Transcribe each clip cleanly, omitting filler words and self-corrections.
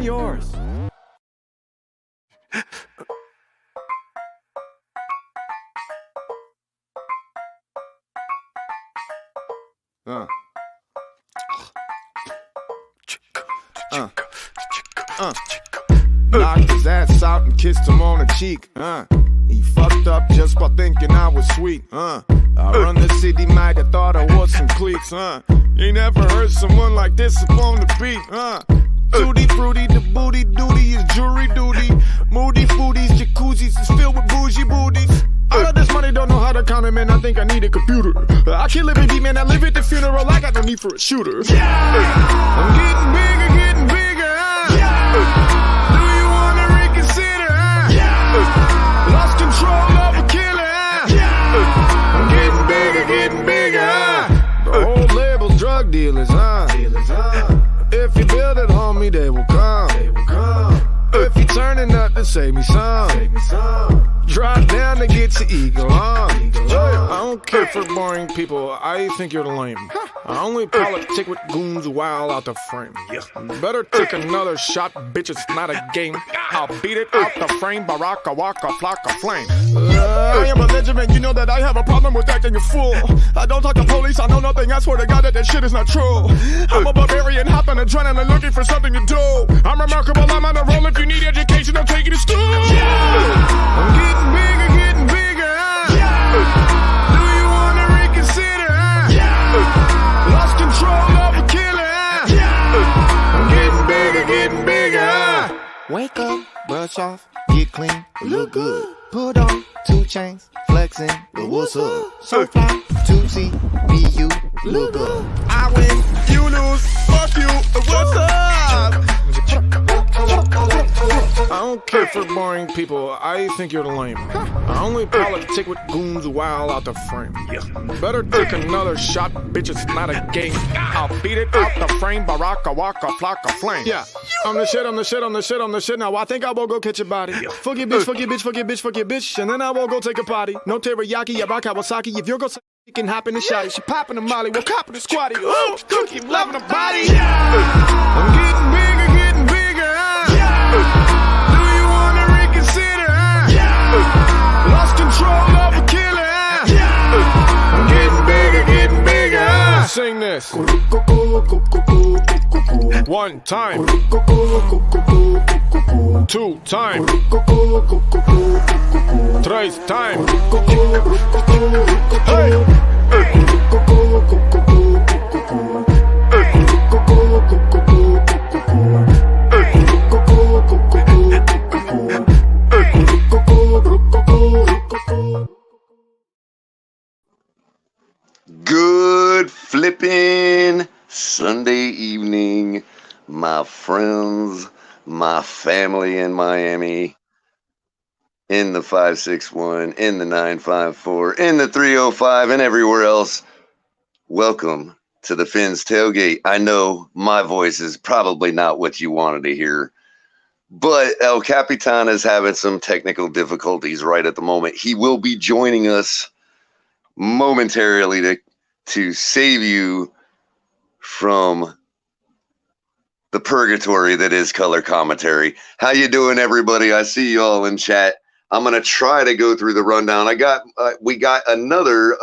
I'm yours. Knocked his ass out and kissed him on the cheek. He fucked up just by thinking I was sweet. I run the city, might have thought I was some cliques. You never heard someone like this up on the beat. Tutti fruity, the booty duty is jury duty. Moody foodies, jacuzzis is filled with bougie booties. All of this money, don't know how to count it, man. I think I need a computer. I can't live in deep, man. I live at the funeral. I got no need for a shooter. I'm getting bigger. Do you wanna reconsider? Lost control of a killer. I'm getting bigger. The whole label's drug dealers, If you build it, homie, they will come. If you turning up to save me some. Drive down to get your ego on. I don't care for boring people. I think you're lame. I only politic with goons while out the frame. Better take another shot, bitch. It's not a game. I'll beat it out the frame. Baraka, waka, flock of flame. I am a Benjamin. You know that I have a problem with acting a fool. I don't talk to police. I know nothing. I swear to God that shit is not true. I'm a barbarian, hopping adrenaline, looking for something to do. I'm remarkable. I'm on a roll. If you need education, I'll take you to school. I'm getting bigger. Do you wanna reconsider? Lost control of a killer. I'm getting bigger. Wake up, brush off, get clean, look good. Put on 2 chains, flexing, but what's up? So fly, 2C, be you, look good. I win, you lose, fuck you, what's up? I don't care for boring people. I think you're lame. I only politic with goons while out the frame. Better take another shot, bitch. It's not a game. I'll beat it out the frame. Baraka, waka, flock of flame. Yeah, I'm the shit. Now I think I will go catch a body. Fuck your bitch. And then I will go take a potty. No teriyaki, ya rock Kawasaki. If you're gonna you can hop in the shotty. She popping the molly. We're copping the squatty. Ooh, keep loving the body. I'm getting bigger. Do you wanna reconsider? Lost control of a killer. I'm getting bigger. Sing this. 1 time. 2 time. 3 time. Hey. Good flipping Sunday evening, my friends, my family in Miami, in the 561, in the 954, in the 305, and everywhere else. Welcome to the Fins Tailgate. I know my voice is probably not what you wanted to hear, but El Capitan is having some technical difficulties right at the moment. He will be joining us momentarily to save you from the purgatory that is color commentary. How you doing, everybody? I see you all in chat. I'm gonna try to go through the rundown. We got another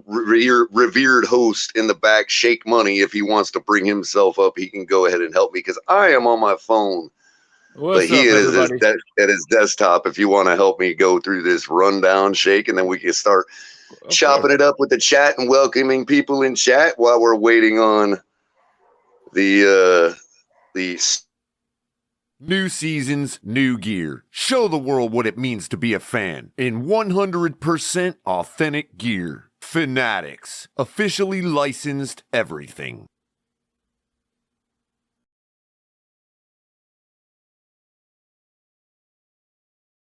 revered host in the back, Shake Money. If he wants to bring himself up, he can go ahead and help me because I am on my phone. What's but he up, is at his desktop. If you want to help me go through this rundown, Shake, and then we can start chopping it up with the chat and welcoming people in chat while we're waiting on the New seasons, new gear. Show the world what it means to be a fan in 100% authentic gear. Fanatics, officially licensed everything.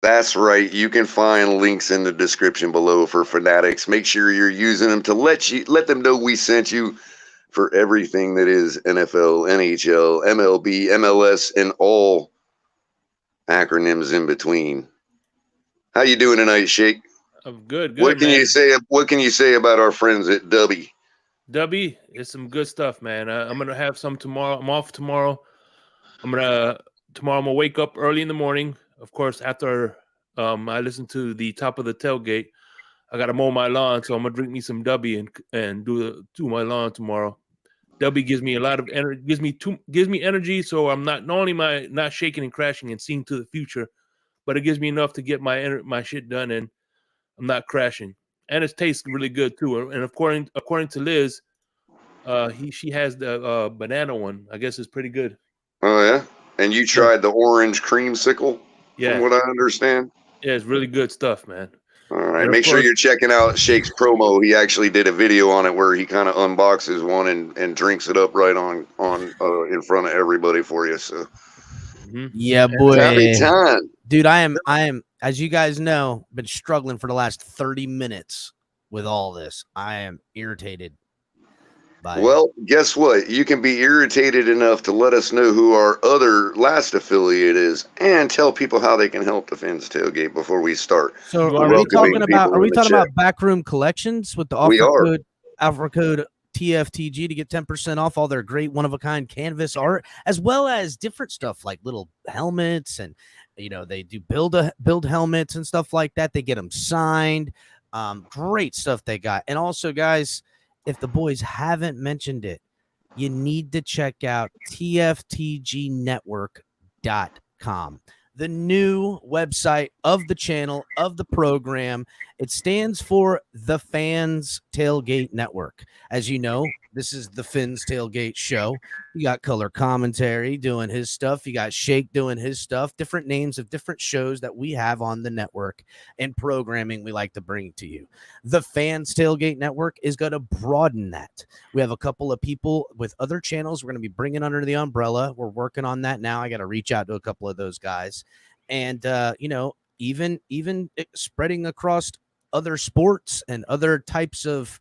That's right. You can find links in the description below for Fanatics. Make sure you're using them to let them know we sent you for everything that is NFL, NHL, MLB, MLS, and all acronyms in between. How you doing tonight, Shake? I'm good. What can man. you say? What can you say about our friends at Dubby? Dubby, it's some good stuff, man. I'm gonna have some tomorrow. I'm off tomorrow. tomorrow I'm gonna wake up early in the morning. Of course, after I listen to the top of the tailgate, I gotta mow my lawn, so I'm gonna drink me some W and do my lawn tomorrow. W gives me a lot of energy, gives me energy, so I'm not only not shaking and crashing and seeing to the future, but it gives me enough to get my shit done, and I'm not crashing. And it tastes really good too. And according to Liz, she has the banana one. I guess it's pretty good. Oh yeah, and you tried the orange creamsicle, from what I understand. Yeah, it's really good stuff, man. All right, make sure you're checking out Shake's promo. He actually did a video on it where he kind of unboxes one and drinks it up right on in front of everybody for you. So, yeah, boy, happy time, dude. I am, as you guys know, been struggling for the last 30 minutes with all this. I am irritated. Well, guess what? You can be irritated enough to let us know who our other last affiliate is and tell people how they can help the Fins Tailgate before we start. So are we talking about Backroom Collections with the offer code TFTG to get 10% off all their great one-of-a-kind canvas art, as well as different stuff like little helmets, and they do build helmets and stuff like that. They get them signed. Great stuff they got. And also, guys, if the boys haven't mentioned it, you need to check out TFTG Network.com, the new website of the channel, of the program. It stands for the Fans Tailgate Network. As you know, this is the Fins Tailgate Show. You got Color Commentary doing his stuff. You got Shake doing his stuff. Different names of different shows that we have on the network and programming we like to bring to you. The Fans Tailgate Network is going to broaden that. We have a couple of people with other channels we're going to be bringing under the umbrella. We're working on that now. I got to reach out to a couple of those guys. And, even spreading across other sports and other types of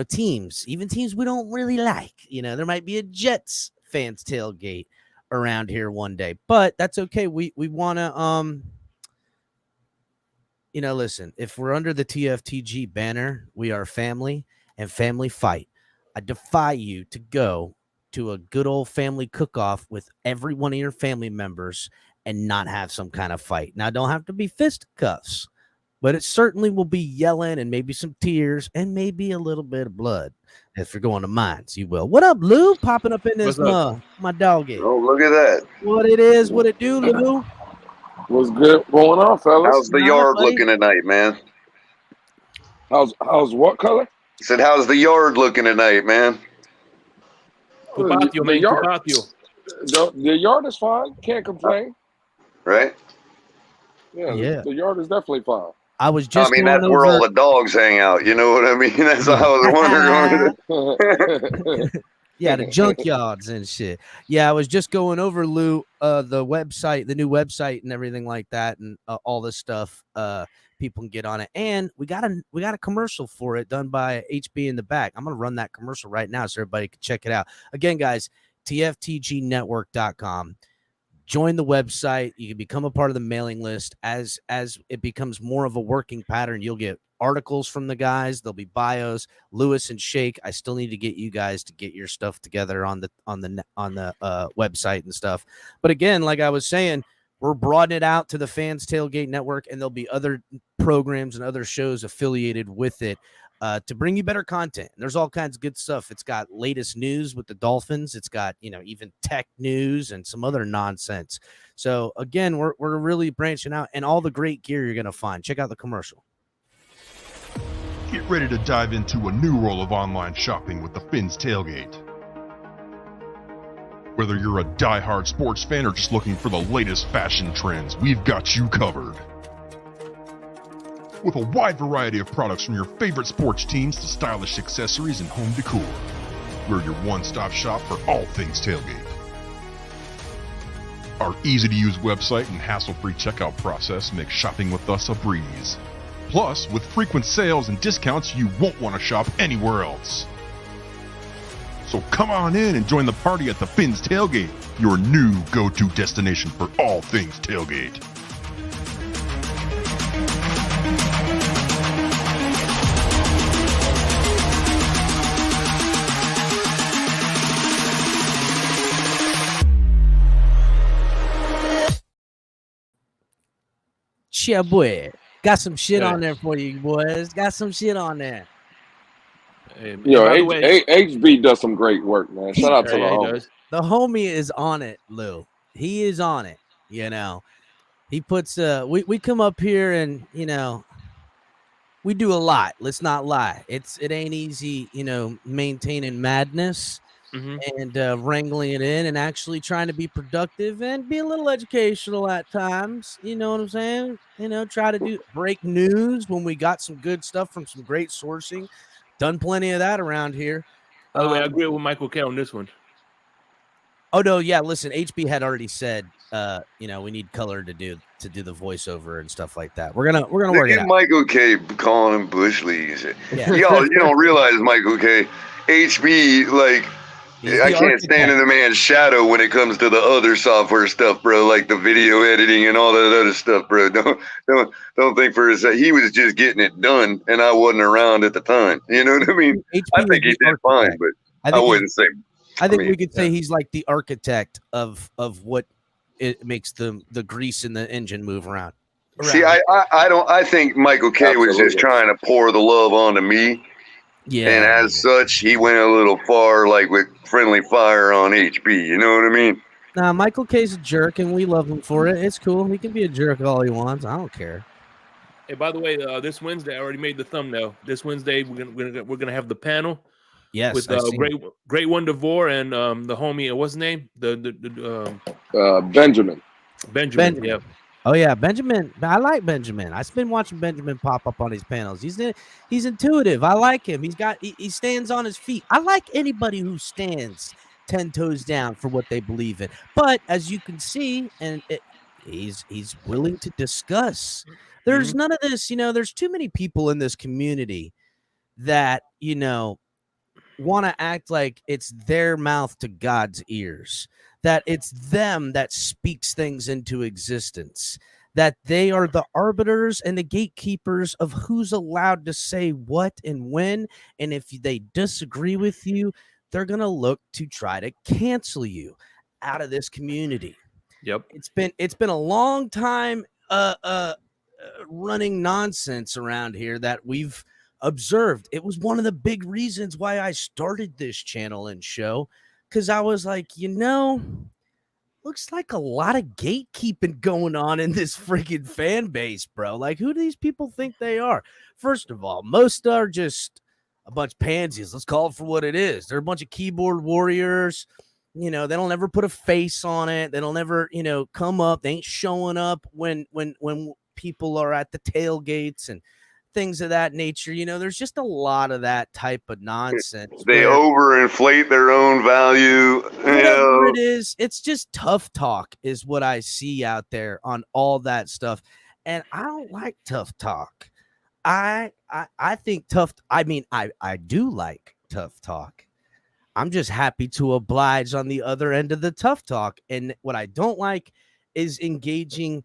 teams, even teams we don't really like. There might be a Jets Fans Tailgate around here one day, but that's okay. We want to listen, if we're under the TFTG banner, we are family and family fight. I defy you to go to a good old family cook-off with every one of your family members and not have some kind of fight. Now, don't have to be fisticuffs, but it certainly will be yelling and maybe some tears and maybe a little bit of blood. If you're going to mines, you will. What up, Lou? Popping up in this my doggy. Oh, look at that. What it is, what it do, Lou? What's good going on, fellas? How's the yard looking tonight, man? How's what color? I said, how's the yard looking tonight, man? The yard is fine. Can't complain. Right? Yeah. The yard is definitely fine. I was just that's where all the dogs hang out. You know what I mean? That's how I was wondering. Yeah, the junkyards and shit. Yeah, I was just going over, Lou, the website, the new website and everything like that, and all this stuff. People can get on it. And we got a commercial for it done by HB in the back. I'm going to run that commercial right now so everybody can check it out. Again, guys, TFTGnetwork.com. Join the website. You can become a part of the mailing list. As it becomes more of a working pattern, you'll get articles from the guys. There'll be bios. Lewis and Shake, I still need to get you guys to get your stuff together on the website and stuff. But again, like I was saying, we're broadening it out to the Fans Tailgate Network, and there'll be other programs and other shows affiliated with it to bring you better content. And there's all kinds of good stuff. It's got latest news with the Dolphins. It's got, even tech news and some other nonsense. So again, we're really branching out, and all the great gear you're going to find. Check out the commercial. Get ready to dive into a new world of online shopping with the Fins Tailgate. Whether you're a die-hard sports fan or just looking for the latest fashion trends, we've got you covered. With a wide variety of products from your favorite sports teams to stylish accessories and home decor, we're your one-stop shop for all things tailgate. Our easy-to-use website and hassle-free checkout process make shopping with us a breeze. Plus, with frequent sales and discounts, you won't want to shop anywhere else. So come on in and join the party at the Fins Tailgate, your new go-to destination for all things tailgate. Yeah, boy. Got some shit Hey. on there for you, boys. Got some shit on there. Hey, and Yo, by the way, HB does some great work, man. Shout out to the he homie. does. The homie is on it, Lou. He is on it. You know, he puts we come up here and we do a lot. Let's not lie. It ain't easy, maintaining madness and wrangling it in and actually trying to be productive and be a little educational at times. You know what I'm saying? Try to break news when we got some good stuff from some great sourcing. Done plenty of that around here. By the way, I agree with Michael K on this one. Oh no, yeah. Listen, HB had already said, we need color to do the voiceover and stuff like that. We're gonna work it out. Michael K calling him bush leagues. Yeah. Y'all, you don't realize Michael K. HB, like, I can't stand in the man's shadow when it comes to the other software stuff, bro. Like the video editing and all that other stuff, bro. Don't think for a second. He was just getting it done, and I wasn't around at the time. You know what I mean? I think he did fine, but I wouldn't say. I think we could say he's like the architect of what it makes the grease in the engine move around. See, I think Michael K was just trying to pour the love onto me. Yeah. And as such, he went a little far, like with friendly fire on HB. You know what I mean? Nah, Michael K's a jerk, and we love him for it. It's cool. He can be a jerk all he wants. I don't care. Hey, by the way, this Wednesday I already made the thumbnail. This Wednesday we're gonna have the panel. Yes, with great one DeVore and the homie. What's his name? Benjamin. Benjamin. Yeah. Oh yeah, Benjamin. I like Benjamin. I've been watching Benjamin pop up on these panels. He's intuitive. I like him. He stands on his feet. I like anybody who stands 10 toes down for what they believe in. But as you can see, he's willing to discuss. There's none of this. There's too many people in this community that want to act like it's their mouth to God's ears, that it's them that speaks things into existence, that they are the arbiters and the gatekeepers of who's allowed to say what and when. And if they disagree with you, they're going to look to try to cancel you out of this community. Yep. It's been a long time running nonsense around here that we've observed. It was one of the big reasons why I started this channel and show, because I was like, looks like a lot of gatekeeping going on in this freaking fan base, bro. Like, who do these people think they are? First of all, most are just a bunch of pansies. Let's call it for what it is. They're a bunch of keyboard warriors. They don't ever put a face on it. They don't ever, come up. They ain't showing up when people are at the tailgates and things of that nature. There's just a lot of that type of nonsense. They overinflate their own value. Whatever it is, it's just tough talk is what I see out there on all that stuff. And I don't like tough talk. I think I do like tough talk. I'm just happy to oblige on the other end of the tough talk. And what I don't like is engaging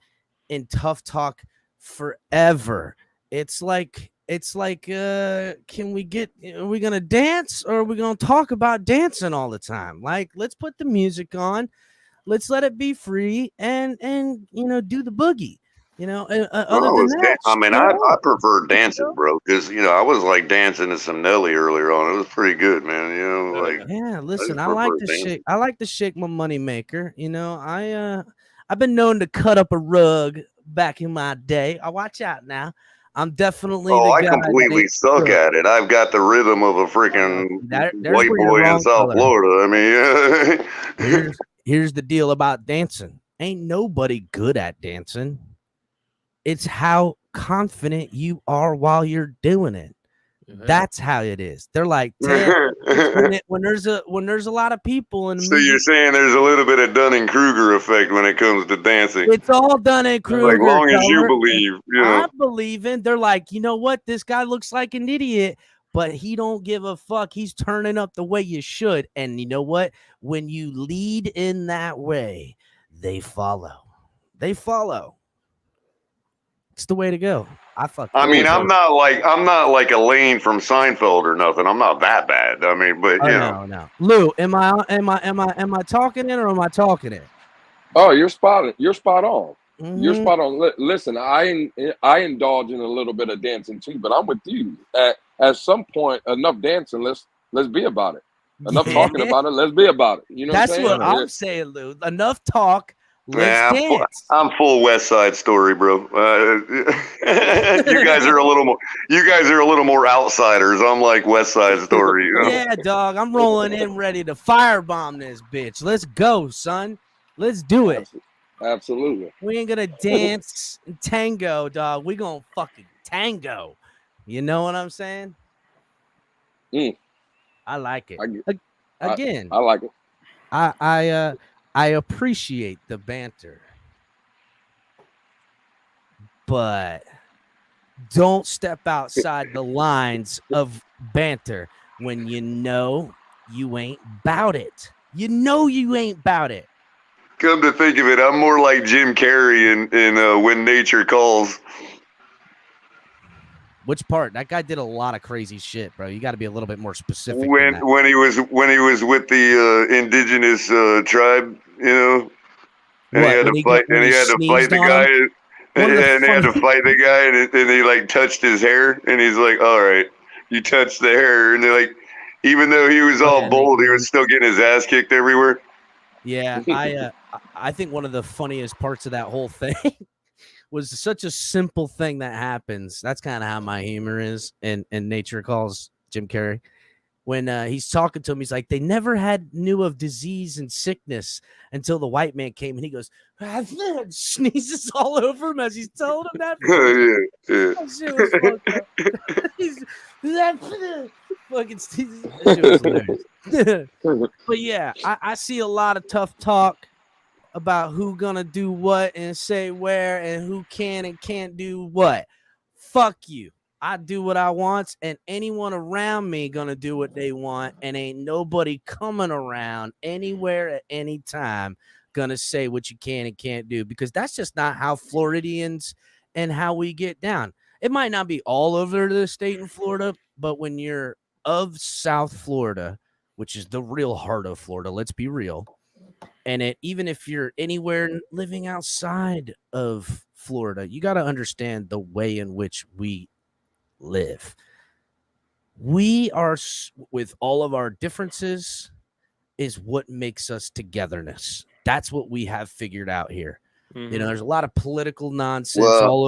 in tough talk forever. It's like, are we going to dance, or are we going to talk about dancing all the time? Like, let's put the music on. Let's let it be free and do the boogie. I prefer dancing, bro, because I was like dancing to some Nelly earlier on. It was pretty good, man. Listen, I like to shake my money maker. I've been known to cut up a rug back in my day. I watch out now. I'm definitely. I completely suck at it. I've got the rhythm of a freaking white boy in South Florida. I mean, here's the deal about dancing. Ain't nobody good at dancing. It's how confident you are while you're doing it. That's how it is. They're like, when there's a lot of people in the so you're saying there's a little bit of Dunning-Kruger effect when it comes to dancing. It's all Dunning-Kruger. Like long as you believe, I believe in. They're like, you know what? This guy looks like an idiot, but he don't give a fuck. He's turning up the way you should. And you know what? When you lead in that way, they follow. It's the way to go. I'm not like Elaine from Seinfeld or nothing. I'm not that bad. I mean, but no. Lou, am I talking it or am I talking it? Oh, you're spot on. You're spot on. Listen, I indulge in a little bit of dancing too, but I'm with you. At some point, enough dancing. Let's be about it. Enough talking about it. Let's be about it. You know That's what I'm saying? I'm saying, Lou. Enough talk. Let's Yeah, dance. I'm full West Side Story, bro. You guys are a little more. You guys are a little more outsiders. I'm like West Side Story. You know? Yeah, dog. I'm rolling in ready to firebomb this bitch. Let's go, son. Let's do it. Absolutely. We ain't gonna dance and tango, dog. We gonna fucking tango. You know what I'm saying? I like it. Again, I like it. I appreciate the banter, but don't step outside the lines of banter when you know you ain't bout it. You know you ain't bout it. Come to think of it, I'm more like Jim Carrey in When Nature Calls. Which part? That guy did a lot of crazy shit, bro. You got to be a little bit more specific. When he was with the indigenous tribe, you know, and he had to fight the guy, and he had to fight the guy, and he like touched his hair, and he's like, "All right, you touched the hair," and they're like, even though he was all bold, he was still getting his ass kicked everywhere. Yeah, I think one of the funniest parts of that whole thing was such a simple thing that happens. That's kind of how my humor is. And Nature Calls, Jim Carrey. When he's talking to him, he's like, they never knew of disease and sickness until the white man came, and he goes, sneezes all over him as he's telling him that. Yeah. That shit was fucked up. Fucking sneezes. That shit was hilarious. But yeah, I see a lot of tough talk about who gonna do what and say where and who can and can't do what. Fuck you. I do what I want, and anyone around me gonna do what they want, and ain't nobody coming around anywhere at any time gonna say what you can and can't do, because that's just not how Floridians and how we get down. It might not be all over the state in Florida, but when you're of South Florida, which is the real heart of Florida, let's be real. And even if you're anywhere living outside of Florida, you got to understand the way in which we live. We are, with all of our differences, is what makes us togetherness. That's what we have figured out here. Mm-hmm. You know, there's a lot of political nonsense all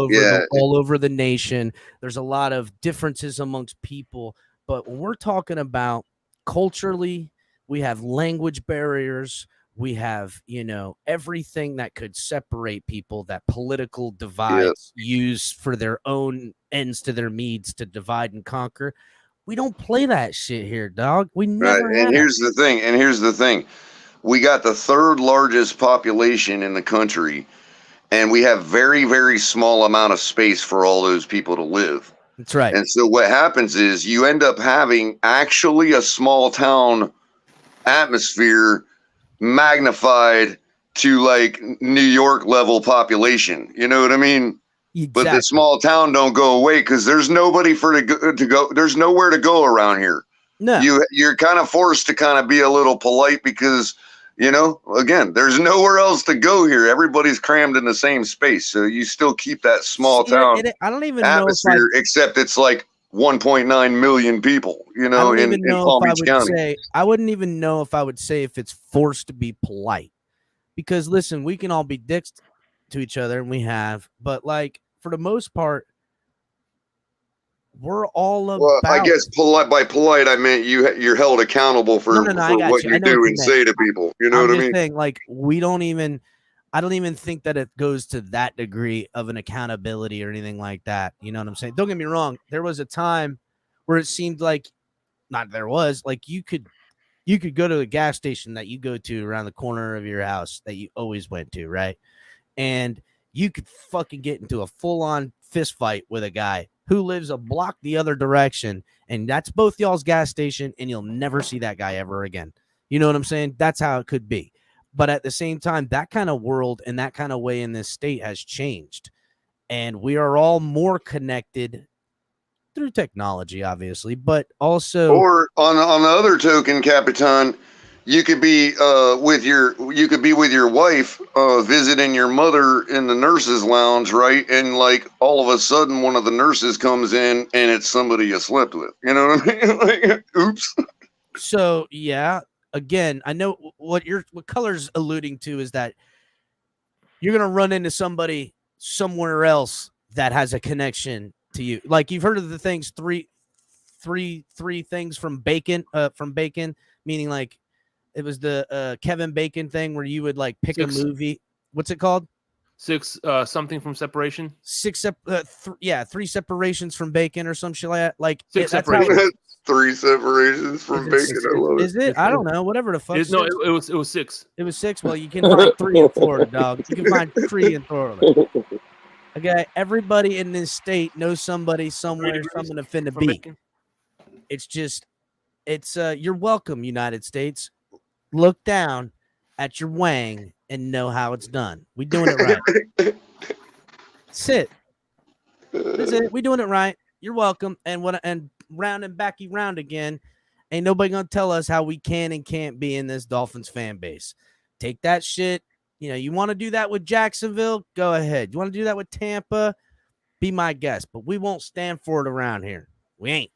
over the nation. There's a lot of differences amongst people. But when we're talking about culturally, we have language barriers. We have, you know, everything that could separate people that political divides use for their own ends to their means to divide and conquer. We don't play that shit here, dog. We never have. And here's the thing. We got the third largest population in the country, and we have very, very small amount of space for all those people to live. That's right. And so what happens is you end up having actually a small town atmosphere magnified to like New York level population. You know what I mean? Exactly. But the small town don't go away because there's nobody to go. There's nowhere to go around here. No, you're kind of forced to kind of be a little polite because, you know, again, there's nowhere else to go here. Everybody's crammed in the same space, so you still keep that small town I don't even atmosphere, know except it's like 1.9 million people, you know, in Palm Beach County. I wouldn't even know if I would say if it's forced to be polite, because listen, we can all be dicks to each other, and we have, but like for the most part, we're all about. Well, I guess by polite, I meant you're held accountable for what you do and say to people. You know what I mean? Saying, like, I don't even think that it goes to that degree of an accountability or anything like that. You know what I'm saying? Don't get me wrong. There was a time where it seemed like, you could go to a gas station that you go to around the corner of your house that you always went to, right? And you could fucking get into a full-on fist fight with a guy who lives a block the other direction, and that's both y'all's gas station, and you'll never see that guy ever again. You know what I'm saying? That's how it could be. But at the same time, that kind of world and that kind of way in this state has changed. And we are all more connected through technology, obviously, but also. Or on the other token, Capitan, you could be with your wife visiting your mother in the nurses lounge, right? And like all of a sudden one of the nurses comes in and it's somebody you slept with. You know what I mean? Like, oops. So yeah, again, I know what Color's alluding to is that you're gonna run into somebody somewhere else that has a connection to you. Like you've heard of the things three things from Bacon, meaning like it was the Kevin Bacon thing where you would like pick a movie. What's it called? 6 something from separation. 3 separations from Bacon or some shit like that. Like 6 separations. 3 separations from Bacon. I love it. Is it? I don't know. Whatever the fuck. It was 6. It was 6. Well, you can find 3 in Florida, dog. You can find 3 in Florida. Okay, everybody in this state knows somebody somewhere, something to finna be. It's just, you're welcome, United States. Look down at your wang and know how it's done. We doing it right. That's it. We doing it right. You're welcome. And round and backy round again. Ain't nobody gonna tell us how we can and can't be in this Dolphins fan base. Take that shit. You know, you want to do that with Jacksonville? Go ahead. You want to do that with Tampa? Be my guest. But we won't stand for it around here. We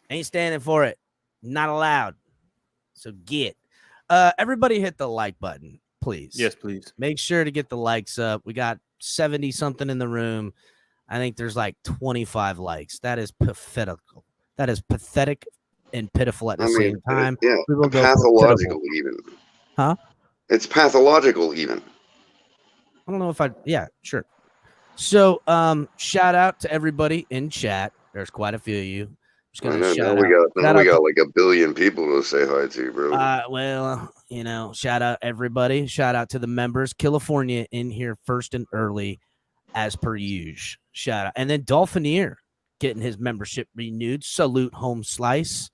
ain't standing for it. Not allowed. So everybody hit the like button, please. Yes, please. Make sure to get the likes up. We got 70 something in the room. I think there's like 25 likes. That is pathetic. That is pathetic and pitiful at the same time. Yeah, we will go pathological even. Huh? It's pathological even. I don't know if yeah, sure. So shout out to everybody in chat. There's quite a few of you. I know, now we got like a billion people to say hi to, bro. Well, you know, shout out everybody. Shout out to the members. California in here first and early, as per usual. Shout out. And then Dolphineer getting his membership renewed. Salute Home Slice.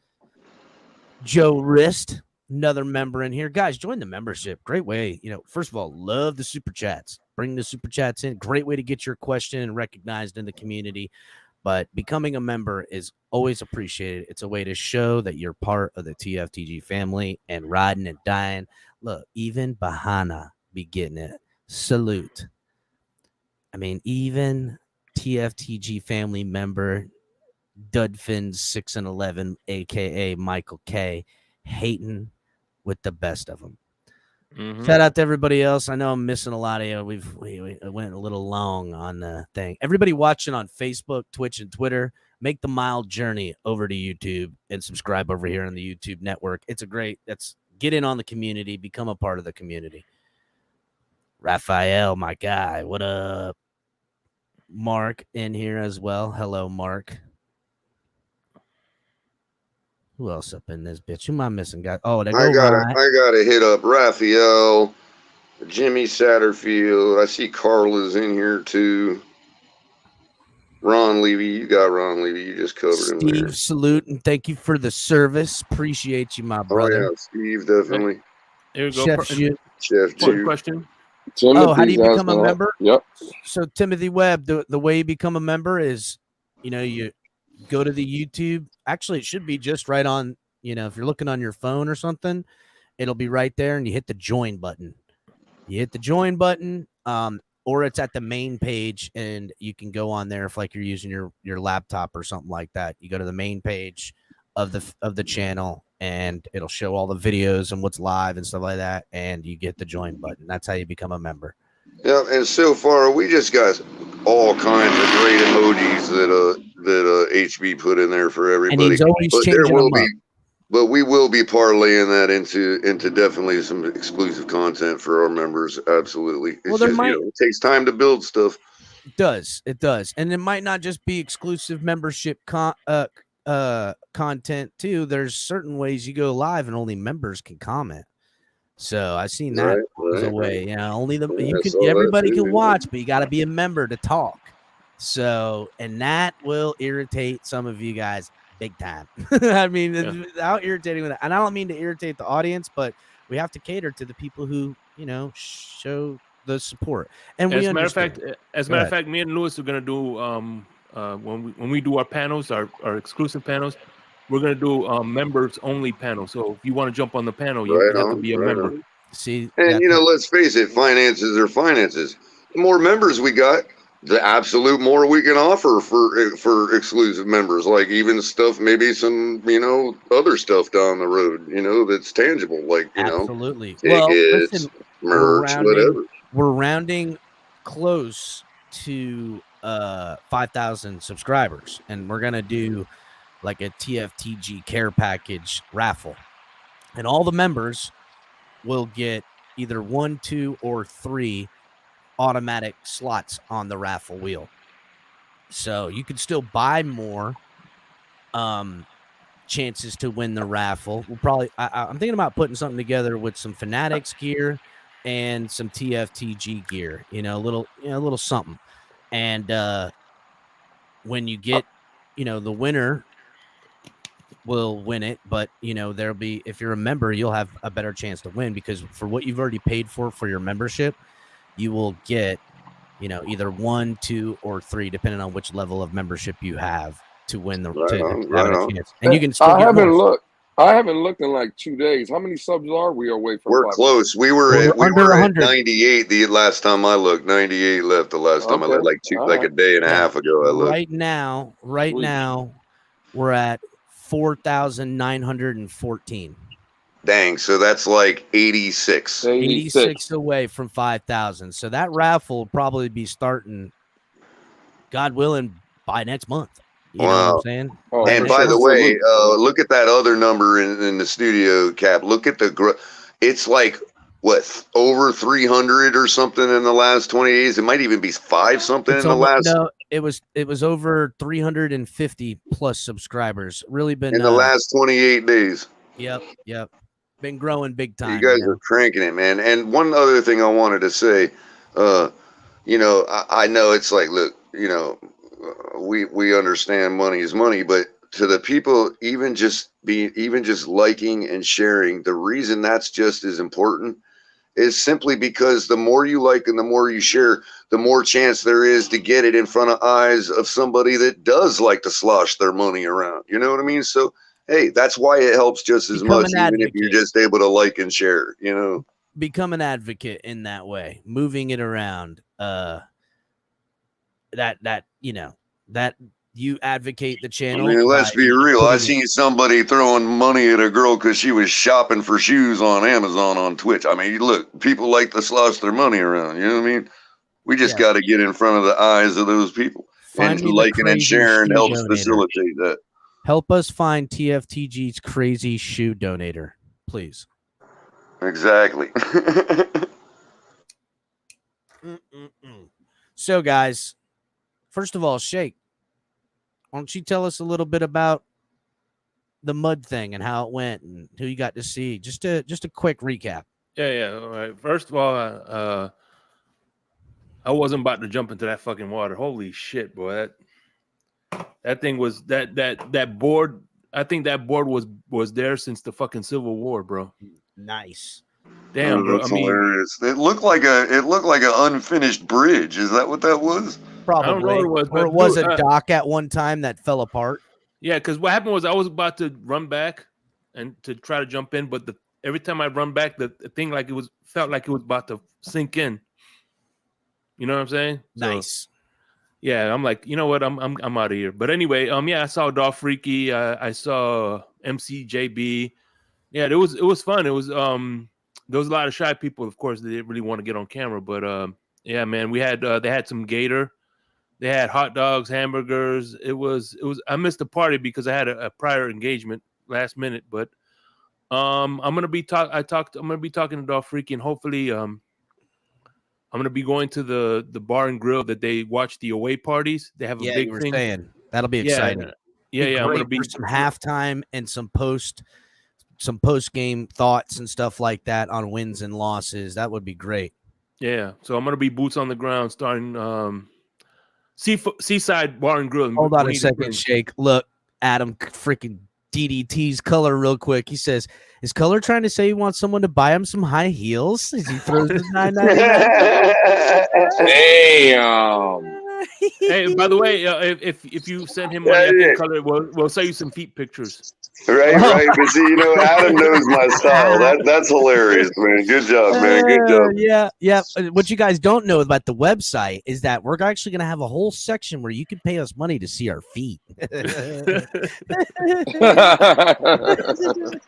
Joe Wrist, another member in here. Guys, join the membership. Great way. You know, first of all, love the super chats. Bring the super chats in. Great way to get your question recognized in the community. But becoming a member is always appreciated. It's a way to show that you're part of the TFTG family and riding and dying. Look, even Bahana be getting it. Salute. I mean, even TFTG family member Dudfins 6 and 11, aka Michael K, hating with the best of them. Mm-hmm. Shout out to everybody else. I know I'm missing a lot of you. We went a little long on the thing. Everybody watching on Facebook, Twitch, and Twitter, make the mild journey over to YouTube and subscribe over here on the YouTube network. Get in on the community, become a part of the community. Raphael, my guy, what up? Mark in here as well. Hello, Mark. Who else up in this bitch? Who am I missing, guys? Oh, I gotta hit up Raphael, Jimmy Satterfield. I see Carl is in here too. Ron Levy, you got Ron Levy. You just covered him. Steve, salute and thank you for the service. Appreciate you, my brother. Oh yeah, Steve, definitely. Here we go. Chef Jude. Question. Timothy, how do you become a member? Yep. So Timothy Webb, the way you become a member is, you go to the YouTube. Actually, it should be just right on, if you're looking on your phone or something, it'll be right there and you hit the join button. You hit the join button, or it's at the main page and you can go on there if like you're using your laptop or something like that. You go to the main page of the channel and it'll show all the videos and what's live and stuff like that. And you get the join button. That's how you become a member. Yeah, and so far we just got all kinds of great emojis that HB put in there for everybody. And he's always changing them up. But we will be parlaying that into definitely some exclusive content for our members. Absolutely. It takes time to build stuff. It does. And it might not just be exclusive membership content too. There's certain ways you go live and only members can comment. So I've seen that as a way. Only everybody can watch, but you got to be a member to talk. So, and that will irritate some of you guys big time. I mean, how irritating with that. And I don't mean to irritate the audience, but we have to cater to the people who, show the support. And as a matter of fact, me and Lewis are gonna do when we do our panels, our exclusive panels. we're gonna do members only panel. So if you want to jump on the panel, you Right have to on, be a right member. on. See, And that's let's face it, finances are finances. The more members we got, the absolute more we can offer for exclusive members, like even stuff, maybe some other stuff down the road, that's tangible, like absolutely. Well, tickets, listen, merch, whatever. we're rounding close to 5,000 subscribers, and we're gonna do like a TFTG care package raffle, and all the members will get either 1, 2, or 3 automatic slots on the raffle wheel. So you can still buy more chances to win the raffle. We'll probably I'm thinking about putting something together with some Fanatics gear and some TFTG gear, a little something. And when you get, the winner will win it, but there'll be, if you're a member, you'll have a better chance to win, because for what you've already paid for your membership, you will get either 1, 2, or 3, depending on which level of membership you have, to win the chance. And you can still get more. I haven't looked in like 2 days. How many subs are we away from? We're close. We were at 98 the last time I looked. 98 left the last time I looked, like a day and a half ago I looked. Right now we're at 4,914. Dang, so that's like 86 away from 5,000. So that raffle will probably be starting, God willing, by next month. You know what I'm saying? Oh, and by the way, look at that other number in the studio, Cap. Look at it's like, what, over 300 or something in the last 20 days? It might even be 5 something in the last. No, it was over 350 plus subscribers. Really been in the last 28 days. Yep. Been growing big time. You guys are cranking it, man. And one other thing I wanted to say, I know it's like, look, we understand money is money, but to the people, even just liking and sharing, the reason that's just as important is simply because the more you like and the more you share, the more chance there is to get it in front of eyes of somebody that does like to slosh their money around. You know what I mean? So, hey, that's why it helps just as much, even if you're just able to like and share, Become an advocate in that way, moving it around. That you advocate the channel. I mean, let's be real. I seen somebody throwing money at a girl because she was shopping for shoes on Amazon on Twitch. I mean, look, people like to slosh their money around. You know what I mean? We just got to get in front of the eyes of those people. And liking and sharing helps facilitate that. Help us find TFTG's crazy shoe donator, please. Exactly. So, guys, first of all, Shake, why don't you tell us a little bit about the mud thing and how it went and who you got to see? Just a quick recap. Yeah. All right. First of all, I wasn't about to jump into that fucking water. Holy shit, boy! That thing was that board. I think that board was there since the fucking Civil War, bro. Nice. Damn, bro. That's hilarious. It looked like an unfinished bridge. Is that what that was? Probably. I don't know what it was. Or it was a dock at one time that fell apart. Yeah, because what happened was I was about to run back and to try to jump in, but every time I run back, the thing felt like it was about to sink in. You know what I'm saying? Nice. So, yeah, I'm like, you know what? I'm out of here. But anyway, I saw Dolph Freaky. I saw MCJB. Yeah, it was fun. It was there was a lot of shy people, of course, they didn't really want to get on camera, but yeah, man, we had they had some gator. They had hot dogs, hamburgers. It was I missed the party because I had a prior engagement last minute, but I'm gonna be talking to Dolph Freaky, and hopefully I'm gonna be going to the bar and grill that they watch the away parties. They have a big thing. Saying. That'll be exciting. Yeah. I'm gonna be for some halftime and some post game thoughts and stuff like that on wins and losses. That would be great. Yeah. So I'm gonna be boots on the ground starting Seaside Bar and Grill. Hold on a second, Shake. Look, Adam freaking DDT's Color real quick. He says, is Color trying to say he wants someone to buy him some high heels as he throws his $9.99? Damn. Hey, by the way, if you send him money, I can color. We'll sell you some feet pictures. Right. But see, Adam knows my style. That's hilarious, man. Good job, man. Good job. Yeah. What you guys don't know about the website is that we're actually going to have a whole section where you can pay us money to see our feet.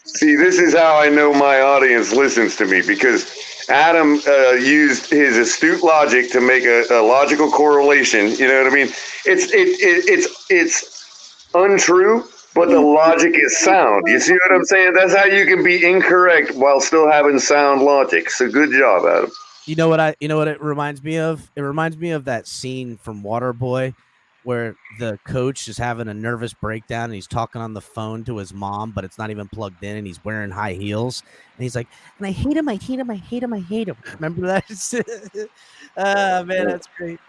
See, this is how I know my audience listens to me, because Adam used his astute logic to make a logical correlation. You know what I mean? It's untrue, but the logic is sound. You see what I'm saying? That's how you can be incorrect while still having sound logic. So good job, Adam. You know what it reminds me of? It reminds me of that scene from Waterboy where the coach is having a nervous breakdown and he's talking on the phone to his mom, but it's not even plugged in, and he's wearing high heels. And he's like, and I hate him. Remember that? Man, that's great.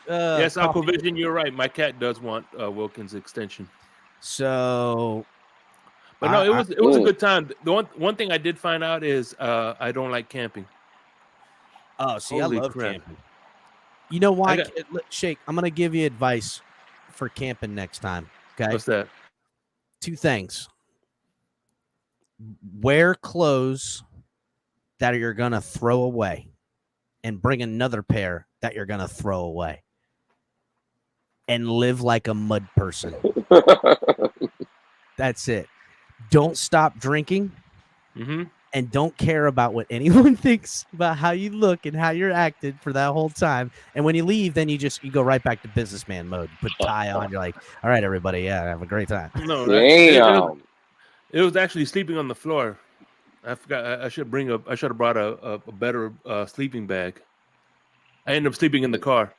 Yes, Aquavision, you're right. My cat does want Wilkins extension. So, but no, it was a good time. The one thing I did find out is I don't like camping. Oh, see, Holy I love crap. camping. You know why? Shake, I'm going to give you advice for camping next time. Okay. What's that? 2 things. Wear clothes that you're going to throw away, and bring another pair that you're going to throw away, and live like a mud person. That's it. Don't stop drinking. Mm-hmm. And don't care about what anyone thinks about how you look and how you're acted for that whole time. And when you leave, then you go right back to businessman mode. You put a tie on. You're like, all right, everybody. Yeah, have a great time. No, Damn. It was actually sleeping on the floor. I forgot. I should have brought a better sleeping bag. I ended up sleeping in the car.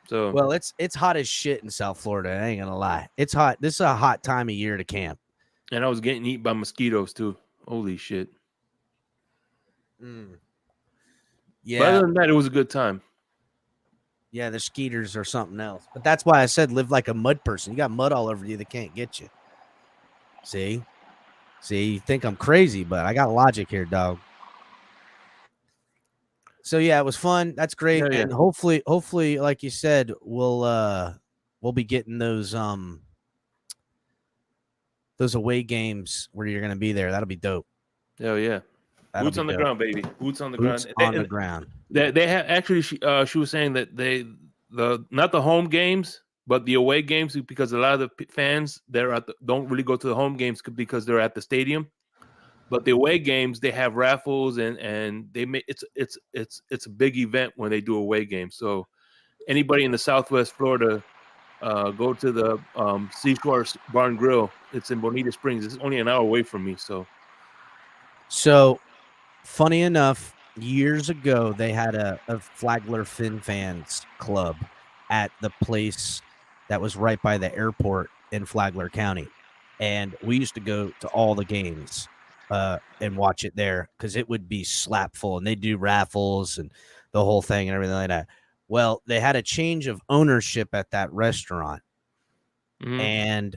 So well, it's hot as shit in South Florida. I ain't gonna lie. It's hot. This is a hot time of year to camp. And I was getting eaten by mosquitoes too. Holy shit. Yeah. But other than that, it was a good time. Yeah, the skeeters are something else. But that's why I said live like a mud person. You got mud all over you that can't get you. See, you think I'm crazy, but I got logic here, dog. So yeah, it was fun. That's great. Yeah. And hopefully, like you said, we'll be getting those away games where you're gonna be there. That'll be dope. Hell yeah. Boots on the ground, baby. Boots on the ground. The ground. They have actually. She was saying that not the home games, but the away games, because a lot of the fans don't really go to the home games because they're at the stadium. But the away games, they have raffles and they make it's a big event when they do away games. So anybody in the Southwest Florida, go to the Seashore Bar and Grill. It's in Bonita Springs. It's only an hour away from me. So funny enough, years ago they had a Flagler Fin Fans Club at the place that was right by the airport in Flagler County, and we used to go to all the games and watch it there because it would be slap full, and they do raffles and the whole thing and everything like that. Well, they had a change of ownership at that restaurant, and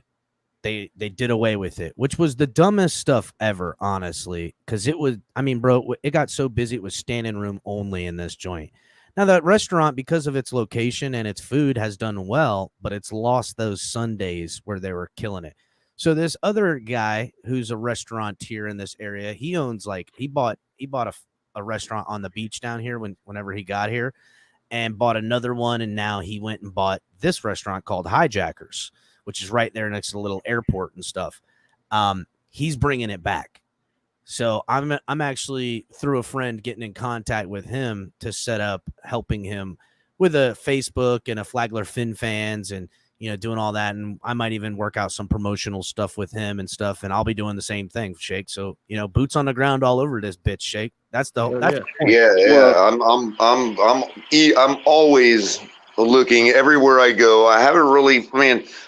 they did away with it, which was the dumbest stuff ever, honestly, because it was, I mean, bro, it got so busy it was standing room only in this joint. Now, that restaurant, because of its location and its food, has done well, but it's lost those Sundays where they were killing it. So this other guy who's a restaurateur in this area, he owns he bought a restaurant on the beach down here whenever he got here, and bought another one, and now he went and bought this restaurant called Hijackers, which is right there next to the little airport and stuff. He's bringing it back. So I'm actually, through a friend, getting in contact with him to set up, helping him with a Facebook and a Flagler Fin Fans and, doing all that. And I might even work out some promotional stuff with him and stuff. And I'll be doing the same thing, Shake. So, boots on the ground all over this bitch, Shake. That's the I'm always looking everywhere I go. I haven't really,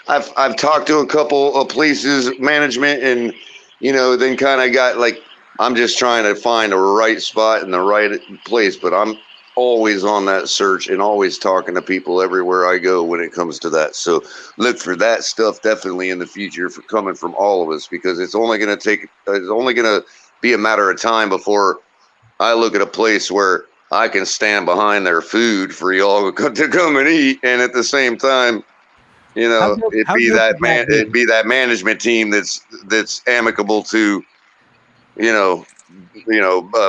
I've talked to a couple of places, management, and, then kind of got I'm just trying to find the right spot in the right place, but I'm always on that search and always talking to people everywhere I go when it comes to that. So look for that stuff definitely in the future for coming from all of us, because it's only going to be a matter of time before I look at a place where I can stand behind their food for y'all to come and eat, and at the same time, you know, it'd be that management team that's amicable to,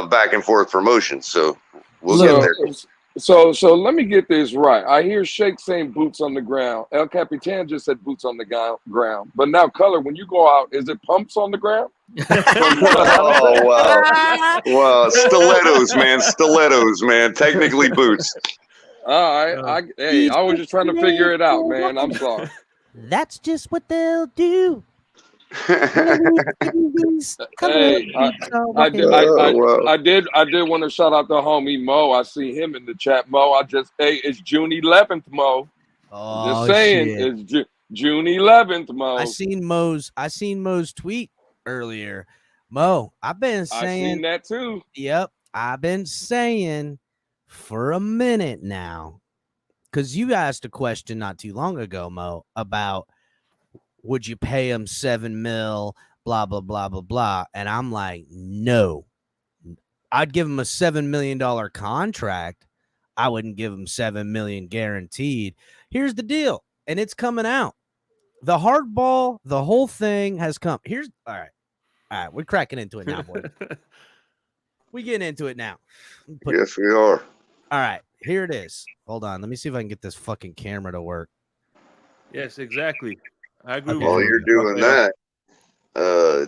back and forth promotions. So we'll get there. So let me get this right. I hear Shake saying boots on the ground. El Capitan just said boots on the ground. But now, Color, when you go out, is it pumps on the ground? Oh, wow. Well, stilettos, man. Technically boots. All right. I was just trying to figure it out, man. I'm sorry. That's just what they'll do. Hey, I did want to shout out the homie Mo. I see him in the chat. Mo, it's June 11th, Mo. Oh, just saying, shit. it's June 11th, Mo. I seen Mo's tweet earlier. Mo, I've been saying, I seen that too. Yep, I've been saying for a minute now, because you asked a question not too long ago, Mo, about would you pay him $7 million, blah, blah, blah, blah, blah. And I'm like, no. I'd give him a $7 million contract. I wouldn't give him $7 million guaranteed. Here's the deal, and it's coming out. The hardball, the whole thing has come. All right, we're cracking into it now, boys. We getting into it now. Yes, we are. All right, here it is. Hold on. Let me see if I can get this fucking camera to work. Yes, exactly. I agree. While you're doing that,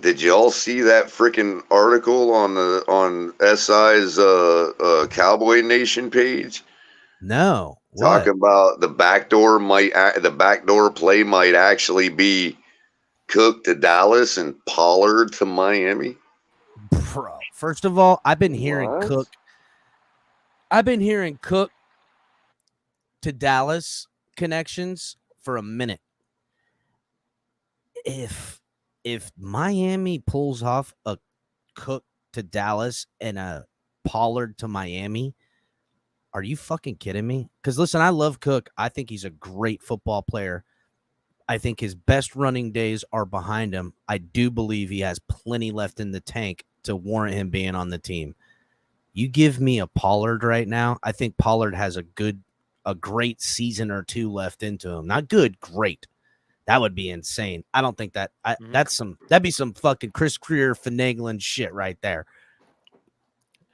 did you all see that freaking article on SI's Cowboy Nation page? No. Talking about the backdoor play might actually be Cook to Dallas and Pollard to Miami. Bro, first of all, I've been hearing Cook to Dallas connections for a minute. If Miami pulls off a Cook to Dallas and a Pollard to Miami, are you fucking kidding me? Because listen, I love Cook. I think he's a great football player. I think his best running days are behind him. I do believe he has plenty left in the tank to warrant him being on the team. You give me a Pollard right now, I think Pollard has a great season or two left into him. Not good, great. That would be insane. I don't think that'd be some fucking Chris Creer finagling shit right there.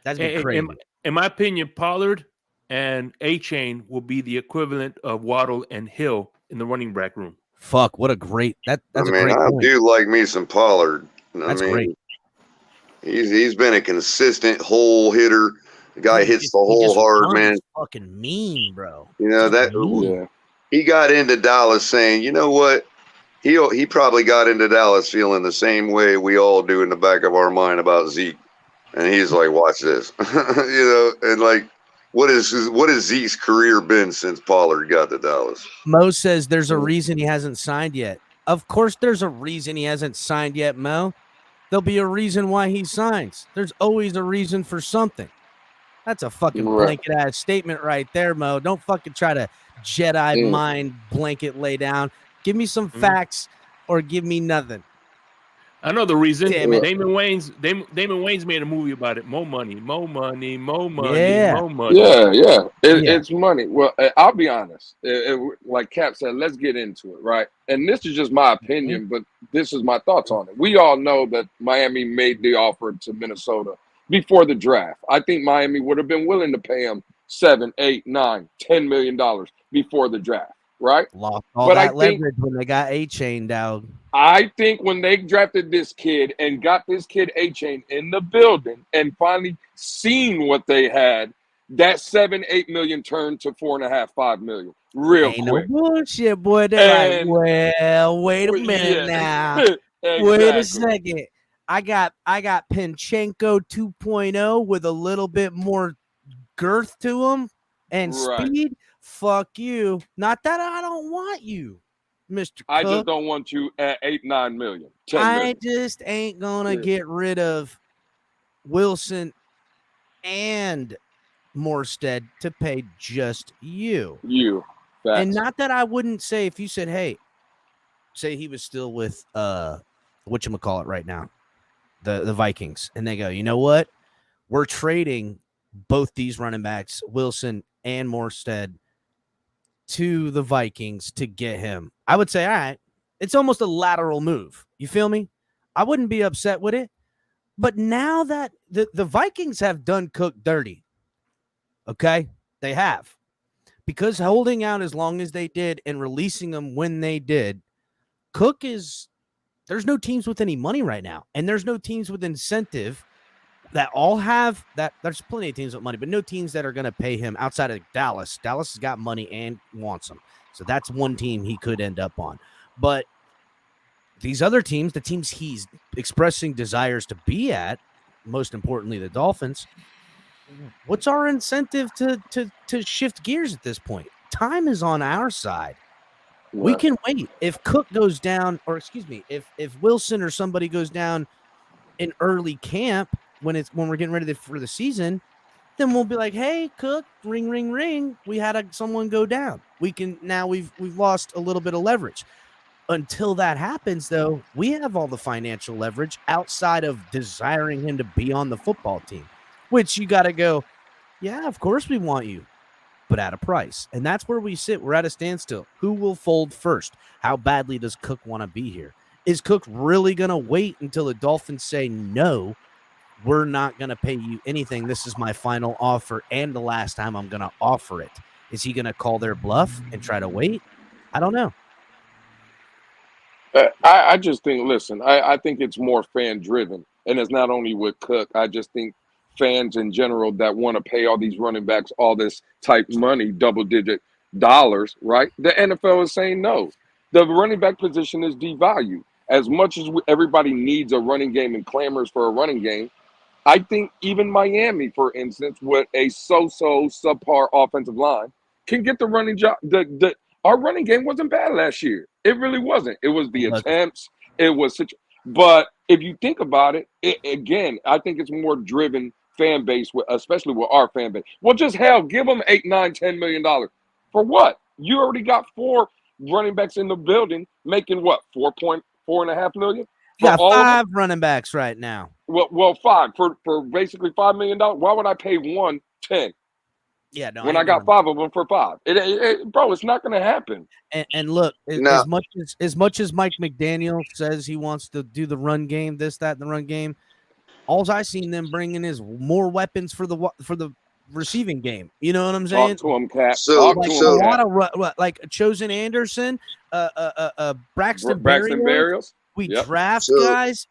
That'd be crazy. In my opinion, Pollard and A-Chain will be the equivalent of Waddle and Hill in the running back room. Fuck, what a great that's a great I point. do like me some Pollard. That's great. He's been a consistent hole hitter. The guy hits the hole hard, man. Fucking mean, bro. You know he got into Dallas saying, you know what? He probably got into Dallas feeling the same way we all do in the back of our mind about Zeke. And he's like, watch this. And like, what has Zeke's career been since Pollard got to Dallas? Mo says there's a reason he hasn't signed yet. Of course there's a reason he hasn't signed yet, Mo. There'll be a reason why he signs. There's always a reason for something. That's a fucking blanket ass statement right there, Mo. Don't fucking try to Jedi mind blanket lay down. Give me some facts or give me nothing. I know the reason. Damon Wayans made a movie about it. More money, more money, more money, more money. Yeah. It's money. Well, I'll be honest. Like Cap said, let's get into it, right? And this is just my opinion, but this is my thoughts on it. We all know that Miami made the offer to Minnesota before the draft. I think Miami would have been willing to pay him $7, $8, $9, $10 million before the draft, right? Lost all that leverage when they got A-Chain down. I think when they drafted this kid and got this kid A-Chain in the building and finally seen what they had, that $7-8 million turned to $4.5, $5 million real quick. No bullshit, boy. They're like, well, wait a minute now. Exactly. Wait a second. I got Panchenko 2.0 with a little bit more girth to him and speed. Fuck you. Not that I don't want you, Mr. Cook. I just don't want you at $8-9 million. I just ain't gonna get rid of Wilson and Morstead to pay just you. And not that I wouldn't say, if you said, hey, say he was still with whatchamacallit right now, the Vikings, and they go, you know what? We're trading both these running backs, Wilson and Morstead, to the Vikings to get him. I would say, all right, it's almost a lateral move. You feel me? I wouldn't be upset with it. But now that the Vikings have done Cook dirty, okay, they have. Because holding out as long as they did and releasing him when they did, Cook is – there's no teams with any money right now, and there's no teams with incentive that all have that. There's plenty of teams with money, but no teams that are going to pay him outside of Dallas. Dallas has got money and wants him. So that's one team he could end up on. But these other teams, the teams he's expressing desires to be at, most importantly, the Dolphins, what's our incentive to shift gears at this point? Time is on our side. Right. We can wait. If Cook goes down, or excuse me, if Wilson or somebody goes down in early camp when we're getting ready for the season, then we'll be like, hey, Cook, ring, ring, ring. We had someone go down. We can now we've lost a little bit of leverage. Until that happens, though, we have all the financial leverage outside of desiring him to be on the football team, which you got to go, yeah, of course we want you, but at a price. And that's where we sit. We're at a standstill. Who will fold first? How badly does Cook want to be here? Is Cook really going to wait until the Dolphins say, no, we're not going to pay you anything. This is my final offer and the last time I'm going to offer it. Is he going to call their bluff and try to wait? I don't know. I just think, listen, I think it's more fan-driven. And it's not only with Cook. I just think fans in general that want to pay all these running backs all this type money, double-digit dollars, right? The NFL is saying no. The running back position is devalued. As much as everybody needs a running game and clamors for a running game, I think even Miami, for instance, with a so-so subpar offensive line, can get the running job. Our running game wasn't bad last year. It really wasn't. It was the attempts. It was such. But if you think about it, again, I think it's more driven fan base, especially with our fan base. Well, just hell, give them $8, $9, $10 million for what? You already got 4 running backs in the building making what? $4.5 million. Yeah, 5 running backs right now. Well, 5 for basically $5 million. Why would I pay one 10? Yeah, no. When I got 5 of them for 5, bro, it's not going to happen. And look, as much as Mike McDaniel says he wants to do the run game, this, that, and the run game, all I seen them bringing is more weapons for the receiving game. You know what I'm saying? Talk to him, Cap. A lot of like Chosen Anderson, Braxton Berrios. We draft guys.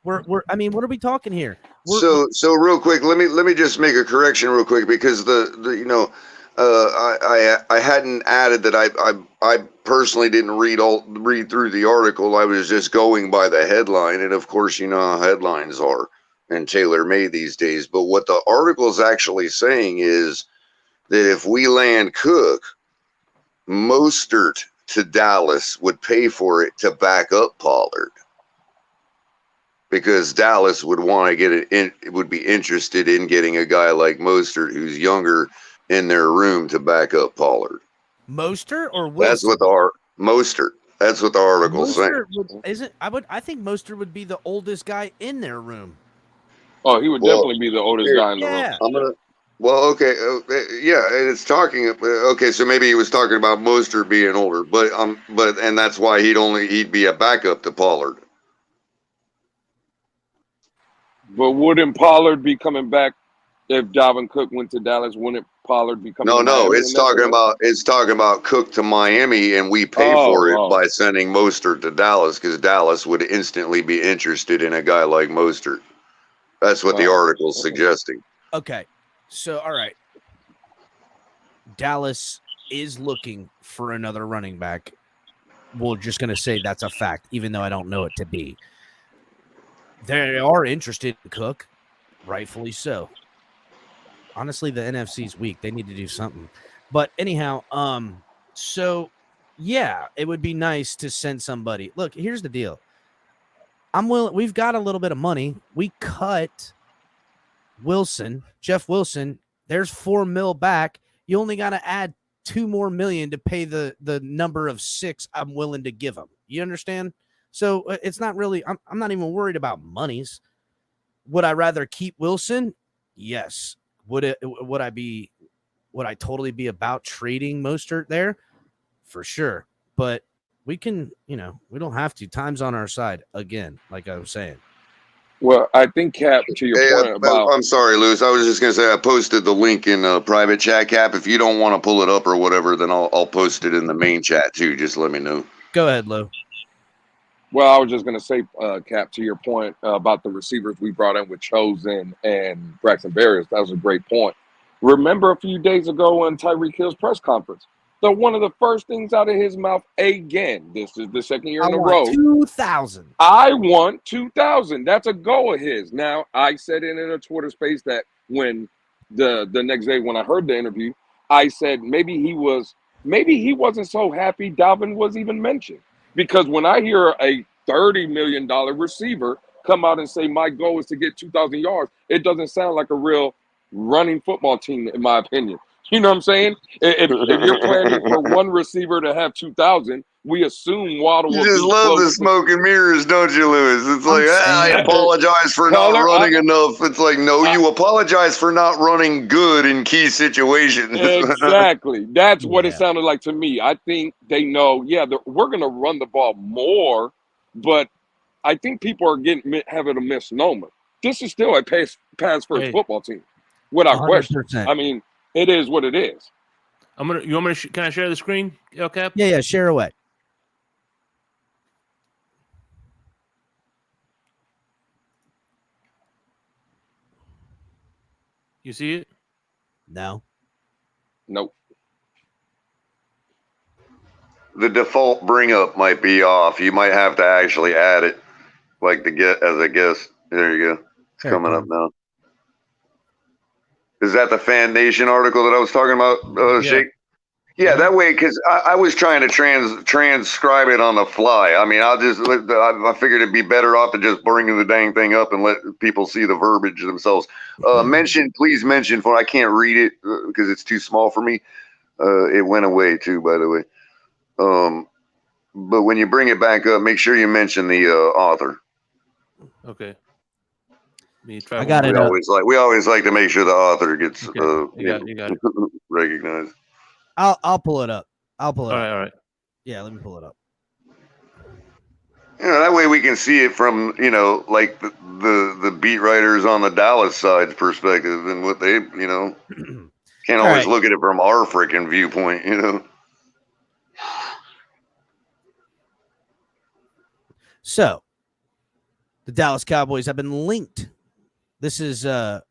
I mean, what are we talking here? So real quick, let me just make a correction real quick, because I hadn't added that I personally didn't read through the article. I was just going by the headline, and of course you know how headlines are and tailor-made these days. But what the article is actually saying is that if we land Cook, Mostert to Dallas would pay for it to back up Pollard, because Dallas would want to get it would be interested in getting a guy like Mostert, who's younger, in their room to back up Pollard. Mostert or Wilson? That's what Mostert. That's what the article's saying. I think Mostert would be the oldest guy in their room. Oh, he would definitely be the oldest guy in the room. Okay, yeah, and it's talking. Okay, so maybe he was talking about Mostert being older, but and that's why he'd be a backup to Pollard. But wouldn't Pollard be coming back if Dalvin Cook went to Dallas? Wouldn't Pollard be coming back? No, it's talking about Cook to Miami, and we pay for it by sending Mostert to Dallas, because Dallas would instantly be interested in a guy like Mostert. That's what the article's suggesting. Okay, so all right, Dallas is looking for another running back. We're just going to say that's a fact, even though I don't know it to be. They are interested in Cook, rightfully so. Honestly, the NFC's weak. They need to do something. But anyhow, so yeah, it would be nice to send somebody. Look, here's the deal. We've got a little bit of money. We cut Jeff Wilson. There's $4 million back. You only got to add $2 more million to pay the number of 6 I'm willing to give him. You understand? So it's not really, I'm not even worried about monies. Would I rather keep Wilson? Yes. Would I totally be about trading Mostert there? For sure. But we can, we don't have to. Time's on our side again, like I was saying. Well, I think, Cap, to your point about... I'm sorry, Lewis. I was just going to say I posted the link in private chat, Cap. If you don't want to pull it up or whatever, then I'll post it in the main chat too. Just let me know. Go ahead, Lou. Well, I was just going to say, Cap, to your point about the receivers we brought in with Chosen and Braxton Berrios, that was a great point. Remember a few days ago on Tyreek Hill's press conference, one of the first things out of his mouth, again, this is the second year in a row. 2,000. I want 2,000. That's a goal of his. Now, I said in a Twitter space that when the next day when I heard the interview, I said maybe he wasn't so happy Dalvin was even mentioned. Because when I hear a $30 million receiver come out and say my goal is to get 2,000 yards, it doesn't sound like a real running football team, in my opinion. You know what I'm saying? If you're planning for one receiver to have 2,000, we assume Waddle will You just love the smoke and mirrors, don't you, Lewis? It's like, I apologize for not running enough. It's like, no, you apologize for not running good in key situations. Exactly. That's what it sounded like to me. I think they know, we're going to run the ball more, but I think people are having a misnomer. This is still a pass-first football team, without 100%. question. I mean, it is what it is. You want me to? Can I share the screen, Cap? Yeah, share away. You see it? No. Nope. The default bring up might be off. You might have to actually add it, like to get as a guest. There you go. It's coming up now. Is that the Fan Nation article that I was talking about, Shake? Yeah, that way, because I was trying to transcribe it on the fly. I mean, I figured it'd be better off to just bring the dang thing up and let people see the verbiage themselves. Please mention, I can't read it because it's too small for me. It went away too, by the way. But when you bring it back up, make sure you mention the author. Okay. We always like to make sure the author gets you got it. recognized. I'll pull it up. All right. Yeah, let me pull it up. That way we can see it from, like the beat writers on the Dallas side's perspective and what they, can't always look at it from our freaking viewpoint, So, the Dallas Cowboys have been linked. This is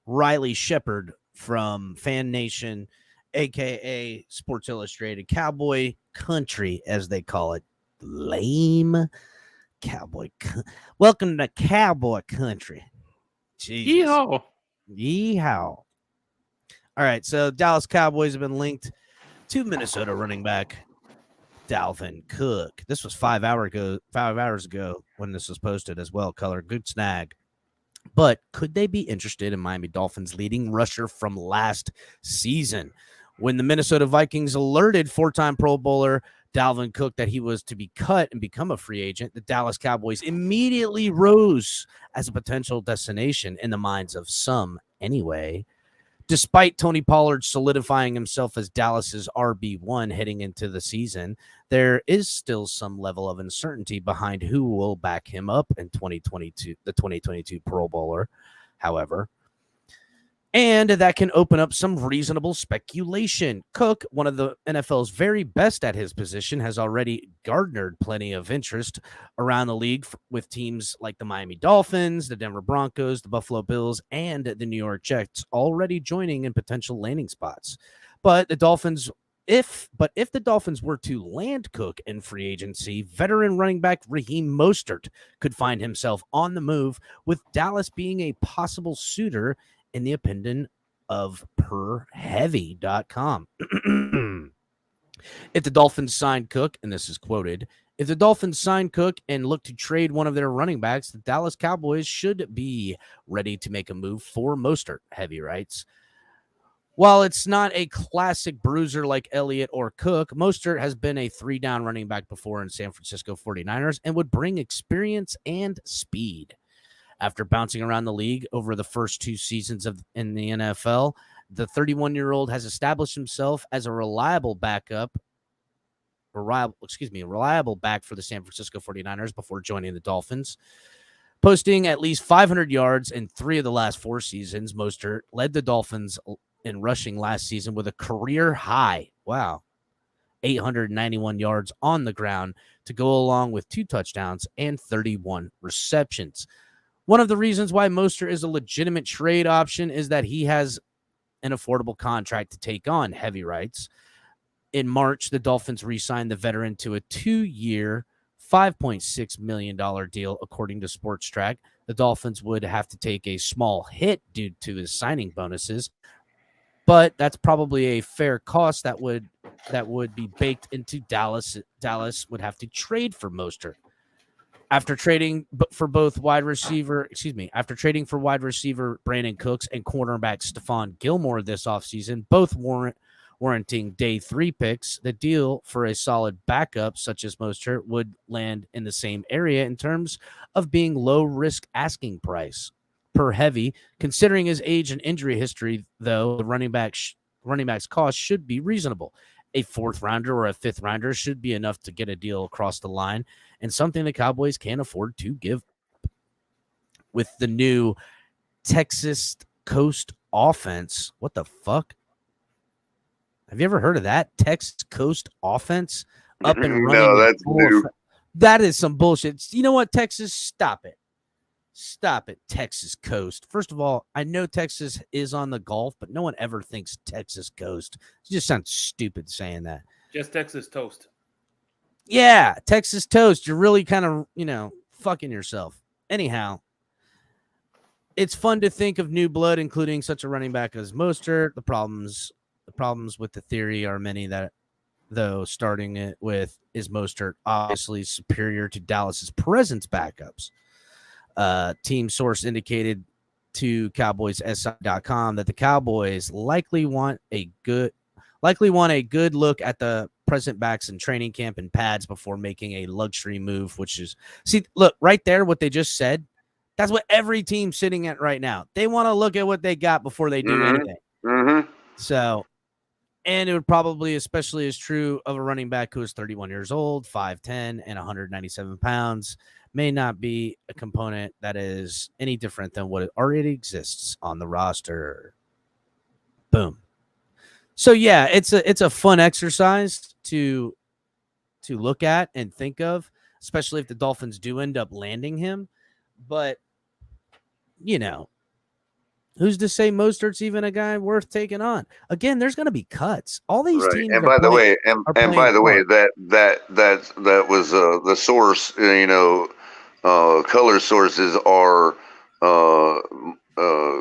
Riley Shepard from Fan Nation, a.k.a. Sports Illustrated. Cowboy Country, as they call it. Lame Cowboy. Welcome to Cowboy Country. Jesus. Yeehaw. All right, so Dallas Cowboys have been linked to Minnesota running back Dalvin Cook. This was 5 hours ago when this was posted as well. Color, good snag. But could they be interested in Miami Dolphins leading rusher from last season? When the Minnesota Vikings alerted four-time Pro Bowler Dalvin Cook that he was to be cut and become a free agent, the Dallas Cowboys immediately rose as a potential destination in the minds of some anyway. Despite Tony Pollard solidifying himself as Dallas's RB1 heading into the season, there is still some level of uncertainty behind who will back him up in 2022, the 2022 Pro Bowler, however. And that can open up some reasonable speculation. Cook, one of the NFL's very best at his position, has already garnered plenty of interest around the league with teams like the Miami Dolphins, the Denver Broncos, the Buffalo Bills, and the New York Jets already joining in potential landing spots. But the Dolphins, if the Dolphins were to land Cook in free agency, veteran running back Raheem Mostert could find himself on the move, with Dallas being a possible suitor in the opinion of perheavy.com. If the Dolphins sign Cook, and this is quoted, if the Dolphins sign Cook and look to trade one of their running backs, the Dallas Cowboys should be ready to make a move for Mostert, Heavy writes. While it's not a classic bruiser like Elliott or Cook, Mostert has been a three-down running back before in San Francisco 49ers and would bring experience and speed. After bouncing around the league over the first two seasons in the NFL, The 31-year-old has established himself as a reliable back for the San Francisco 49ers before joining the Dolphins. Posting at least 500 yards in 3 of the last 4 seasons, Mostert led the Dolphins in rushing last season with a career high, 891 yards on the ground to go along with 2 touchdowns and 31 receptions. One of the reasons why Mostert is a legitimate trade option is that he has an affordable contract to take on heavy rights. In March, the Dolphins re-signed the veteran to a 2-year, $5.6 million deal, according to Sports Track. The Dolphins would have to take a small hit due to his signing bonuses, but that's probably a fair cost that would be baked into Dallas. Dallas would have to trade for Mostert. After trading for wide receiver Brandon Cooks and cornerback Stephon Gilmore this offseason, both warranting day 3 picks, the deal for a solid backup such as Mostert would land in the same area in terms of being low risk asking price per heavy. Considering his age and injury history, though, the running back's cost should be reasonable. A 4th rounder or a 5th rounder should be enough to get a deal across the line, and something the Cowboys can't afford to give. With the new Texas Coast offense, what the fuck? Have you ever heard of that? Texas Coast offense up and running. No, that's new. That is some bullshit. You know what, Texas? Stop it. Stop it, Texas Coast. First of all, I know Texas is on the Gulf, but no one ever thinks Texas Coast. It just sounds stupid saying that. Just Texas toast. Yeah, Texas toast. You're really kind of, fucking yourself. Anyhow, it's fun to think of new blood, including such a running back as Mostert. The problems with the theory are many that, though, starting it with is Mostert obviously superior to Dallas's present backups. Team source indicated to CowboysSI.com that the Cowboys likely want a good look at the present backs in training camp and pads before making a luxury move, which is, look right there, what they just said. That's what every team's sitting at right now. They want to look at what they got before they do anything. Mm-hmm. So, and it would probably especially is true of a running back who is 31 years old, 5'10", and 197 pounds. May not be a component that is any different than what already exists on the roster. Boom. So yeah, it's a fun exercise to look at and think of, especially if the Dolphins do end up landing him. But who's to say Mostert's even a guy worth taking on? Again, there's going to be cuts. All these teams. And by the way, that was the source. Color sources are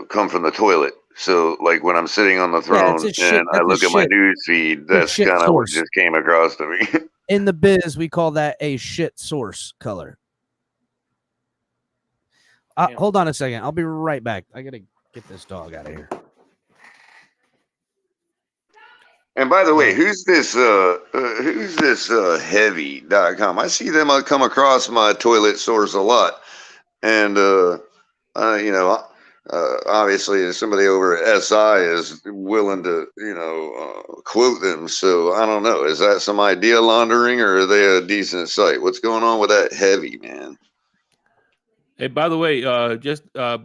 come from the toilet. So, like when I'm sitting on the throne and I look at my news feed, that's kind of what just came across to me. In the biz, we call that a shit source color. Hold on a second. I'll be right back. I got to get this dog out of here. And by the way, who's this heavy.com? I see them come across my toilet source a lot. And, obviously somebody over at SI is willing to, quote them. So I don't know. Is that some idea laundering or are they a decent site? What's going on with that heavy, man? Hey, by the way, I just want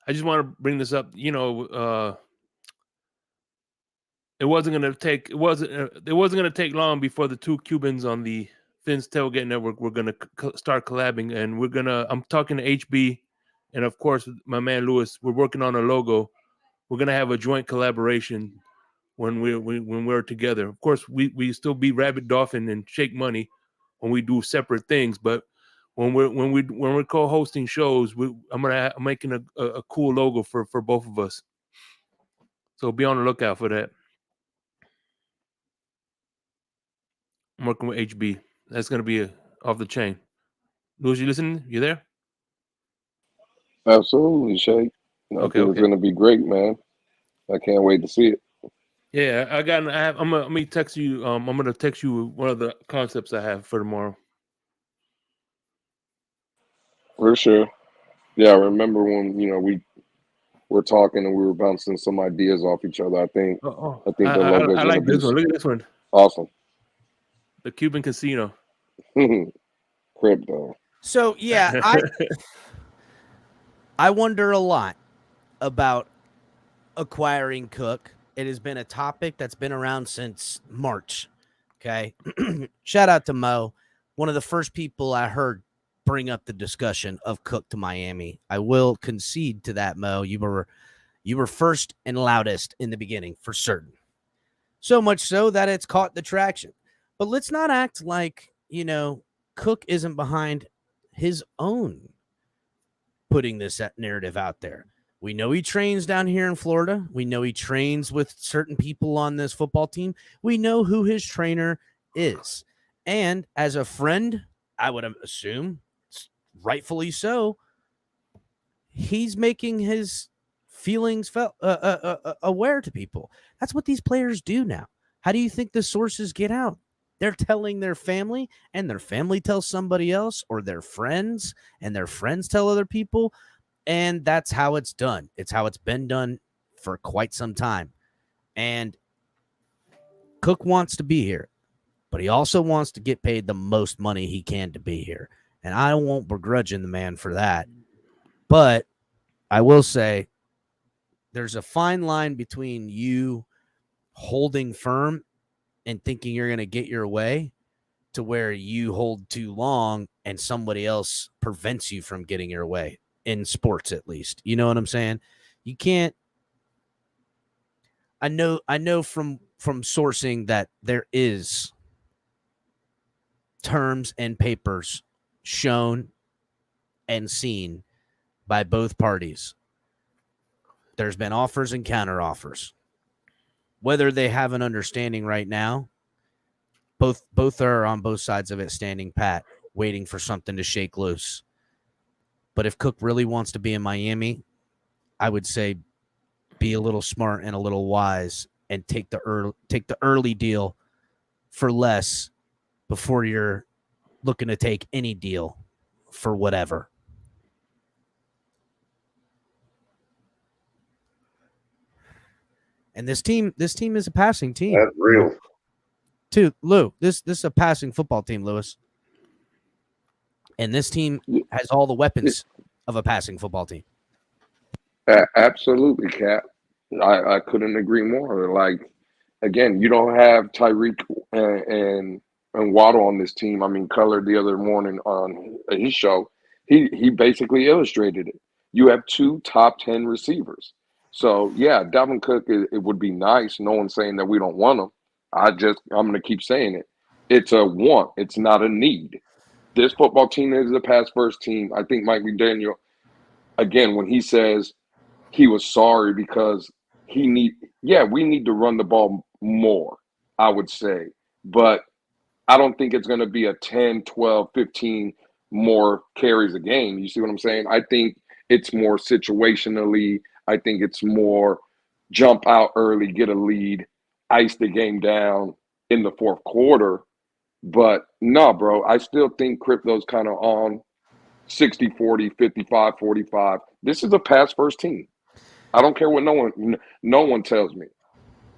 to bring this up. It wasn't going to take long before the 2 Cubans on the Fins Tailgate Network were going to start collabing, and I'm talking to HB, and of course my man Lewis. We're working on a logo. We're going to have a joint collaboration when we're together. Of course, we still be Rabbit Dolphin and Shake Money when we do separate things, but when we're co-hosting shows, I'm making a cool logo for both of us. So be on the lookout for that. I'm working with HB. That's going to be off the chain. Louis, you listening? You there? Absolutely, Shake. I think it's going to be great, man. I can't wait to see it. Yeah, I'm gonna text you. I'm gonna text you one of the concepts I have for tomorrow. For sure. Yeah, I remember when we were talking and we were bouncing some ideas off each other. I think the logo is I going to like this be one. Look at this one. awesome. The Cuban Casino. Crypto. So yeah, I wonder a lot about acquiring Cook. It has been a topic that's been around since March. Okay. Shout out to Mo. One of the first people I heard bring up the discussion of Cook to Miami. I will concede to that, Mo. You were first and loudest in the beginning for certain. So much so that it's caught the traction. But let's not act like, Cook isn't behind his own putting this narrative out there. We know he trains down here in Florida. We know he trains with certain people on this football team. We know who his trainer is. And as a friend, I would assume, rightfully so, he's making his feelings aware to people. That's what these players do now. How do you think the sources get out? They're telling their family, and their family tells somebody else, or their friends, and their friends tell other people. And that's how it's done. It's how it's been done for quite some time. And Cook wants to be here, but he also wants to get paid the most money he can to be here. And I won't begrudge the man for that. But I will say there's a fine line between you holding firm and thinking you're going to get your way to where you hold too long and somebody else prevents you from getting your way. In sports, at least. You know what I'm saying? You can't. I know from sourcing that there is terms and papers shown and seen by both parties. There's been offers and counter offers. Whether they have an understanding right now, both are on both sides of it, standing pat, waiting for something to shake loose. But if Cook really wants to be in Miami, I would say be a little smart and a little wise and take the early deal for less before you're looking to take any deal for whatever. And this team is a passing team. That's real. Lou, this is a passing football team, Lewis. And this team has all the weapons of a passing football team. Absolutely, Cap. I couldn't agree more. Like, again, you don't have Tyreek and Waddle on this team. I mean, Color the other morning on his show, he basically illustrated it. You have two top 10 receivers. So, yeah, Dalvin Cook, it would be nice. No one's saying that we don't want him. I'm going to keep saying it. It's a want. It's not a need. This football team is a pass-first team. I think Mike McDaniel, again, when he says he was sorry because we need to run the ball more, I would say. But I don't think it's going to be a 10, 12, 15 more carries a game. You see what I'm saying? I think it's more situationally. I think it's more jump out early, get a lead, ice the game down in the fourth quarter. But no, bro, I still think crypto's kind of on 60-40, 55-45. This is a pass-first team. I don't care what no one tells me.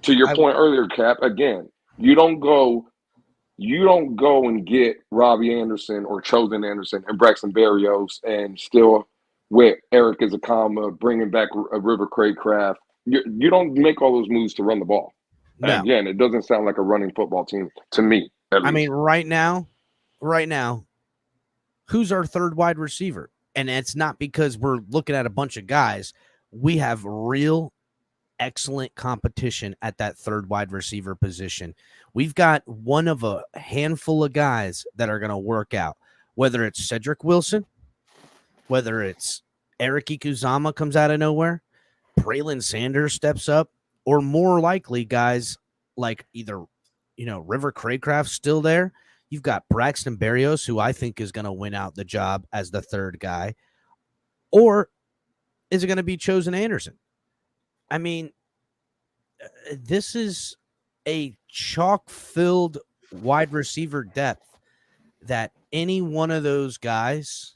To your point earlier, Cap, again, you don't go and get Robbie Anderson or Chosen Anderson and Braxton Berrios and still with Eric Izakama, bringing back a River Craycraft. You don't make all those moves to run the ball. No. Again, it doesn't sound like a running football team to me. I mean, right now, who's our third wide receiver? And it's not because we're looking at a bunch of guys. We have real excellent competition at that third wide receiver position. We've got one of a handful of guys that are going to work out, whether it's Cedric Wilson, whether it's Eric Ikuzama comes out of nowhere, Braylon Sanders steps up, or more likely guys like either, River Craycraft's still there. You've got Braxton Berrios, who I think is going to win out the job as the third guy. Or is it going to be Chosen Anderson? I mean, this is a chalk-filled wide receiver depth that any one of those guys,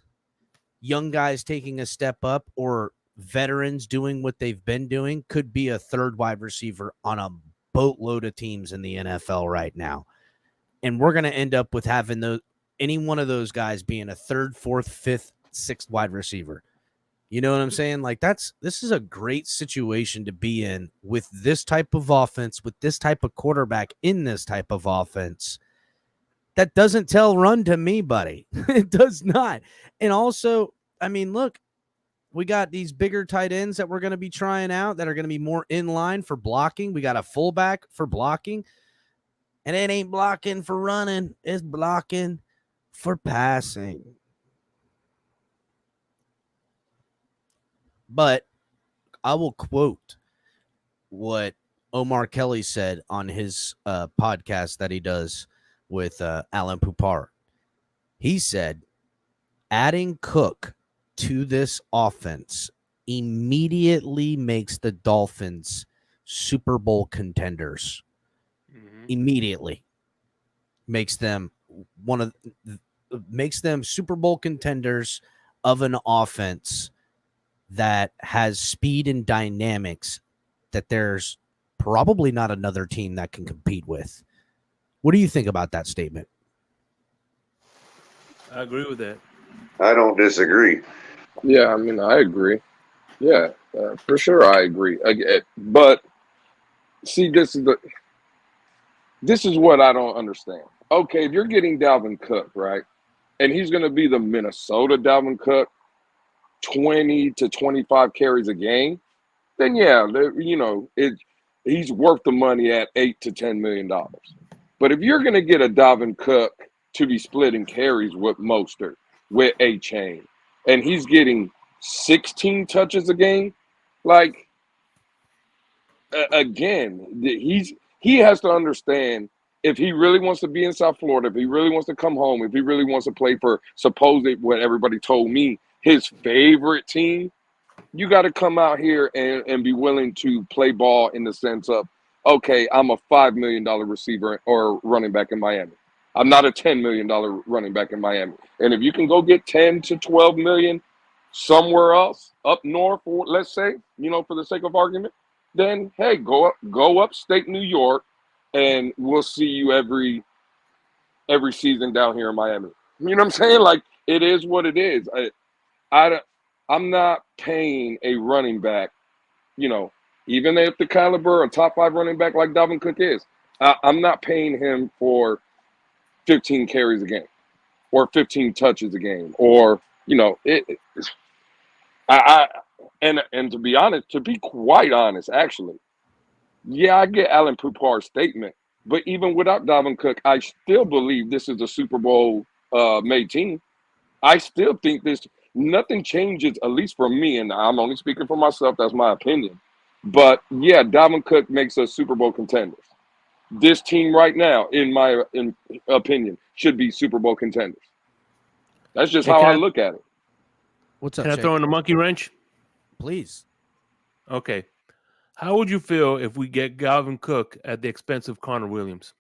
young guys taking a step up or veterans doing what they've been doing could be a third wide receiver on a boatload of teams in the NFL right now. And we're going to end up with having any one of those guys being a third, fourth, fifth, sixth wide receiver. You know what I'm saying? Like this is a great situation to be in with this type of offense, with this type of quarterback in this type of offense. That doesn't tell run to me, buddy. It does not. And also, I mean, look, we got these bigger tight ends that we're going to be trying out that are going to be more in line for blocking. We got a fullback for blocking. And it ain't blocking for running. It's blocking for passing. But I will quote what Omar Kelly said on his podcast that he does with Alan Poupart. He said, adding Cook to this offense immediately makes the Dolphins Super Bowl contenders. Immediately makes them Super Bowl contenders of an offense that has speed and dynamics that there's probably not another team that can compete with. What do you think about that statement? I agree with that. I don't disagree. Yeah, I mean, I agree. Yeah, for sure, I agree. But see, this is what I don't understand. Okay, if you're getting Dalvin Cook, right, and he's going to be the Minnesota Dalvin Cook, 20 to 25 carries a game, then yeah, he's worth the money at $8 to $10 million. But if you're going to get a Dalvin Cook to be splitting carries with Mostert, with A-Chain, and he's getting 16 touches a game, like, again, he has to understand, if he really wants to be in South Florida, if he really wants to come home, if he really wants to play for supposed what everybody told me, his favorite team, you got to come out here and be willing to play ball in the sense of, okay, I'm a $5 million receiver or running back in Miami. I'm not a $10 million running back in Miami. And if you can go get 10 to 12 million somewhere else, up north, let's say, for the sake of argument, then, hey, go upstate New York, and we'll see you every season down here in Miami. You know what I'm saying? Like, it is what it is. I'm not paying a running back, even if the caliber of top 5 running back like Dalvin Cook is, I'm not paying him for 15 carries a game or 15 touches a game, or, and to be honest, to be quite honest, actually, yeah, I get Alan Poupart's statement, but even without Dalvin Cook, I still believe this is a Super Bowl made team. I still think nothing changes, at least for me, and I'm only speaking for myself. That's my opinion. But yeah, Dalvin Cook makes us Super Bowl contenders. This team right now, in my opinion, should be Super Bowl contenders. That's just how I look at it. What's up, Can I throw in a monkey wrench? Please. Okay. How would you feel if we get Dalvin Cook at the expense of Connor Williams?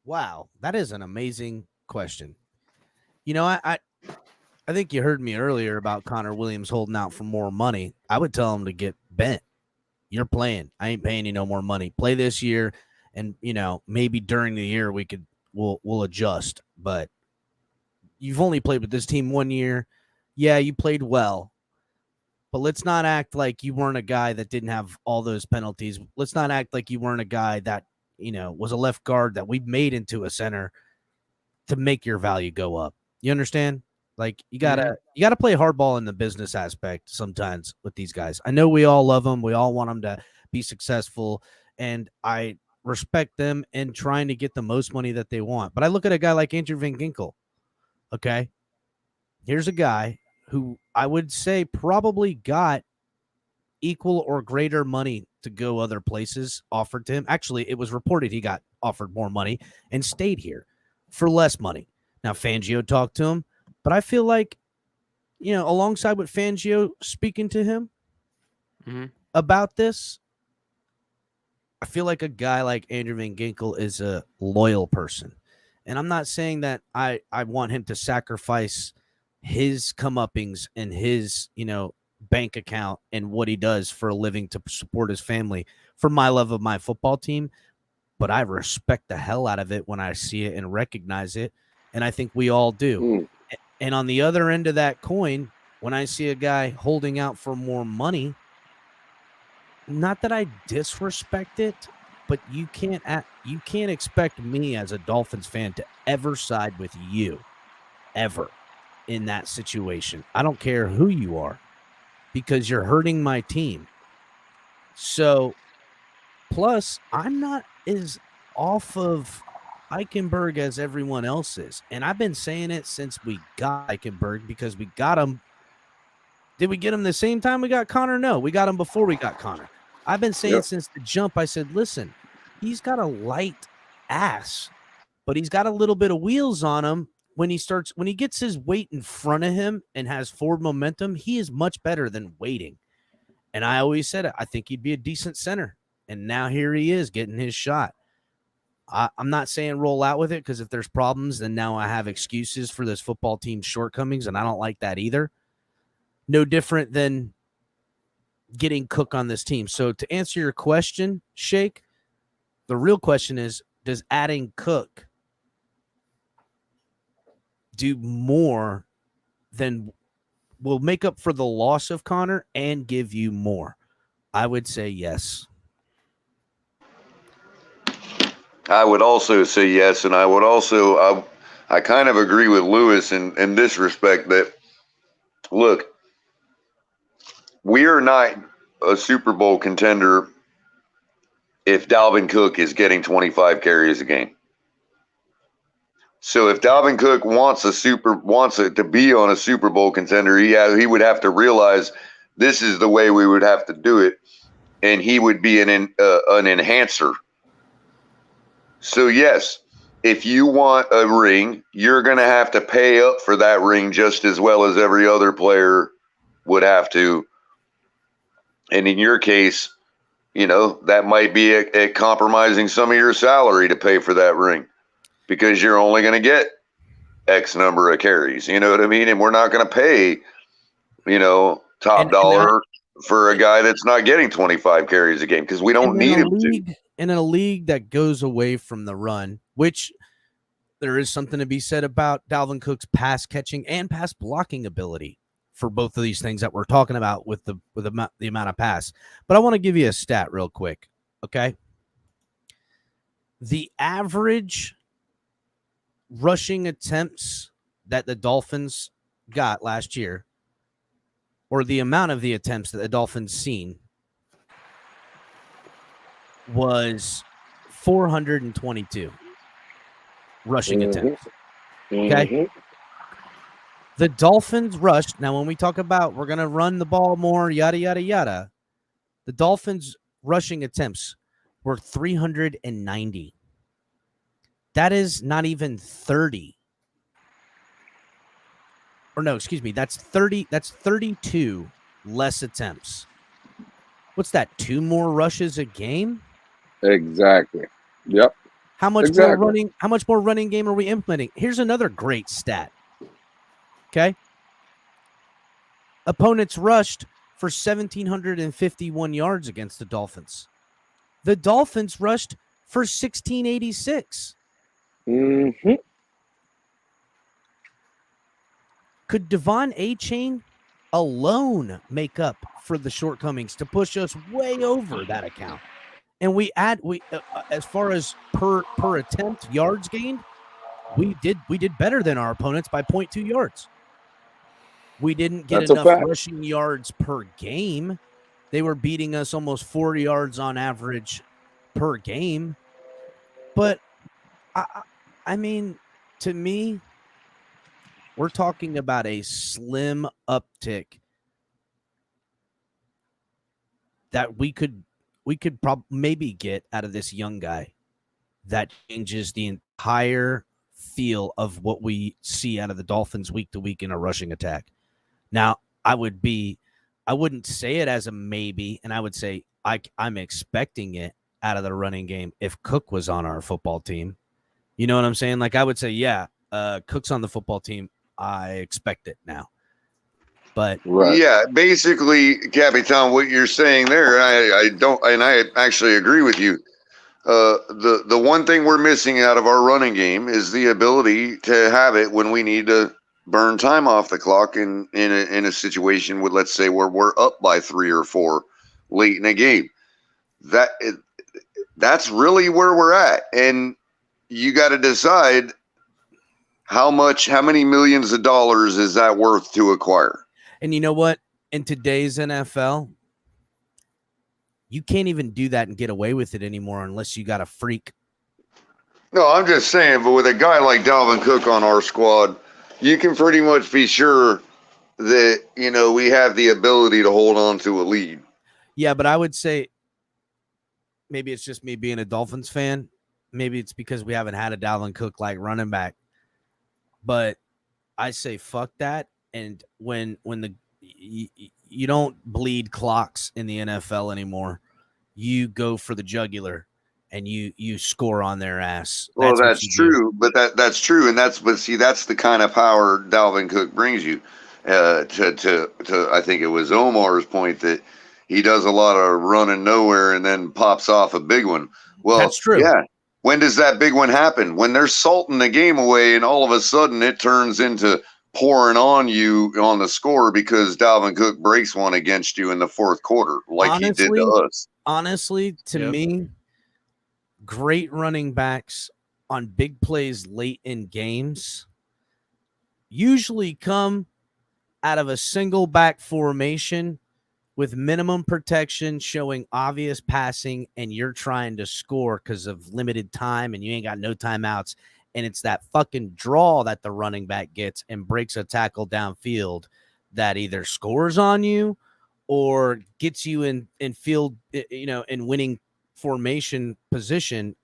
Wow, that is an amazing question. I think you heard me earlier about Connor Williams holding out for more money. I would tell him to get bent. You're playing. I ain't paying you no more money. Play this year, and maybe during the year we'll adjust. But you've only played with this team 1 year. Yeah, you played well. But let's not act like you weren't a guy that didn't have all those penalties. Let's not act like you weren't a guy that, was a left guard that we made into a center to make your value go up. You understand? Like, you gotta play hardball in the business aspect sometimes with these guys. I know we all love them. We all want them to be successful, and I respect them in trying to get the most money that they want. But I look at a guy like Andrew Van Ginkel. Okay, here's a guy who I would say probably got equal or greater money to go other places offered to him. Actually, it was reported he got offered more money and stayed here for less money. Now, Fangio talked to him, but I feel like, alongside with Fangio speaking to him about this, I feel like a guy like Andrew Van Ginkel is a loyal person. And I'm not saying that I want him to sacrifice his comeuppings and his, bank account and what he does for a living to support his family for my love of my football team. But I respect the hell out of it when I see it and recognize it. And I think we all do. And on the other end of that coin, when I see a guy holding out for more money, not that I disrespect it, but you can't expect me as a Dolphins fan to ever side with you, ever, in that situation. I don't care who you are, because you're hurting my team. So, plus, I'm not as off of Eichenberg as everyone else is. And I've been saying it since we got Eichenberg, because we got him. Did we get him the same time we got Connor? No, we got him before we got Connor. I've been saying since the jump, I said, listen, he's got a light ass, but he's got a little bit of wheels on him. When he gets his weight in front of him and has forward momentum, he is much better than waiting. And I always said it. I think he'd be a decent center. And now here he is getting his shot. I'm not saying roll out with it, because if there's problems, then now I have excuses for this football team's shortcomings, and I don't like that either. No different than getting Cook on this team. So to answer your question, Shake, the real question is, does adding Cook do more than will make up for the loss of Connor and give you more? I would say yes. I would also say yes, and I kind of agree with Lewis in this respect that, look, we are not a Super Bowl contender if Dalvin Cook is getting 25 carries a game. So if Dalvin Cook wants it to be on a Super Bowl contender, he would have to realize this is the way we would have to do it, and he would be an enhancer. So yes, if you want a ring, you're going to have to pay up for that ring just as well as every other player would have to. And in your case, that might be a compromising some of your salary to pay for that ring, because you're only going to get X number of carries. You know what I mean? And we're not going to pay, top dollar for a guy that's not getting 25 carries a game, because we don't need him to. In a league that goes away from the run, which there is something to be said about Dalvin Cook's pass catching and pass blocking ability for both of these things that we're talking about with the amount of pass. But I want to give you a stat real quick, okay? The average rushing attempts that the Dolphins got last year, or the amount of the attempts that the Dolphins seen, was 422 rushing attempts. Okay. The Dolphins rushed. Now, when we talk about we're going to run the ball more, yada, yada, yada, the Dolphins rushing attempts were 390. That is not even 30. Or no, excuse me. That's 30. That's 32 less attempts. What's that? 2 more rushes a game? Exactly. Yep. How much more running? How much more running game are we implementing? Here's another great stat. Okay. Opponents rushed for 1,751 yards against the Dolphins. The Dolphins rushed for 1,686. Could Devon A-Chain alone make up for the shortcomings to push us way over that account? And we as far as per attempt yards gained, we did better than our opponents by 0.2 yards. We didn't get enough rushing yards per game. They were beating us almost 4 yards on average per game. But I mean, to me, we're talking about a slim uptick that we could maybe get out of this young guy that changes the entire feel of what we see out of the Dolphins week to week in a rushing attack. Now, I wouldn't say it as a maybe, and I would say I'm expecting it out of the running game if Cook was on our football team. You know what I'm saying? Like I would say, yeah, Cook's on the football team. I expect it now. But yeah, basically, Capitan, what you're saying there, I don't, and I actually agree with you. The one thing we're missing out of our running game is the ability to have it when we need to burn time off the clock in a situation with, let's say, where we're up by 3 or 4 late in a game. That's really where we're at, and you got to decide how many millions of dollars is that worth to acquire. And you know what? In today's NFL, you can't even do that and get away with it anymore unless you got a freak. No, I'm just saying, but with a guy like Dalvin Cook on our squad, you can pretty much be sure that, we have the ability to hold on to a lead. Yeah, but I would say maybe it's just me being a Dolphins fan. Maybe it's because we haven't had a Dalvin Cook like running back. But I say fuck that. And when you don't bleed clocks in the NFL anymore, you go for the jugular and you score on their ass. Well, that's true, but that's true, and that's the kind of power Dalvin Cook brings you. To I think it was Omar's point that he does a lot of running nowhere and then pops off a big one. Well, that's true. Yeah. When does that big one happen? When they're salting the game away and all of a sudden it turns into pouring on you on the score because Dalvin Cook breaks one against you in the fourth quarter, like he did to us. Honestly, to me, great running backs on big plays late in games usually come out of a single back formation with minimum protection, showing obvious passing, and you're trying to score because of limited time and you ain't got no timeouts. And it's that fucking draw that the running back gets and breaks a tackle downfield that either scores on you or gets you in field, in winning formation position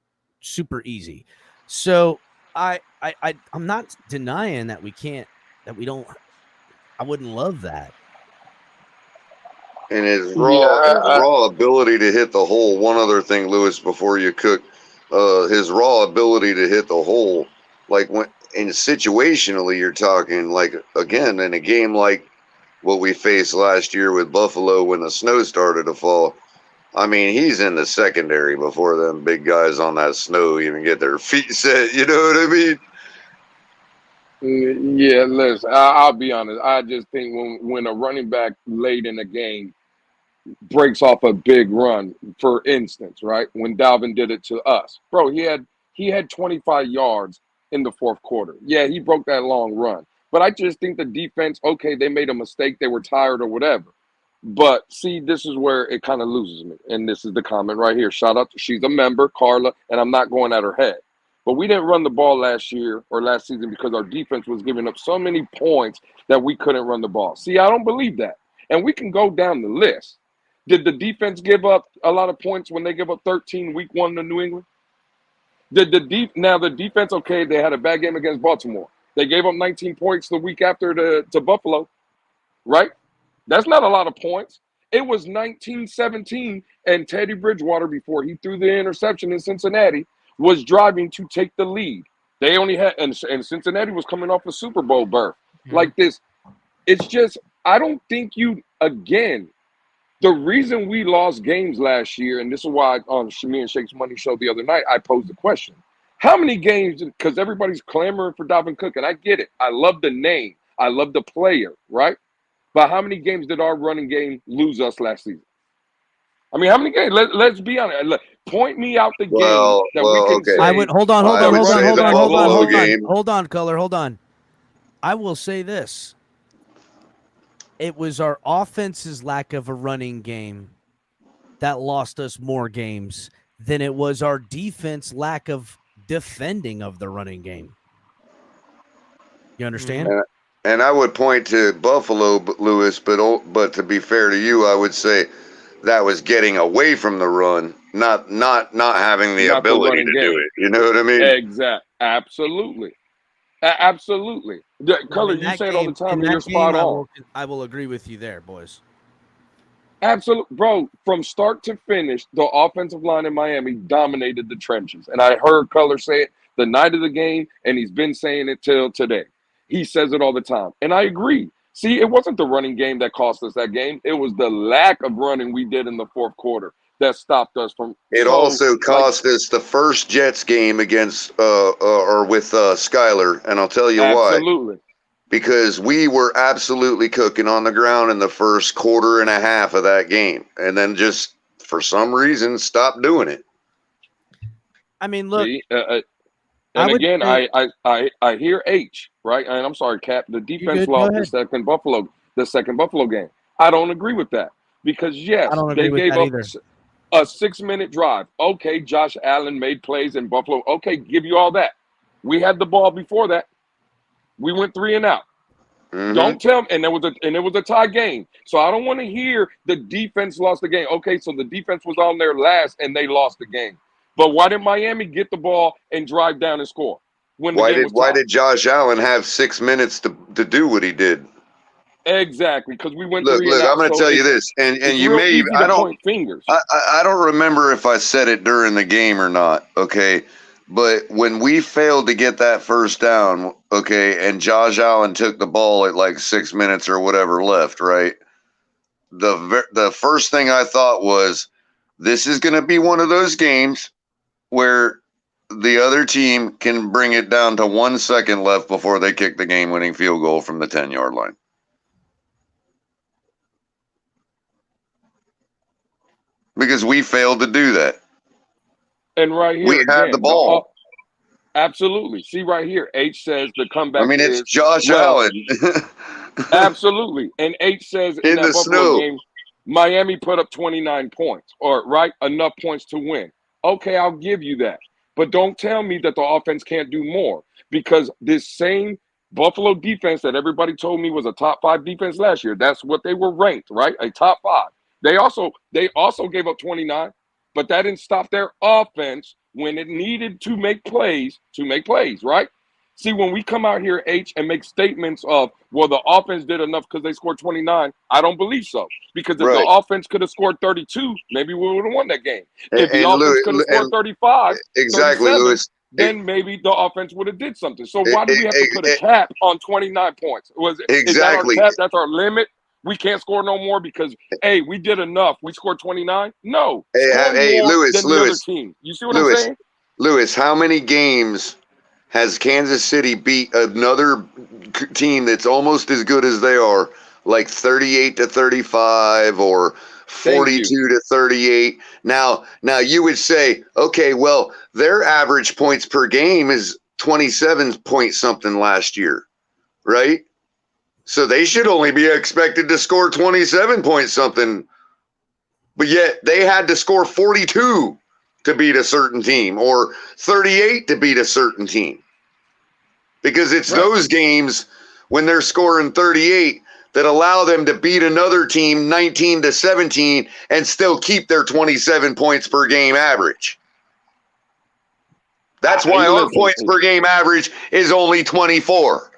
super easy. So I'm not denying that I wouldn't love that. And his raw ability to hit the hole. One other thing, Lewis, before you cook, his raw ability to hit the hole, like situationally, you're talking like, again, in a game like what we faced last year with Buffalo when the snow started to fall. I mean, he's in the secondary before them big guys on that snow even get their feet set. You know what I mean? Yeah, listen, I'll be honest. I just think when a running back late in a game breaks off a big run, for instance, right? When Dalvin did it to us, bro, he had 25 yards in the fourth quarter. Yeah, he broke that long run. But I just think the defense, okay, they made a mistake. They were tired or whatever. But see, this is where it kind of loses me. And this is the comment right here. Shout out to, she's a member, Carla, and I'm not going at her head. But we didn't run the ball last year or last season because our defense was giving up so many points that we couldn't run the ball. See, I don't believe that. And we can go down the list. Did the defense give up a lot of points when they give up 13 week 1 to New England? Now the defense, okay, they had a bad game against Baltimore. They gave up 19 points the week after to Buffalo, right? That's not a lot of points. It was 19-17, and Teddy Bridgewater, before he threw the interception in Cincinnati, was driving to take the lead. They only had, and Cincinnati was coming off a Super Bowl berth. Like this, it's just, I don't think again, the reason we lost games last year, and this is why on me and Shake's Money show the other night, I posed the question. How many games, because everybody's clamoring for Dalvin Cook, and I get it. I love the name. I love the player, right? But how many games did our running game lose us last season? I mean, how many games? Let's be honest. Point me out the game that we can say. I would hold on, Color, hold on. I will say this. It was our offense's lack of a running game that lost us more games than it was our defense lack of defending of the running game. You understand? And I would point to Buffalo, Lewis, but to be fair to you, I would say that was getting away from the run, not having the ability to do it. You know what I mean? Exactly. Absolutely. Absolutely. Color, you say it all the time, and you're spot on. I will agree with you there, boys. Absolutely, bro. From start to finish, the offensive line in Miami dominated the trenches. And I heard Color say it the night of the game, and he's been saying it till today. He says it all the time. And I agree. See, it wasn't the running game that cost us that game. It was the lack of running we did in the fourth quarter that stopped us from. It also cost us the first Jets game against or with Skyler, and I'll tell you why. Absolutely. Because we were absolutely cooking on the ground in the first quarter and a half of that game, and then just for some reason stopped doing it. I mean, look. See, and again, I hear H, right? And I'm sorry, Cap. The defense lost the second Buffalo game. I don't agree with that because yes, they gave up a 6-minute drive. Okay, Josh Allen made plays in Buffalo. Okay, give you all that. We had the ball before that. We went 3 and out. Mm-hmm. Don't tell me, and it was a tie game. So I don't want to hear the defense lost the game. Okay, so the defense was on there last and they lost the game. But why did Miami get the ball and drive down and score? Why did Josh Allen have 6 minutes to do what he did? Exactly, because we went. Look, I'm going to tell you this, and you may I don't point fingers. I don't remember if I said it during the game or not. Okay. But when we failed to get that first down, okay, and Josh Allen took the ball at like 6 minutes or whatever left, right? The first thing I thought was, this is going to be one of those games where the other team can bring it down to 1 second left before they kick the game-winning field goal from the 10-yard line. Because we failed to do that. And right here, we had the ball. Absolutely. See right here, H says the comeback. I mean, it's Josh Allen. Absolutely. And H says in that Buffalo game, Miami put up 29 points, or right, enough points to win. Okay, I'll give you that. But don't tell me that the offense can't do more, because this same Buffalo defense that everybody told me was a top 5 defense last year, that's what they were ranked, right? A top 5. They also gave up 29. But that didn't stop their offense when it needed to make plays, right? See, when we come out here, H, and make statements of, well, the offense did enough because they scored 29, I don't believe so. Because if the offense could have scored 32, maybe we would have won that game. If the offense could have scored 35, exactly, Lewis, then maybe the offense would have did something. So why do we have to put a cap on 29 points? Is that our cap? That's our limit? We can't score no more because, hey, we did enough. We scored 29. No. Hey, Lewis. Team. You see what I'm saying? Lewis, how many games has Kansas City beat another team that's almost as good as they are, like 38-35 or 42-38? Now you would say, okay, well, their average points per game is 27 point something last year, right? So they should only be expected to score 27 point something, but yet they had to score 42 to beat a certain team or 38 to beat a certain team. Because it's those games when they're scoring 38 that allow them to beat another team 19-17 and still keep their 27 points per game average. That's why our points per game average is only 24.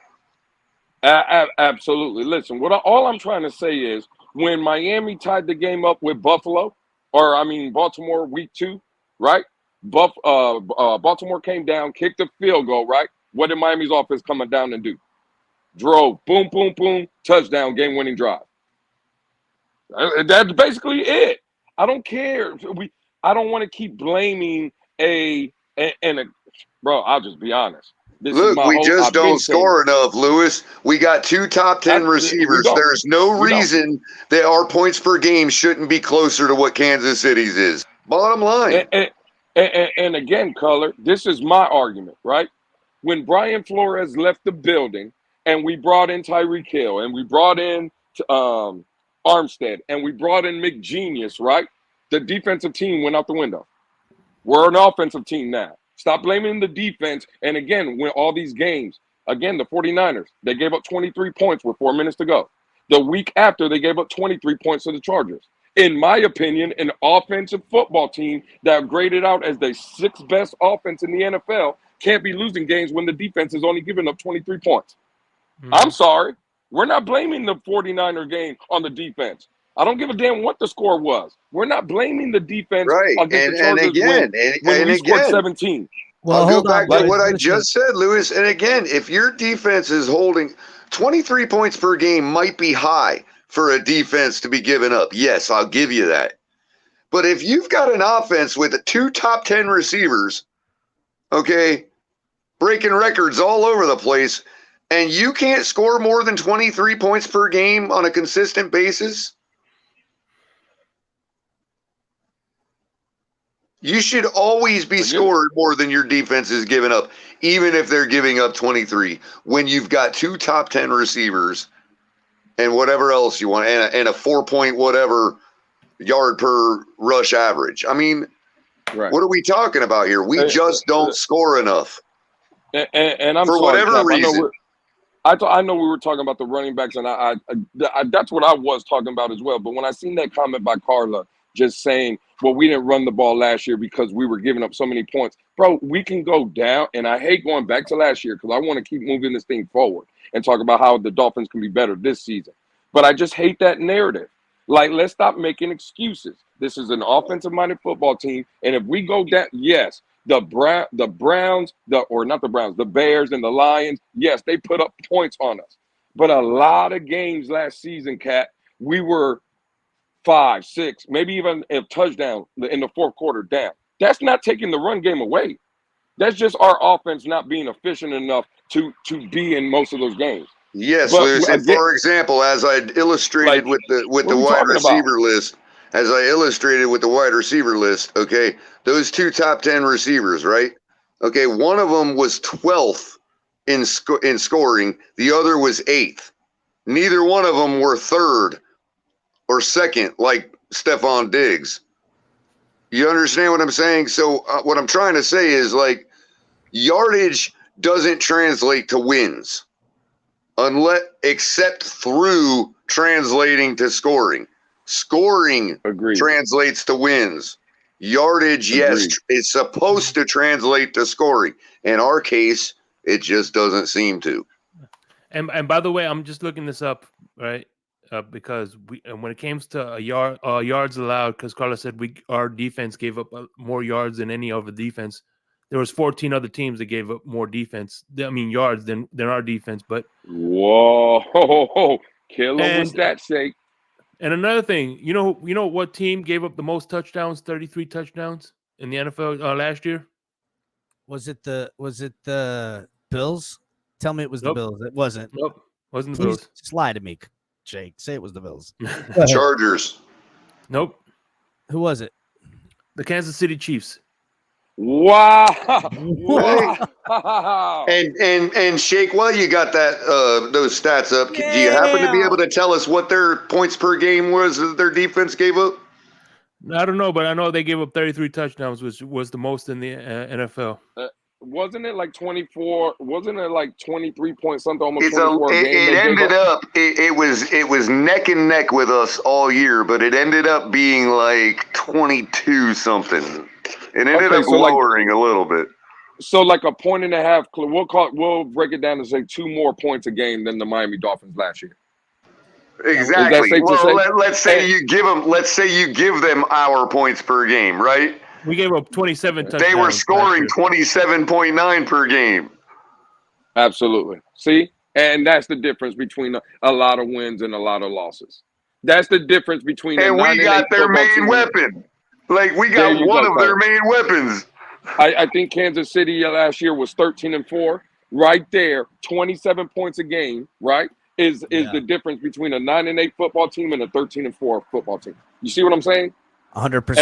Absolutely. Listen, all I'm trying to say is when Miami tied the game up with Baltimore week 2, right? Baltimore came down, kicked a field goal, right? What did Miami's offense coming down and do? Drove, boom, boom, boom, touchdown, game-winning drive. That's basically it. I don't care. I don't want to keep blaming bro, I'll just be honest. Look, we just don't score enough, Lewis. We got 2 top 10 receivers. There's no reason that our points per game shouldn't be closer to what Kansas City's is. Bottom line. And again, Color, this is my argument, right? When Brian Flores left the building and we brought in Tyreek Hill and we brought in Armstead and we brought in McGenius, right? The defensive team went out the window. We're an offensive team now. Stop blaming the defense. And again, when all these games, again, the 49ers, they gave up 23 points with 4 minutes to go. The week after, they gave up 23 points to the Chargers. In my opinion, an offensive football team that graded out as the 6th best offense in the NFL can't be losing games when the defense is only giving up 23 points. I'm sorry. We're not blaming the 49er game on the defense. I don't give a damn what the score was. We're not blaming the defense Right. against the Chargers when we scored 17. Well, I'll go hold on, back to boys. what I Listen. just said, Lewis. And again, if your defense is holding 23 points per game might be high for a defense to be given up. Yes, I'll give you that. But if you've got an offense with 2 top 10 receivers, okay, breaking records all over the place, and you can't score more than 23 points per game on a consistent basis, you should always be scored more than your defense is giving up, even if they're giving up 23. When you've got 2 top 10 receivers and whatever else you want, and a 4-point whatever yard per rush average. I mean, what are we talking about here? We just don't score enough. And I'm for sorry, whatever Cap, reason. I know we were talking about the running backs, and I that's what I was talking about as well. But when I seen that comment by Carla just saying, well, we didn't run the ball last year because we were giving up so many points. Bro, we can go down, and I hate going back to last year because I want to keep moving this thing forward and talk about how the Dolphins can be better this season. But I just hate that narrative. Like, let's stop making excuses. This is an offensive-minded football team, and if we go down, yes, the Bears and the Lions, yes, they put up points on us. But a lot of games last season, Cat, we were 5, 6, maybe even a touchdown in the fourth quarter down. That's not taking the run game away. That's just our offense not being efficient enough to be in most of those games. Yes, But Lewis. And again, for example, as I illustrated with the wide receiver list, okay, those 2 top 10 receivers, right? Okay, one of them was 12th in scoring, the other was 8th. Neither one of them were 3rd or 2nd, like Stephon Diggs. You understand what I'm saying? So what I'm trying to say is, like, yardage doesn't translate to wins, except through translating to scoring. Scoring translates to wins. Yardage, yes, it's supposed to translate to scoring. In our case, it just doesn't seem to. And by the way, I'm just looking this up, right? Because when it comes to yards allowed, because Carlos said our defense gave up more yards than any other defense. There was 14 other teams that gave up more yards than our defense. But whoa, kill over stats sake. And another thing, you know what team gave up the most touchdowns? 33 touchdowns in the NFL last year. Was it the Bills? Tell me it was the Bills. It wasn't. Nope, wasn't the Bills. Just lie to me, Jake. Say it was the Bills. Chargers. Nope. Who was it? The Kansas City Chiefs. Wow. And Shake, while you got that those stats up, do you happen to be able to tell us what their points per game was that their defense gave up? I don't know, but I know they gave up 33 touchdowns, which was the most in the NFL. Wasn't it like 24? Wasn't it like 23 point something? Almost It 24 ended up. It was neck and neck with us all year, but it ended up being like 22 something. It ended up lowering a little bit. So like a point and a half. We'll break it down and say 2 more points a game than the Miami Dolphins last year. Exactly. Well, let's say you give them our points per game, right? We gave up 27 touchdowns. They were scoring 27.9 per game. Absolutely. See? And that's the difference between a lot of wins and a lot of losses. That's the difference between and we got their main weapon. Like, we got one of their main weapons. I think Kansas City last year was 13-4. Right there, 27 points a game, right? Is the difference between a 9-8 football team and a 13-4 football team. You see what I'm saying? 100%.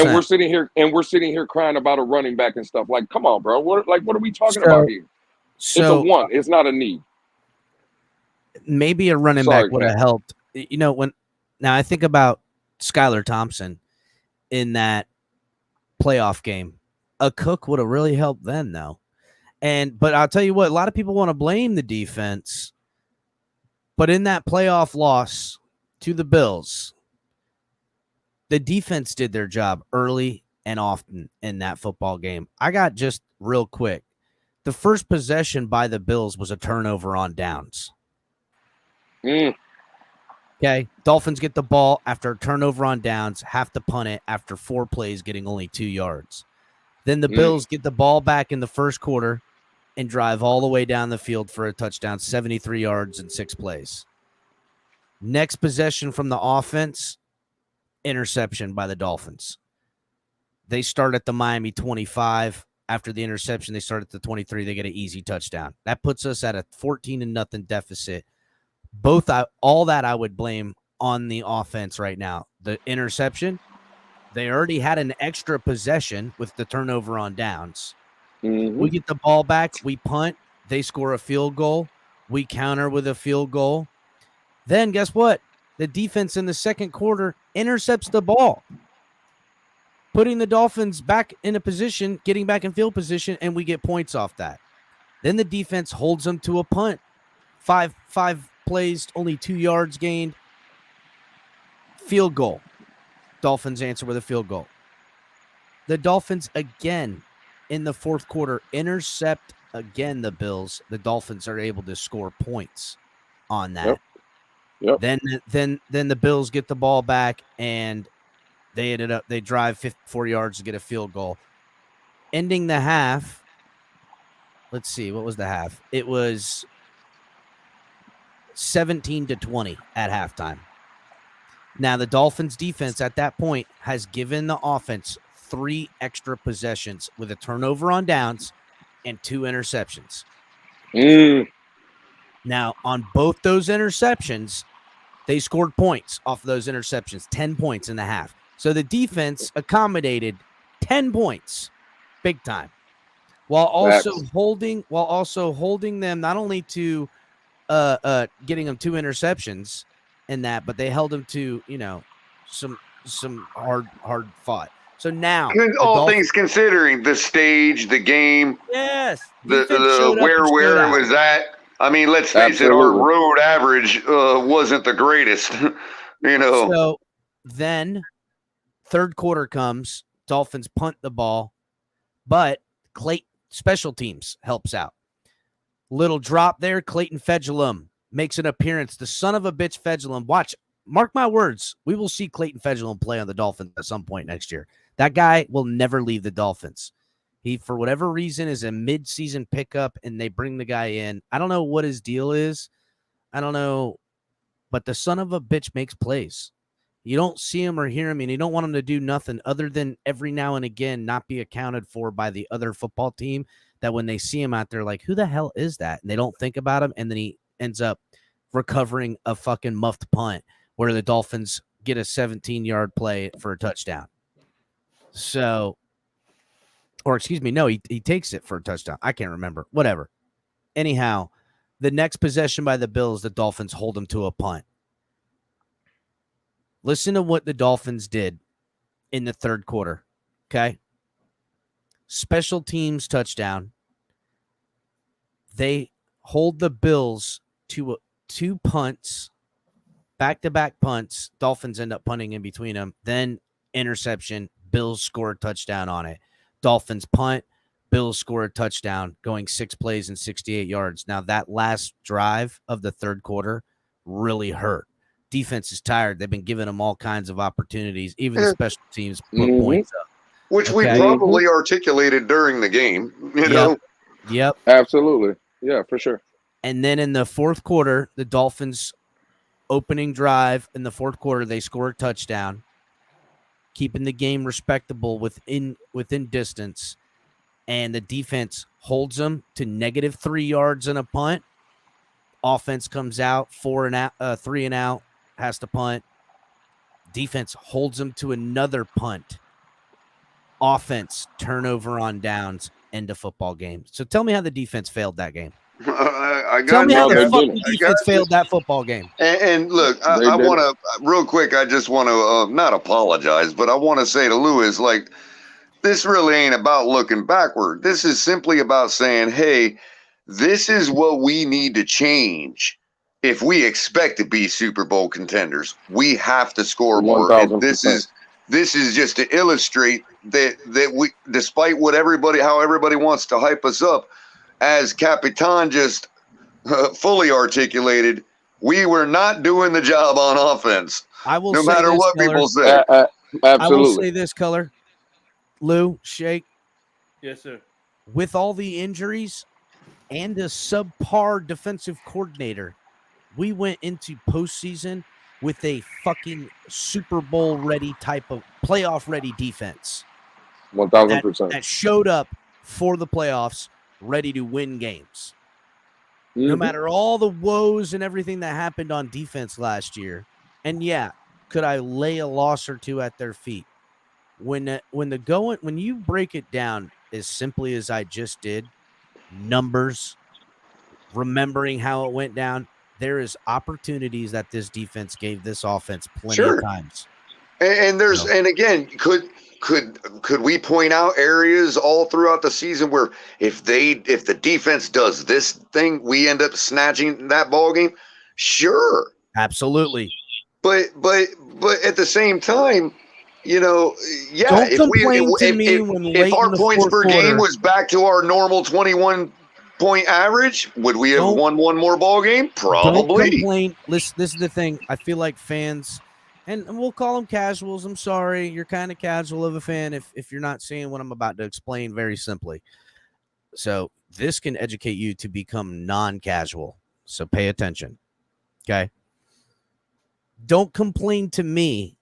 And we're sitting here crying about a running back and stuff. Like, come on, bro. What are we talking about here? It's a want. It's not a need. Maybe a running back would have helped. You know, now I think about Skylar Thompson in that playoff game. A Cook would have really helped then, though. But I'll tell you what, a lot of people want to blame the defense. But in that playoff loss to the Bills, the defense did their job early and often in that football game. I got just real quick. The first possession by the Bills was a turnover on downs. Okay. Dolphins get the ball after a turnover on downs, have to punt it after 4 plays, getting only 2 yards. Then the Bills get the ball back in the first quarter and drive all the way down the field for a touchdown, 73 yards and 6 plays. Next possession from the offense, interception by the Dolphins. They start at the Miami 25. After the interception, they start at the 23. They get an easy touchdown. That puts us at a 14-0 deficit. All that I would blame on the offense right now. The interception, they already had an extra possession with the turnover on downs. We get the ball back, we punt, they score a field goal, we counter with a field goal. Then guess what? The defense in the second quarter intercepts the ball, putting the Dolphins back in a position, getting back in field position, and we get points off that. Then the defense holds them to a punt. Five plays, only 2 yards gained. Field goal. Dolphins answer with a field goal. The Dolphins again in the fourth quarter intercept again the Bills. The Dolphins are able to score points on that. Yep. Then the Bills get the ball back and they drive 54 yards to get a field goal. Ending the half. Let's see, what was the half? It was 17-20 at halftime. Now, the Dolphins defense at that point has given the offense 3 extra possessions with a turnover on downs and 2 interceptions. Now, on both those interceptions, they scored points off of those interceptions, 10 points in the half. So the defense accommodated 10 points, big time, while also holding them not only to getting them 2 interceptions in that, but they held them to, some hard fought. So now, all things considering, the stage, the game, yes, the where it was at. I mean, let's face it, our road average wasn't the greatest, So then, third quarter comes, Dolphins punt the ball, but special teams helps out. Little drop there, Clayton Fedulum makes an appearance. The son of a bitch Fedulum. Mark my words, we will see Clayton Fedulum play on the Dolphins at some point next year. That guy will never leave the Dolphins. He, for whatever reason, is a mid-season pickup, and they bring the guy in. I don't know what his deal is. I don't know, but the son of a bitch makes plays. You don't see him or hear him, and you don't want him to do nothing other than every now and again not be accounted for by the other football team, that when they see him out there, like, who the hell is that? And they don't think about him, and then he ends up recovering a fucking muffed punt where the Dolphins get a 17-yard play for a touchdown. So, or excuse me, no, he takes it for a touchdown. I can't remember. Whatever. Anyhow, the next possession by the Bills, the Dolphins hold them to a punt. Listen to what the Dolphins did in the third quarter, okay? Special teams touchdown. They hold the Bills to 2 punts, back-to-back punts. Dolphins end up punting in between them. Then interception. Bills score a touchdown on it. Dolphins punt. Bills score a touchdown, going 6 plays and 68 yards. Now, that last drive of the third quarter really hurt. Defense is tired. They've been giving them all kinds of opportunities. Even the special teams put points up. Which we probably articulated during the game, you know? Yep. Absolutely. Yeah, for sure. And then in the fourth quarter, the Dolphins opening drive in the fourth quarter, they score a touchdown, keeping the game respectable within distance. And the defense holds them to -3 yards and a punt. Offense comes out 3 and out, has to punt. Defense holds them to another punt. Offense turnover on downs, end of football game. So tell me how the defense failed that game. Tell me how the fucking defense failed that football game. And look, I want to real quick. I just want to not apologize, but I want to say to Lewis, like, this really ain't about looking backward. This is simply about saying, hey, this is what we need to change. If we expect to be Super Bowl contenders, we have to score more. And this is just to illustrate that we, despite how everybody wants to hype us up, as Capitan just fully articulated, we were not doing the job on offense. I will no say matter this, what Keller. people say. Absolutely. I will say this, Color. Lou, Shake. Yes, sir. With all the injuries and a subpar defensive coordinator, we went into postseason with a fucking Super Bowl ready type of playoff ready defense. 1,000%. That showed up for the playoffs, ready to win games. No matter all the woes and everything that happened on defense last year. And yeah, could I lay a loss or two at their feet? When you break it down as simply as I just did, numbers, remembering how it went down, there is opportunities that this defense gave this offense plenty of times. And there's and again, could we point out areas all throughout the season where if the defense does this thing, we end up snatching that ball game? Sure. Absolutely. But at the same time, yeah, Don't complain to me when if our points per game was back to our normal 21 point average, would we have won one more ball game? Probably. Don't complain. This is the thing. I feel like fans, and we'll call them casuals. I'm sorry. You're kind of casual of a fan if you're not seeing what I'm about to explain very simply. So this can educate you to become non-casual. So pay attention. Okay. Don't complain to me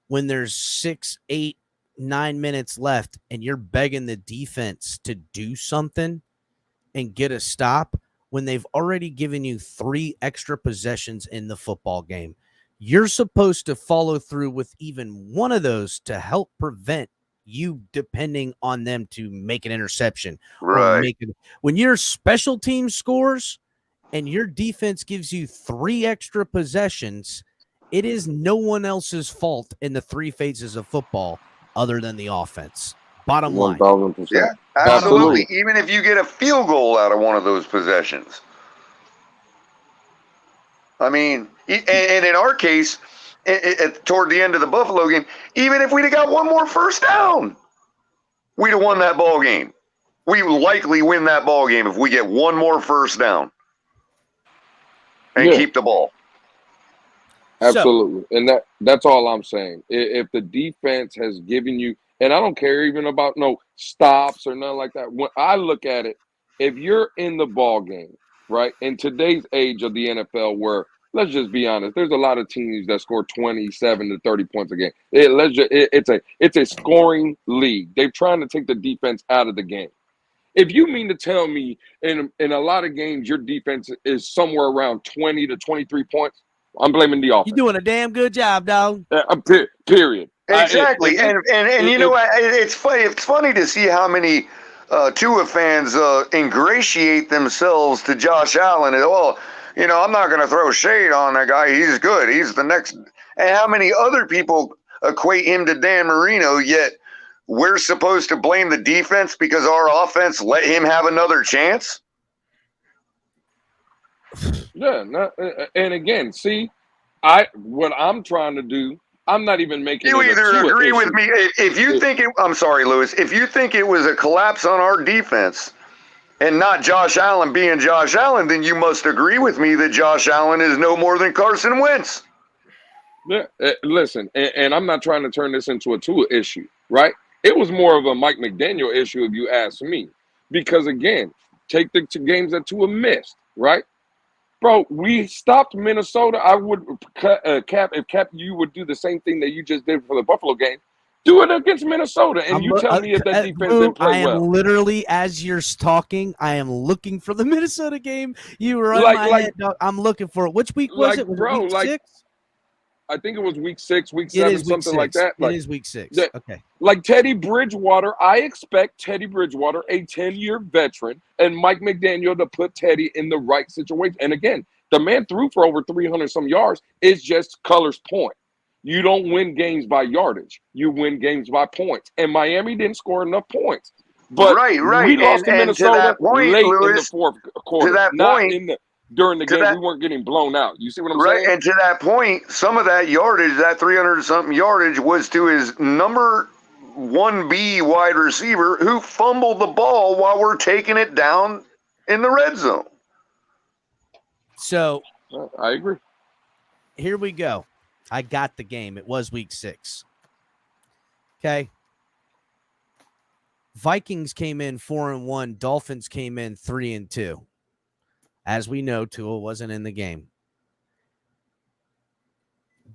when there's 6, 8, 9 minutes left and you're begging the defense to do something and get a stop when they've already given you 3 extra possessions in the football game. You're supposed to follow through with even one of those to help prevent you depending on them to make an interception. Right. When your special team scores and your defense gives you 3 extra possessions, it is no one else's fault in the 3 phases of football other than the offense. Bottom line. 1,000%. Yeah, absolutely. Even if you get a field goal out of one of those possessions. I mean, and in our case, toward the end of the Buffalo game, even if we'd have got one more first down, we'd have won that ball game. We likely win that ball game if we get one more first down and keep the ball. Absolutely. And that's all I'm saying. If the defense has given you, and I don't care even about no stops or nothing like that. When I look at it, if you're in the ball game, right, in today's age of the NFL where, let's just be honest, there's a lot of teams that score 27 to 30 points a game. It's a scoring league. They're trying to take the defense out of the game. If you mean to tell me in a lot of games your defense is somewhere around 20 to 23 points, I'm blaming the offense. You're doing a damn good job, dog. Period. Exactly. And you know what? It's funny. It's funny to see how many Tua fans ingratiate themselves to Josh Allen. And, I'm not going to throw shade on that guy. He's good. He's the next. And how many other people equate him to Dan Marino, yet we're supposed to blame the defense because our offense let him have another chance? Yeah, and again, see, what I'm trying to do, I'm not even making. You either agree with me if you think it. I'm sorry, Lewis. If you think it was a collapse on our defense and not Josh Allen being Josh Allen, then you must agree with me that Josh Allen is no more than Carson Wentz. Yeah, listen, and I'm not trying to turn this into a Tua issue, right? It was more of a Mike McDaniel issue, if you ask me, because again, take the 2 games that Tua missed, right? Bro, we stopped Minnesota. I would, Cap, you would do the same thing that you just did for the Buffalo game. Do it against Minnesota, and you tell me if that defense didn't play well. I am literally, as you're talking, I am looking for the Minnesota game. You were on my head, dog. I'm looking for it. Which week was it? Was it week 6? I think it was week 6, week 7, something like that. It is week 6. Okay. Like Teddy Bridgewater, I expect Teddy Bridgewater, a 10-year veteran, and Mike McDaniel to put Teddy in the right situation. And again, the man threw for over 300-some yards. It's just colors point. You don't win games by yardage. You win games by points. And Miami didn't score enough points. But we lost to Minnesota late in the fourth quarter. To that point, during the game, we weren't getting blown out. You see what I'm saying? Right, and to that point, some of that yardage, that 300-something yardage, was to his number 1B wide receiver who fumbled the ball while we're taking it down in the red zone. So I agree. here we go. I got the game. It was week 6. Okay. Vikings came in 4-1. Dolphins came in 3-2. As we know, Tua wasn't in the game.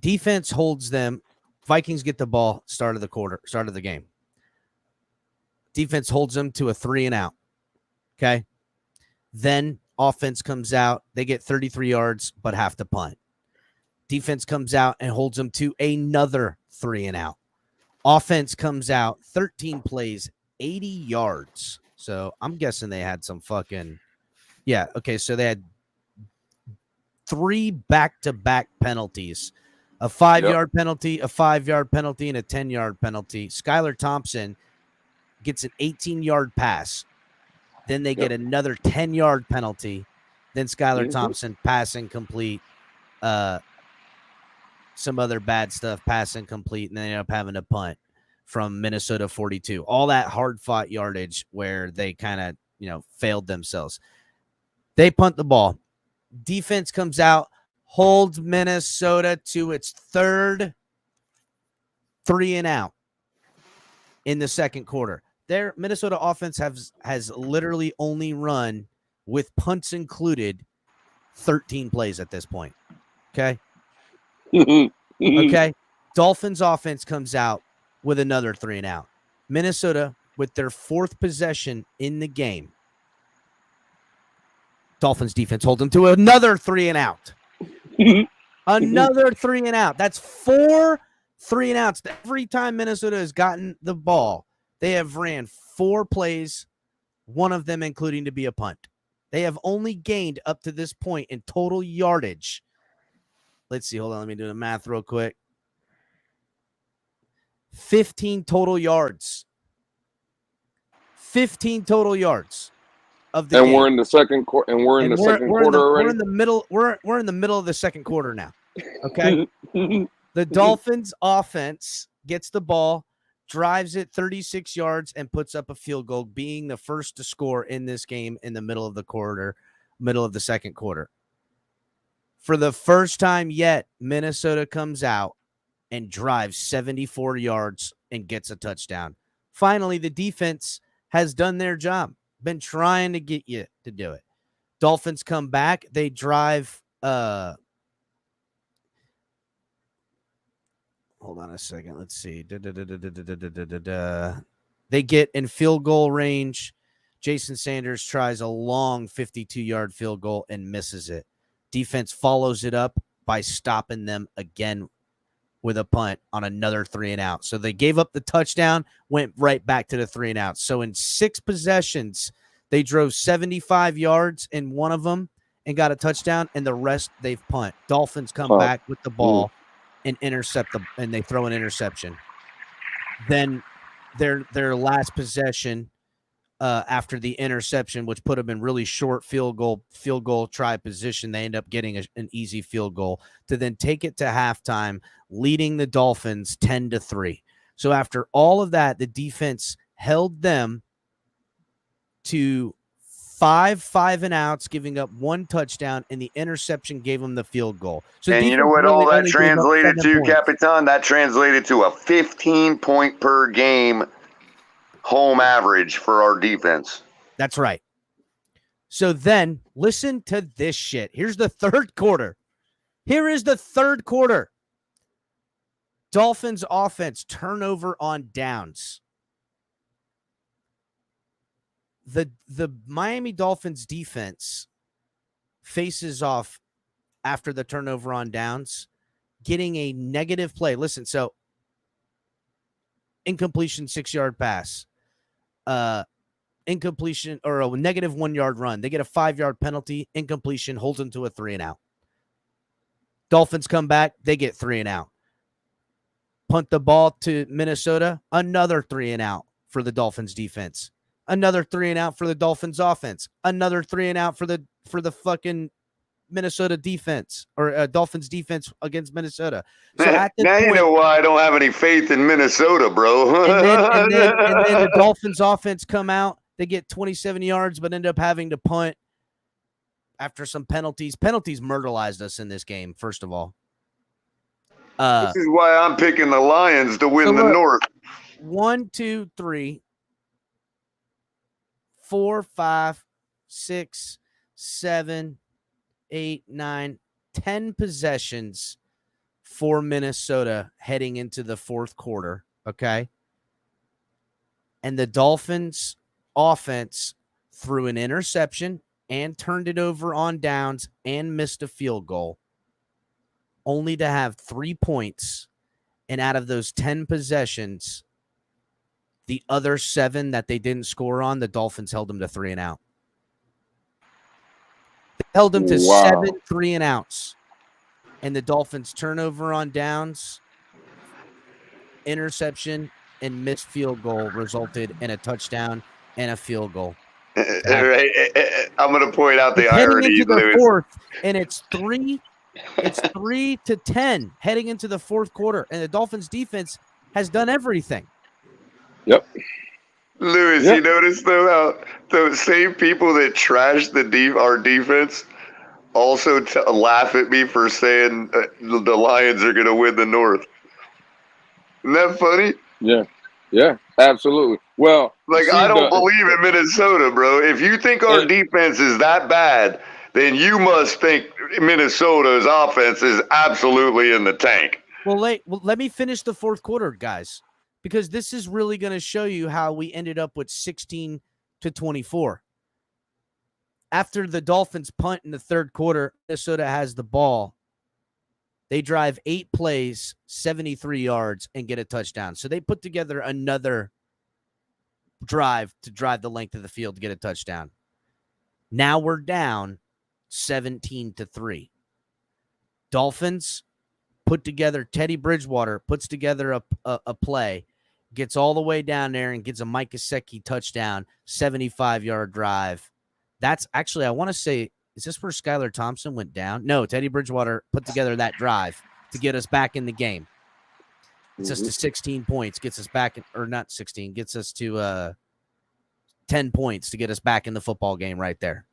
Defense holds them. Vikings get the ball, start of the game. Defense holds them to a 3-and-out. Okay. Then offense comes out. They get 33 yards, but have to punt. Defense comes out and holds them to another 3-and-out. Offense comes out, 13 plays, 80 yards. So I'm guessing they had some fucking, yeah. Okay. So they had 3 back-to-back penalties, a 5-yard penalty, a 5-yard penalty, and a 10-yard penalty. Skylar Thompson gets an 18-yard pass. Then they get another 10-yard penalty. Then Skylar Thompson passing complete. Some other bad stuff, passing complete, and they end up having to punt from Minnesota 42. All that hard-fought yardage where they kind of, failed themselves. They punt the ball. Defense comes out, holds Minnesota to its third 3-and-out in the second quarter. Their Minnesota offense has literally only run, with punts included, 13 plays at this point. Okay? Okay. Dolphins offense comes out with another 3-and-out. Minnesota, with their 4th possession in the game, Dolphins defense holds them to another 3-and-out. Another 3-and-out. That's 4 3-and-outs. Every time Minnesota has gotten the ball, they have ran 4 plays, one of them including to be a punt. They have only gained up to this point in total yardage. Let's see. Hold on. Let me do the math real quick. 15 total yards. 15 total yards of the game. We're in the second quarter. And we're in the second quarter already. We're in the middle. We're in the middle of the second quarter now. Okay. The Dolphins offense gets the ball, drives it 36 yards, and puts up a field goal, being the first to score in this game in the middle of the second quarter. For the first time yet, Minnesota comes out and drives 74 yards and gets a touchdown. Finally, the defense has done their job. Been trying to get you to do it. Dolphins come back. They drive. Hold on a second. Let's see. They get in field goal range. Jason Sanders tries a long 52-yard field goal and misses it. Defense follows it up by stopping them again with a punt on another 3-and-out. So they gave up the touchdown, went right back to the 3-and-out. So in 6 possessions, they drove 75 yards in one of them and got a touchdown, and the rest they've punt. Dolphins come back with the ball and intercept them, and they throw an interception. Then their last possession after the interception, which put them in really short field goal try position, they end up getting an easy field goal to then take it to halftime, leading the Dolphins 10-3. So after all of that, the defense held them to 5 5-and-outs, giving up 1 touchdown, and the interception gave them the field goal. So and you know what all that translated to, Capitan? That translated to a 15-point per game home average for our defense. That's right. So then listen to this shit. Here's the third quarter. Here is the third quarter. Dolphins offense, turnover on downs. The Miami Dolphins defense faces off after the turnover on downs, getting a negative play. Listen, so incompletion, 6-yard pass. Incompletion or a negative 1-yard run. They get a 5-yard penalty, incompletion, holds them to a 3-and-out. Dolphins come back, they get 3-and-out. Punt the ball to Minnesota, another 3-and-out for the Dolphins defense. Another 3-and-out for the Dolphins offense. Another 3-and-out for the fucking Minnesota defense or Dolphins defense against Minnesota. So at this now point, you know why I don't have any faith in Minnesota, bro. and then the Dolphins offense come out. They get 27 yards, but end up having to punt after some penalties. Penalties murderized us in this game, first of all. This is why I'm picking the Lions to win the North. 1, 2, 3, 4, 5, 6, 7, 8, 9, 10 possessions for Minnesota heading into the fourth quarter. Okay. And the Dolphins offense threw an interception and turned it over on downs and missed a field goal, only to have 3 points. And out of those 10 possessions, the other 7 that they didn't score on, the Dolphins held them to 3 and out. They held them to 7 3 and outs. And the Dolphins turnover on downs, interception, and missed field goal resulted in a touchdown and a field goal. Right. I'm going to point out the irony, into the Lewis. fourth, and it's 3-10 heading into the fourth quarter, and the Dolphins defense has done everything. Yep. Lewis, you notice though how those same people that trash our defense also laugh at me for saying the Lions are going to win the North. Isn't that funny? Yeah, absolutely. Well, like, I don't believe in Minnesota, bro. If you think our defense is that bad, then you must think Minnesota's offense is absolutely in the tank. Well, let me finish the fourth quarter, guys, because this is really going to show you how we ended up with 16-24. After the Dolphins punt in the third quarter, Minnesota has the ball. They drive 8 plays, 73 yards, and get a touchdown. So they put together another drive to drive the length of the field to get a touchdown. Now we're down 17-3. Dolphins put together, Teddy Bridgewater puts together a play, gets all the way down there and gets a Mike Gesicki touchdown, 75-yard drive. That's actually, I want to say, is this where Skylar Thompson went down? No, Teddy Bridgewater put together that drive to get us back in the game. Gets us to 16 points, gets us back, or not 16, gets us to 10 points to get us back in the football game right there.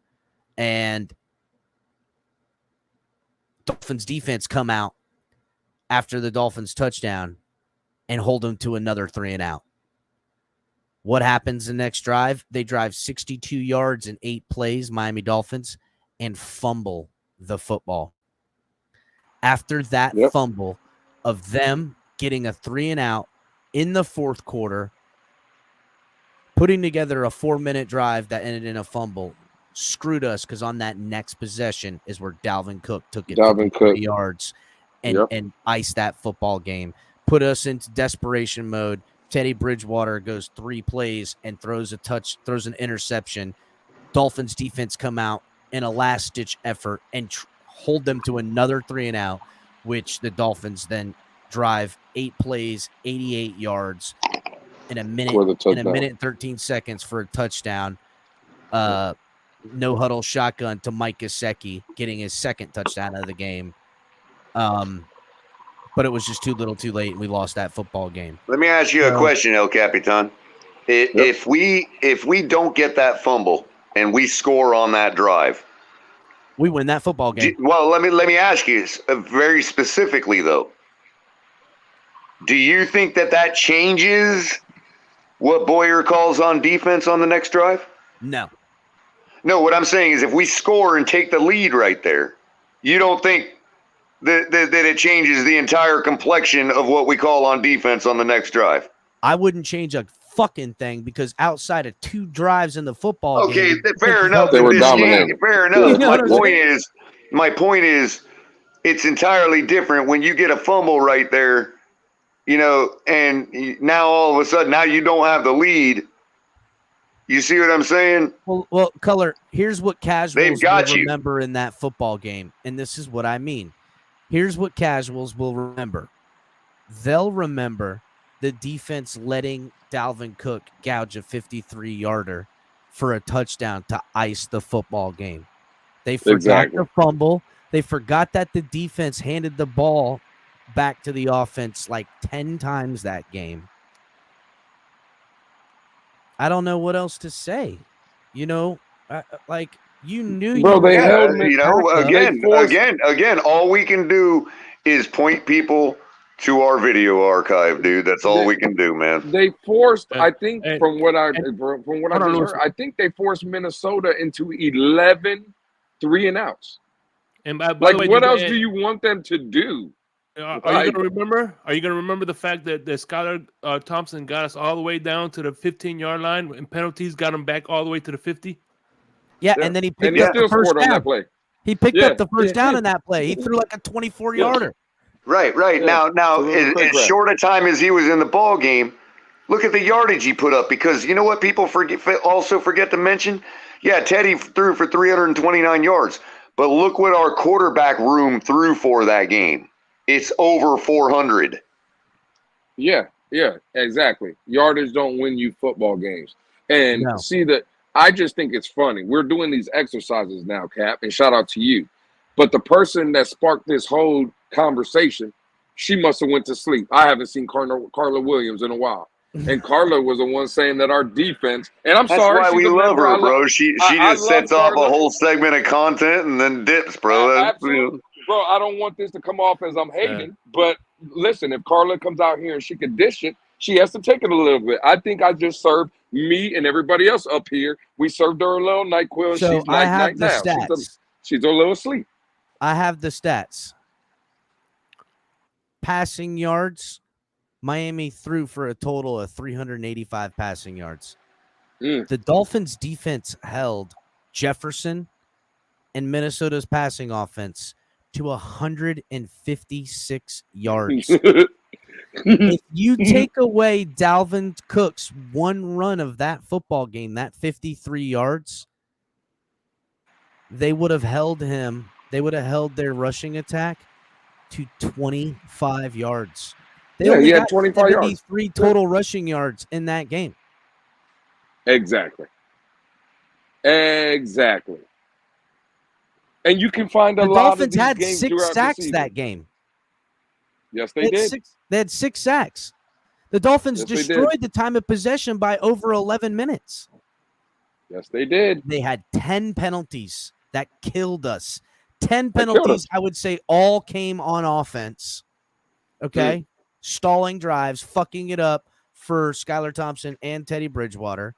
And Dolphins defense come out after the Dolphins touchdown and hold them to another 3 and out. What happens the next drive? They drive 62 yards in 8 plays, Miami Dolphins, and fumble the football. After that fumble of them getting a 3 and out in the fourth quarter, putting together a 4-minute drive that ended in a fumble, screwed us, because on that next possession is where Dalvin Cook took it 3 yards and iced that football game. Put us into desperation mode. Teddy Bridgewater goes 3 plays and throws an interception. Dolphins defense come out in a last-ditch effort and hold them to another 3 and out, which the Dolphins then drive 8 plays, 88 yards in a minute and 13 seconds for a touchdown. No huddle shotgun to Mike Gesicki, getting his second touchdown of the game. But it was just too little too late, and we lost that football game. Let me ask you a question, El Capitan. If we don't get that fumble and we score on that drive, we win that football game. Well, let me ask you very specifically, though. Do you think that changes what Boyer calls on defense on the next drive? No. No, what I'm saying is if we score and take the lead right there, you don't think that it changes the entire complexion of what we call on defense on the next drive? I wouldn't change a fucking thing, because outside of 2 drives in the football game. Okay, fair enough. They were dominant. Fair enough. My point is, it's entirely different when you get a fumble right there, and now all of a sudden, now you don't have the lead. You see what I'm saying? Well, Color, here's what casuals will remember in that football game, and this is what I mean. Here's what casuals will remember. They'll remember the defense letting Dalvin Cook gouge a 53-yarder for a touchdown to ice the football game. They forgot the fumble. They forgot that the defense handed the ball back to the offense like 10 times that game. I don't know what else to say. You knew. Bro, they held me. Again, all we can do is point people to our video archive, dude. That's all we can do, man. They forced, I think, and- from what I and- just Hold on, heard, I think they forced Minnesota into 11 3-and-outs. And by Like, the way, what else do you want them to do? Are you gonna remember? Are you gonna remember the fact that Skylar Thompson got us all the way down to the 15-yard line, and penalties got him back all the way to the 50? Yeah, and then he picked and he up still the first scored on down. that play. He picked Yeah. up the first Yeah. down in that play. He threw like a 24-yarder. Right. Yeah. Now, So it was a quick as grab. short a time as he was in the ball game, look at the yardage he put up. Because you know what people also forget to mention? Yeah, Teddy threw for 329 yards. But look what our quarterback room threw for that game. It's over 400. Yeah, exactly. Yardage don't win you football games. And No. see that I just think it's funny. We're doing these exercises now, Cap, and shout out to you. But the person that sparked this whole conversation, she must have went to sleep. I haven't seen Carla Williams in a while. And Carla was the one saying that our defense, and I'm That's sorry, why she's we a love member. her, bro. She I just love sets off a Carla. whole segment of content and then dips, bro. Absolutely. Bro, I don't want this to come off as I'm hating, but listen, if Carla comes out here and she can dish it, she has to take it a little bit. I think I just served me and everybody else up here. We served her a little NyQuil, and So she's I have night the now. stats. She's a little asleep. I have the stats. Passing yards, Miami threw for a total of 385 passing yards. The Dolphins defense held Jefferson and Minnesota's passing offense to 156 yards. If you take away Dalvin Cook's one run of that football game, that 53 yards, they would have held him. They would have held their rushing attack to 25 yards. They only he had got 25 yards. 73 total rushing yards in that game. Exactly. And you can find a The lot Dolphins of these had games 6 throughout the sacks season. that game. Yes, they did. They had 6 sacks. The Dolphins Yes, they did. destroyed the time of possession by over 11 minutes. Yes, they did. They had 10 penalties that killed us. 10 That killed penalties, us. I would say, all came on offense. Okay? Stalling drives, fucking it up for Skylar Thompson and Teddy Bridgewater.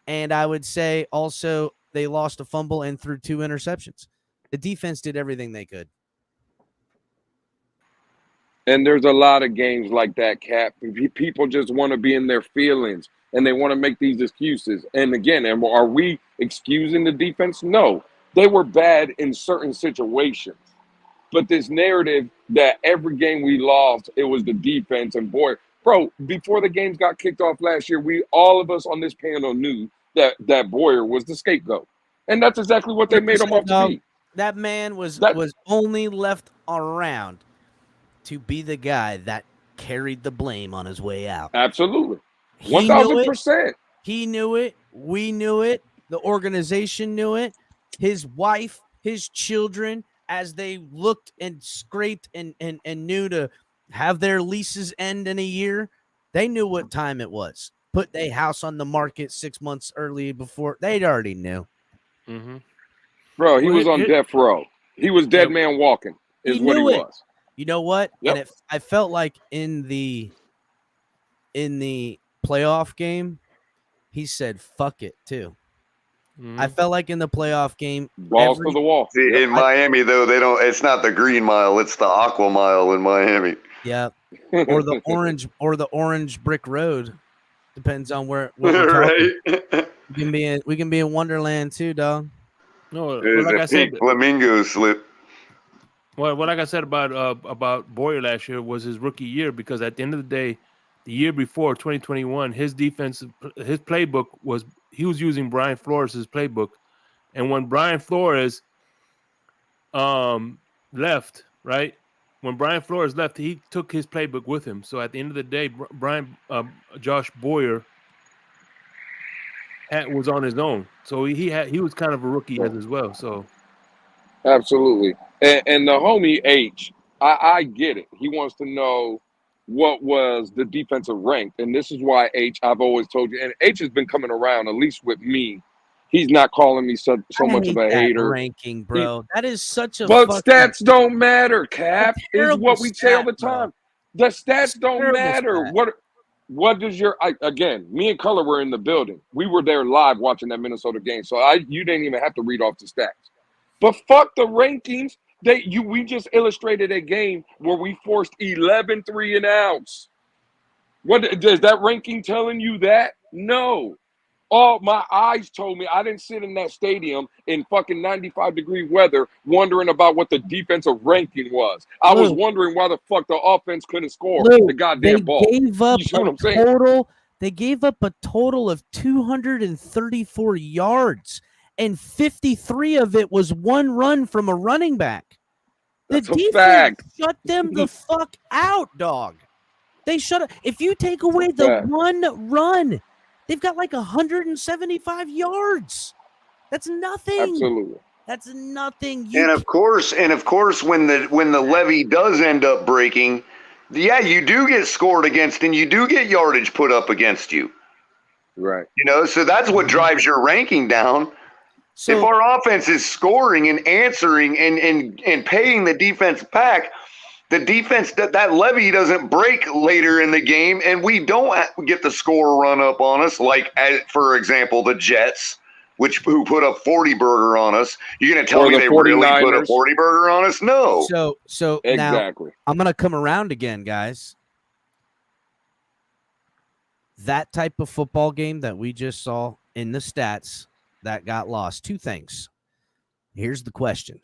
And I would say also they lost a fumble and threw 2 interceptions. The defense did everything they could. And there's a lot of games like that, Cap. People just want to be in their feelings and they want to make these excuses. And again, are we excusing the defense? No. They were bad in certain situations. But this narrative that every game we lost, it was the defense. And boy, bro, before the games got kicked off last year, all of us on this panel knew that Boyer was the scapegoat. And that's exactly what they made him off to be. That man was only left around to be the guy that carried the blame on his way out. Absolutely. He knew 1,000%. He knew it. We knew it. The organization knew it. His wife, his children, as they looked and scraped and knew to have their leases end in a year, they knew what time it was. Put their house on the market 6 months early before. They already knew. Mm-hmm. Bro, he was on death row. He was dead man walking is what he was. You know what? Yep. And I felt like in the playoff game, he said "fuck it" too. Mm-hmm. I felt like in the playoff game, balls to the wall. See, in Miami though, they don't. It's not the green mile; it's the aqua mile in Miami. Yeah, or the orange brick road. Depends on what we're right. We can be in Wonderland too, dog. No, There's like a I said, pink flamingo slip. well, like I said about Boyer last year was his rookie year, because at the end of the day, the year before 2021, his playbook was he was using Brian Flores' playbook, and when Brian Flores left, right? When Brian Flores left, he took his playbook with him. So at the end of the day, Josh Boyer was on his own. So he was kind of a rookie as well. So absolutely. And the homie H, I get it. He wants to know what was the defensive rank. And this is why H, I've always told you, and H has been coming around, at least with me. He's not calling me so much of a hater. Ranking, bro. That is such a. But stats don't matter, Cap. Is what we say all the bro. time. The stats don't Terrible matter. stat. What does again? Me and Color were in the building. We were there live watching that Minnesota game, so you didn't even have to read off the stats. But fuck the rankings. We just illustrated a game where we forced 11 3-and-outs. What is that ranking telling you that? No. Oh, my eyes told me. I didn't sit in that stadium in fucking 95-degree weather wondering about what the defensive ranking was. I was wondering why the fuck the offense couldn't score the goddamn ball. You see what I'm saying? They gave up a total of 234 yards, and 53 of it was one run from a running back. That's the a defense fact. shut them the fuck out, dog. They shut it. If you take away the one run, they've got like 175 yards. That's nothing. Absolutely. That's nothing. And of course, when the levee does end up breaking, yeah, you do get scored against and you do get yardage put up against you. Right. So that's what drives your ranking down. So, if our offense is scoring and answering and paying the defense back, the defense that levee doesn't break later in the game, and we don't get the score run up on us, like for example the Jets, who put a 40-burger on us. You're going to tell me they really put a 40-burger on us? No. So exactly. Now I'm going to come around again, guys. That type of football game that we just saw in the stats that got lost. Two things. Here's the question.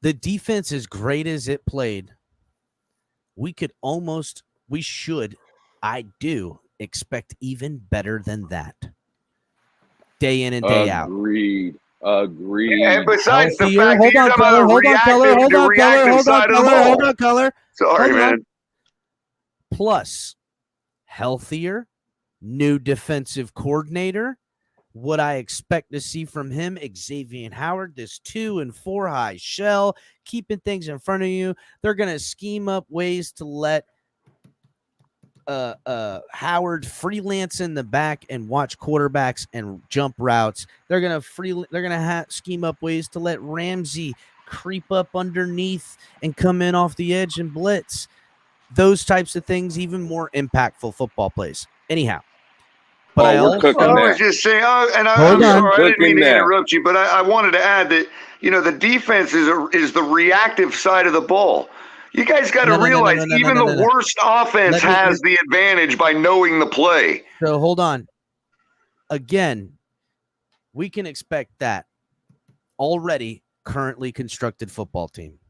The defense, as great as it played, I do expect even better than that. Day in and day out. Agreed. And besides the fact, hold on, Color. Sorry, man. Plus, healthier, new defensive coordinator. What I expect to see from him, Xavier Howard, this 2 and 4 high shell, keeping things in front of you. They're going to scheme up ways to let Howard freelance in the back and watch quarterbacks and jump routes. They're going to scheme up ways to let Ramsey creep up underneath and come in off the edge and blitz. Those types of things, even more impactful football plays. Anyhow. But I was just saying, and I'm sorry, I didn't mean to interrupt you, but I wanted to add that, the defense is the reactive side of the ball. You guys got to realize even the worst offense has the advantage by knowing the play. So hold on. Again, we can expect that already currently constructed football team.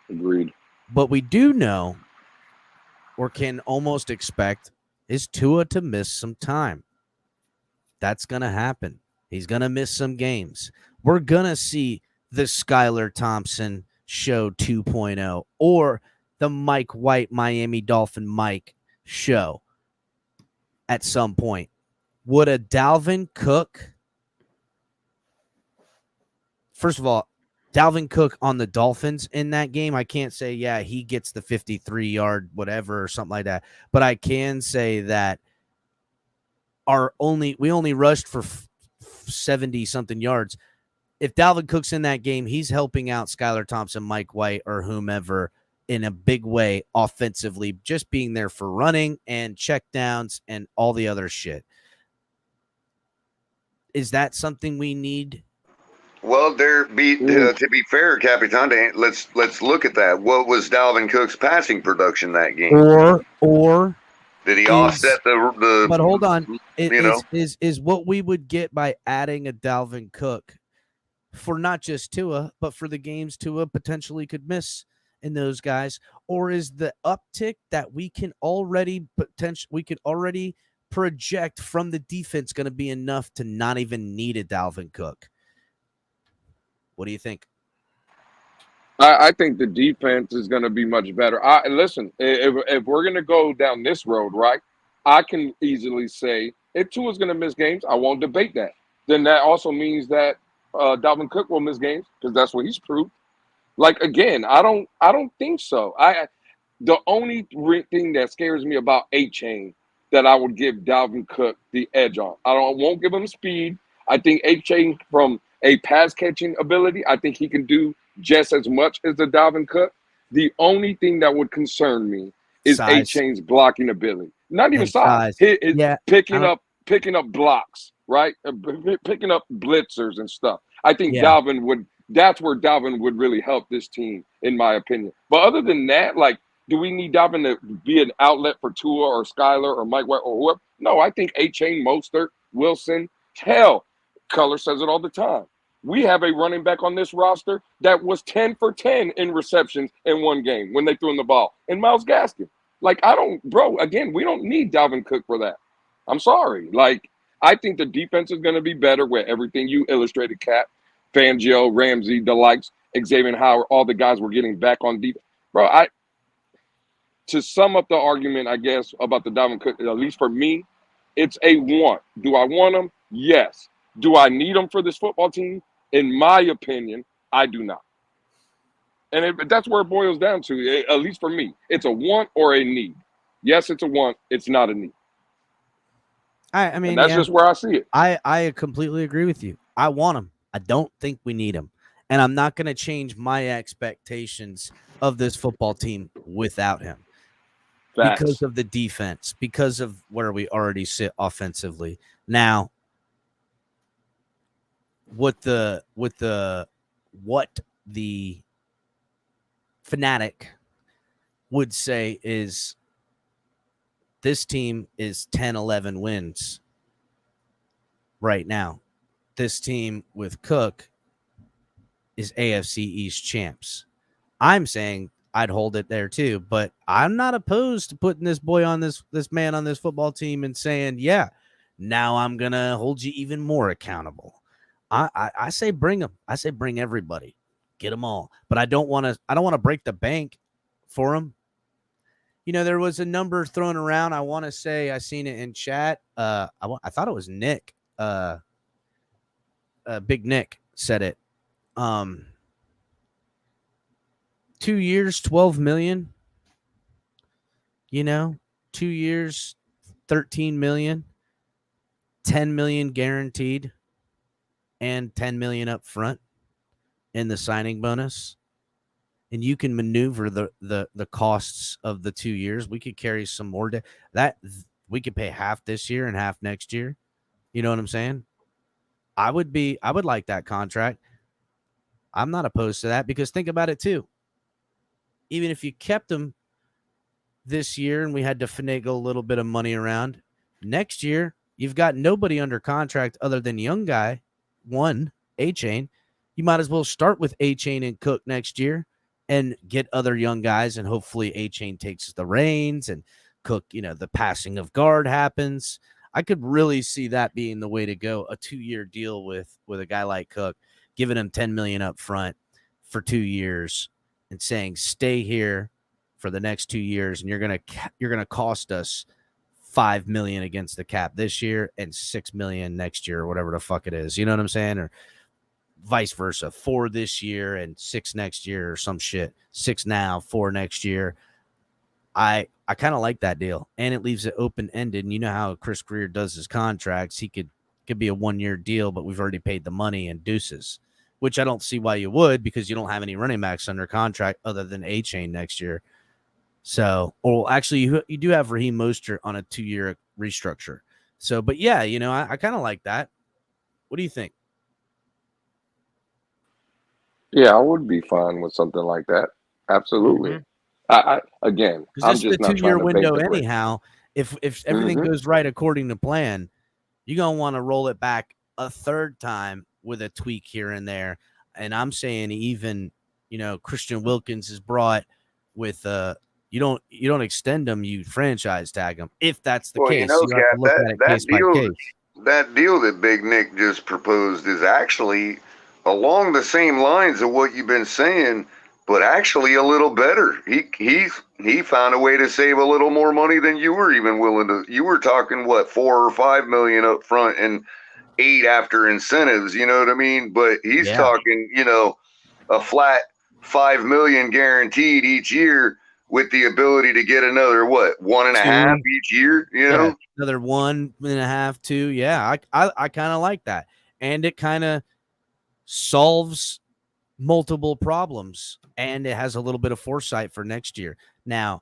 Agreed. But we do know or can almost expect is Tua to miss some time. That's going to happen. He's going to miss some games. We're going to see the Skylar Thompson show 2.0 or the Mike White Miami Dolphin Mike show at some point. Would a Dalvin Cook, first of all, Dalvin Cook on the Dolphins in that game, I can't say, yeah, he gets the 53-yard whatever or something like that. But I can say that we only rushed for 70-something yards. If Dalvin Cook's in that game, he's helping out Skylar Thompson, Mike White, or whomever in a big way offensively, just being there for running and checkdowns and all the other shit. Is that something we need? Well, to be fair, Capitan, let's look at that. What was Dalvin Cook's passing production that game? Or did he offset the? But hold on, is what we would get by adding a Dalvin Cook for not just Tua, but for the games Tua potentially could miss in those guys, or is the uptick that we can already project from the defense going to be enough to not even need a Dalvin Cook? What do you think? I think the defense is going to be much better. Listen, if we're going to go down this road, right, I can easily say if Tua's going to miss games, I won't debate that. Then that also means that Dalvin Cook will miss games because that's what he's proved. Like, again, I don't think so. The only thing that scares me about A-Chain that I would give Dalvin Cook the edge on. Won't give him speed. I think A-Chain from a pass catching ability, I think he can do just as much as the Dalvin Cook. The only thing that would concern me is Size. A-Chain's blocking ability. Not even And size. size. Yeah, Picking up blocks, right? Picking up blitzers and stuff. I think Dalvin would. That's where Dalvin would really help this team, in my opinion. But other than that, like, do we need Dalvin to be an outlet for Tua or Skyler or Mike White or whoever? No, I think A-Chain, Mostert, Wilson, hell, Color says it all the time. We have a running back on this roster that was 10 for 10 in receptions in one game when they threw him the ball. And Myles Gaskin. Like, again, we don't need Dalvin Cook for that. I'm sorry. Like, I think the defense is going to be better with everything you illustrated, Cap. Fangio, Ramsey, the likes, Xavier Howard, all the guys were getting back on defense. Bro, to sum up the argument, I guess, about the Dalvin Cook, at least for me, it's a want. Do I want him? Yes. Do I need him for this football team? In my opinion, I do not. And that's where it boils down to, at least for me. It's a want or a need. Yes, it's a want. It's not a need. I mean, and that's just where I see it. I completely agree with you. I want him. I don't think we need him. And I'm not going to change my expectations of this football team without him. Facts. Because of the defense, because of where we already sit offensively. Now, what the fanatic would say is this team is 10-11 wins right now. This team with Cook is AFC East champs. I'm saying I'd hold it there too, but I'm not opposed to putting this man on this football team and saying, yeah, now I'm going to hold you even more accountable. I say bring them. I say bring everybody. Get them all. But I don't want to break the bank for them. You know, there was a number thrown around. I want to say I seen it in chat. I thought it was Nick. Big Nick said it. 2 years, 12 million. You know, 2 years, 13 million, 10 million guaranteed, and 10 million up front in the signing bonus. And you can maneuver the costs of the 2 years. We could carry some more that we could pay half this year and half next year. You know what I'm saying? I would like that contract. I'm not opposed to that because think about it too. Even if you kept him this year and we had to finagle a little bit of money around, next year you've got nobody under contract other than young guy, one, A-Chain. You might as well start with A-Chain and Cook next year and get other young guys, and hopefully A-Chain takes the reins and Cook, you know, the passing of guard happens. I could really see that being the way to go, a 2-year deal with a guy like Cook, giving him $10 million up front for 2 years and saying, stay here for the next 2 years, and you're gonna cost us $5 million against the cap this year and $6 million next year, or whatever the fuck it is. You know what I'm saying? Or vice versa, 4 this year and 6 next year, or some shit. 6 now, 4 next year. I kind of like that deal, and it leaves it open ended. And you know how Chris Greer does his contracts; he could be a 1-year deal, but we've already paid the money and deuces. Which I don't see why you would, because you don't have any running backs under contract other than A-Chain next year. So, or actually, you do have Raheem Mostert on a 2-year restructure. So, but yeah, you know, I kind of like that. What do you think? Yeah, I would be fine with something like that. Absolutely. Mm-hmm. Again, I'm just just the not 2-year trying to window paint the anyhow. If everything goes right according to plan, you're gonna want to roll it back a third time with a tweak here and there. And I'm saying even, you know, Christian Wilkins is brought with you don't extend them, you franchise tag them. If that's the case, you know, you have to look at it case by case. That deal that Big Nick just proposed is actually along the same lines of what you've been saying, but actually a little better. He found a way to save a little more money than you were even willing to. You were talking what, 4 or 5 million up front and 8 after incentives, you know what I mean? But he's talking, you know, a flat 5 million guaranteed each year with the ability to get another, what, 1.5 each year, you know? Another 1.5, 2. Yeah, I kind of like that. And it kind of solves multiple problems, and it has a little bit of foresight for next year. Now,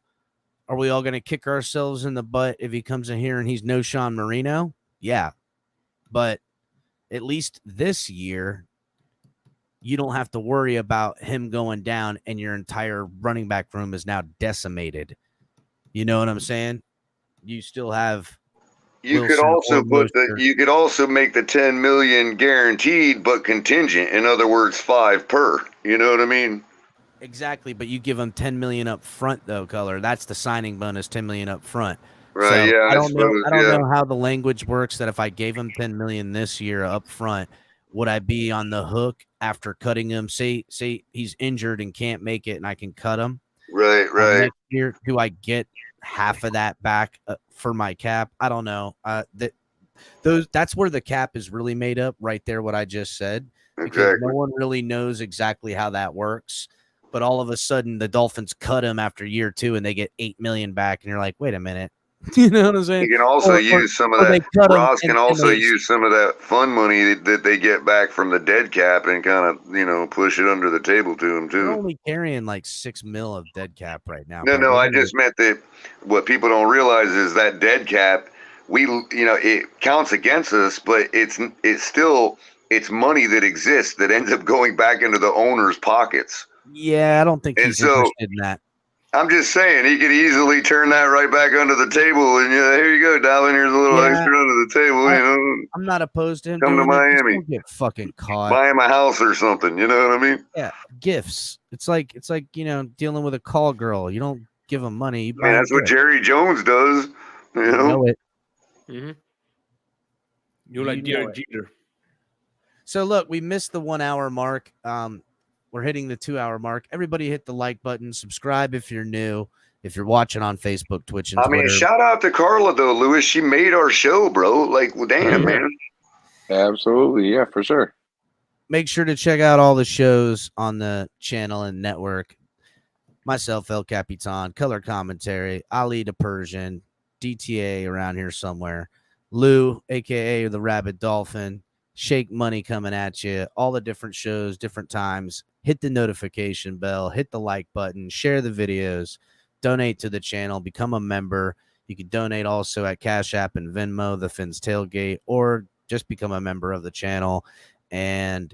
are we all going to kick ourselves in the butt if he comes in here and he's no Sean Marino? Yeah. But at least this year, you don't have to worry about him going down and your entire running back room is now decimated. You know what I'm saying? You still have You Wilson could also or put Mostert. you could also make the 10 million guaranteed but contingent. In other words, 5 per. You know what I mean? Exactly, but you give him 10 million up front though, Color. That's the signing bonus, 10 million up front. Right, So yeah, I don't know. suppose, I don't yeah. know how the language works that if I gave him 10 million this year up front, would I be on the hook after cutting him? Say he's injured and can't make it and I can cut him. Right. Next year, do I get half of that back for my cap? I don't know. That's where the cap is really made up right there, what I just said. Because Exactly. no one really knows exactly how that works. But all of a sudden, the Dolphins cut him after year 2, and they get $8 million back, and you're like, "Wait a minute," you know what I'm saying? You can also use some of that. Ross can also use some of that fun money that they get back from the dead cap and kind of, push it under the table to them We're too. only carrying like $6 million of dead cap right now. No, I just meant that what people don't realize is that dead cap, it counts against us, but it's money that exists that ends up going back into the owner's pockets. Yeah, I don't think he's interested in that. I'm just saying he could easily turn that right back under the table, and here you go, Dalvin. Here's a little extra under the table. I'm not opposed to him. Come to Miami, don't get fucking caught. Buy him a house or something. You know what I mean? Yeah, gifts. It's like dealing with a call girl. You don't give them money. Man, that's what Jerry Jones does. You know it. Mm-hmm. You like Derek Jeter. So look, we missed the 1 hour mark. We're hitting the 2 hour mark. Everybody hit the like button. Subscribe if you're new. If you're watching on Facebook, Twitch, and Twitter. Shout out to Carla though, Lewis. She made our show, bro. Like, well, damn, man. Absolutely, yeah, for sure. Make sure to check out all the shows on the channel and network. Myself, El Capitan, Color Commentary, Ali the Persian, DTA around here somewhere, Lou, aka the Rabbit Dolphin, Shake Money coming at you, all the different shows, different times. Hit the notification bell, hit the like button, share the videos, donate to the channel, become a member. You can donate also at Cash App and Venmo, the Fins Tailgate, or just become a member of the channel. And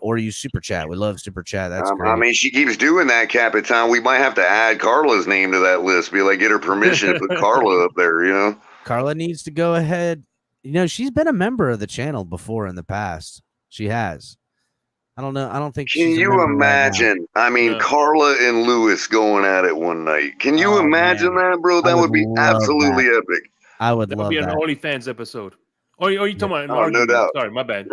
or use Super Chat. We love Super Chat. That's great. I mean, she keeps doing that, Capitan. We might have to add Carla's name to that list. Be like, get her permission to put Carla up there. Carla needs to go ahead. She's been a member of the channel before in the past. She has. I don't know. I don't think. Can you imagine? Right I mean, Carla and Lewis going at it one night. Can you imagine that, bro? That would be absolutely epic. I would love that. Would be an OnlyFans episode. Oh, you talking about? Oh, no doubt. Sorry, my bad.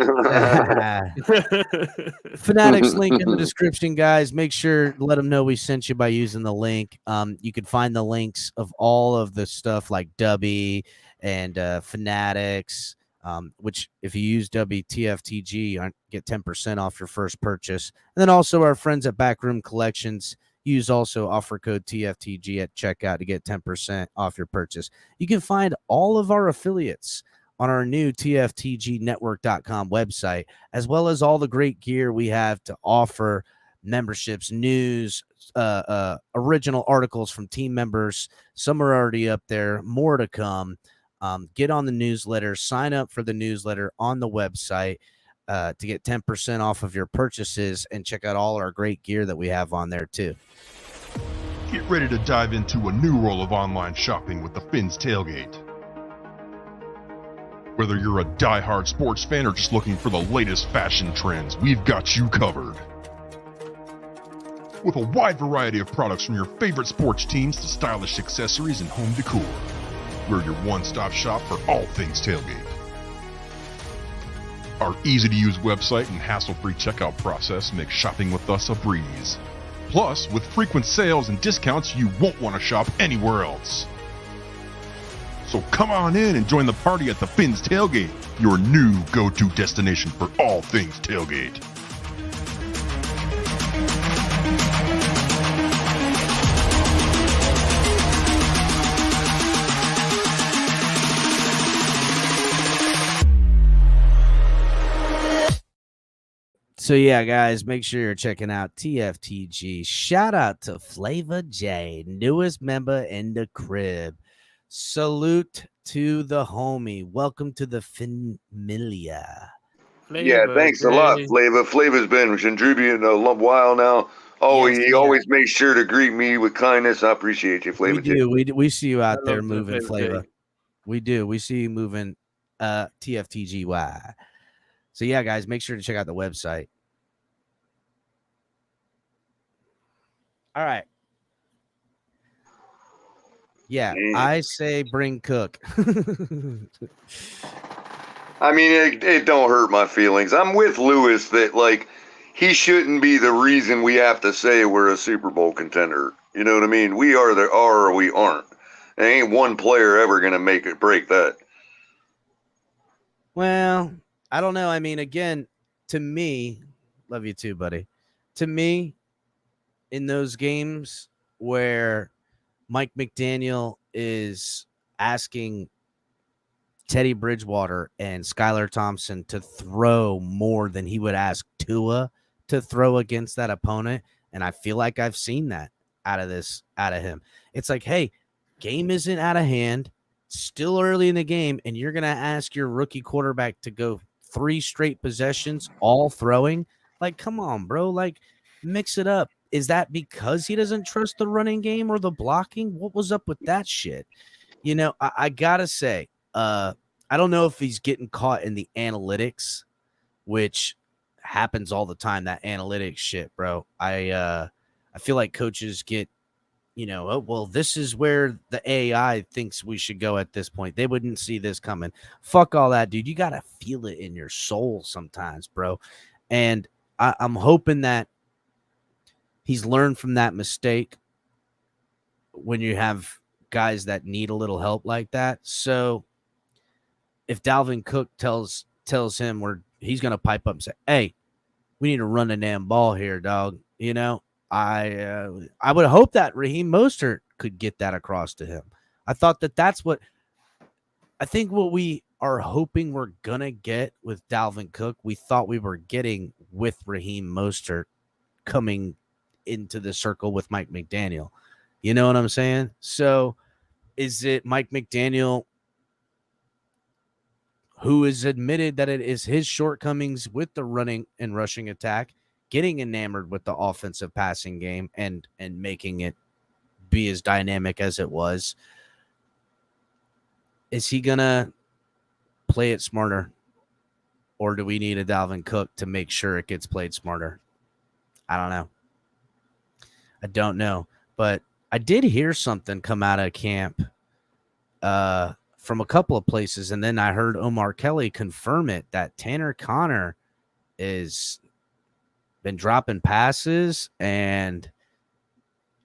Fanatics link in the description, guys. Make sure to let them know we sent you by using the link. You can find the links of all of the stuff like Dubby and Fanatics, which if you use TFTG, you get 10% off your first purchase. And then also our friends at Backroom Collections. Use also offer code TFTG at checkout to get 10% off your purchase. You can find all of our affiliates on our new TFTGnetwork.com website, as well as all the great gear we have to offer, memberships, news, original articles from team members. Some are already up there, more to come. Get on the newsletter, sign up for the newsletter on the website to get 10% off of your purchases, and check out all our great gear that we have on there too. Get ready to dive into a new world of online shopping with the Fins Tailgate. Whether you're a die-hard sports fan or just looking for the latest fashion trends, we've got you covered. With a wide variety of products from your favorite sports teams to stylish accessories and home decor, we're your one-stop shop for all things tailgate. Our easy-to-use website and hassle-free checkout process make shopping with us a breeze. Plus, with frequent sales and discounts, you won't want to shop anywhere else. So come on in and join the party at the Fins Tailgate, your new go-to destination for all things tailgate. So yeah, guys, make sure you're checking out TFTG. Shout out to Flavor J, newest member in the crib. Salute to the homie. Welcome to the FinMily. Yeah, thanks a lot, J. Flavor. Flavor's been contributing a while now. Oh, Yes, he yeah. always makes sure to greet me with kindness. I appreciate you, Flavor. We do. We see you out I there love that moving, Flavor Flavor. J. We do. We see you moving TFTGY. So yeah, guys, make sure to check out the website. All right. Yeah, I say bring Cook. I mean, it don't hurt my feelings. I'm with Lewis that, like, he shouldn't be the reason we have to say we're a Super Bowl contender. You know what I mean? We are or we aren't. There ain't one player ever going to make it break that. Well, I don't know. I mean, again, to me, love you too, buddy. To me, in those games where Mike McDaniel is asking Teddy Bridgewater and Skylar Thompson to throw more than he would ask Tua to throw against that opponent, and I feel like I've seen that out of him. It's like, hey, game isn't out of hand, still early in the game, and you're going to ask your rookie quarterback to go 3 straight possessions, all throwing? Like, come on, bro. Like, mix it up. Is that because he doesn't trust the running game or the blocking? What was up with that shit? You know, I got to say, I don't know if he's getting caught in the analytics, which happens all the time, that analytics shit, bro. I feel like coaches get, oh, well, this is where the AI thinks we should go at this point. They wouldn't see this coming. Fuck all that, dude. You got to feel it in your soul sometimes, bro. And I'm hoping that he's learned from that mistake when you have guys that need a little help like that. So if Dalvin Cook tells him he's going to pipe up and say, hey, we need to run the damn ball here, dog. I would hope that Raheem Mostert could get that across to him. I thought that's what we are hoping we're going to get with Dalvin Cook. We thought we were getting with Raheem Mostert coming into the circle with Mike McDaniel. You know what I'm saying? So is it Mike McDaniel who has admitted that it is his shortcomings with the running and rushing attack, getting enamored with the offensive passing game and making it be as dynamic as it was? Is he going to play it smarter? Or do we need a Dalvin Cook to make sure it gets played smarter? I don't know. But I did hear something come out of camp from a couple of places, and then I heard Omar Kelly confirm it, that Tanner Conner is been dropping passes and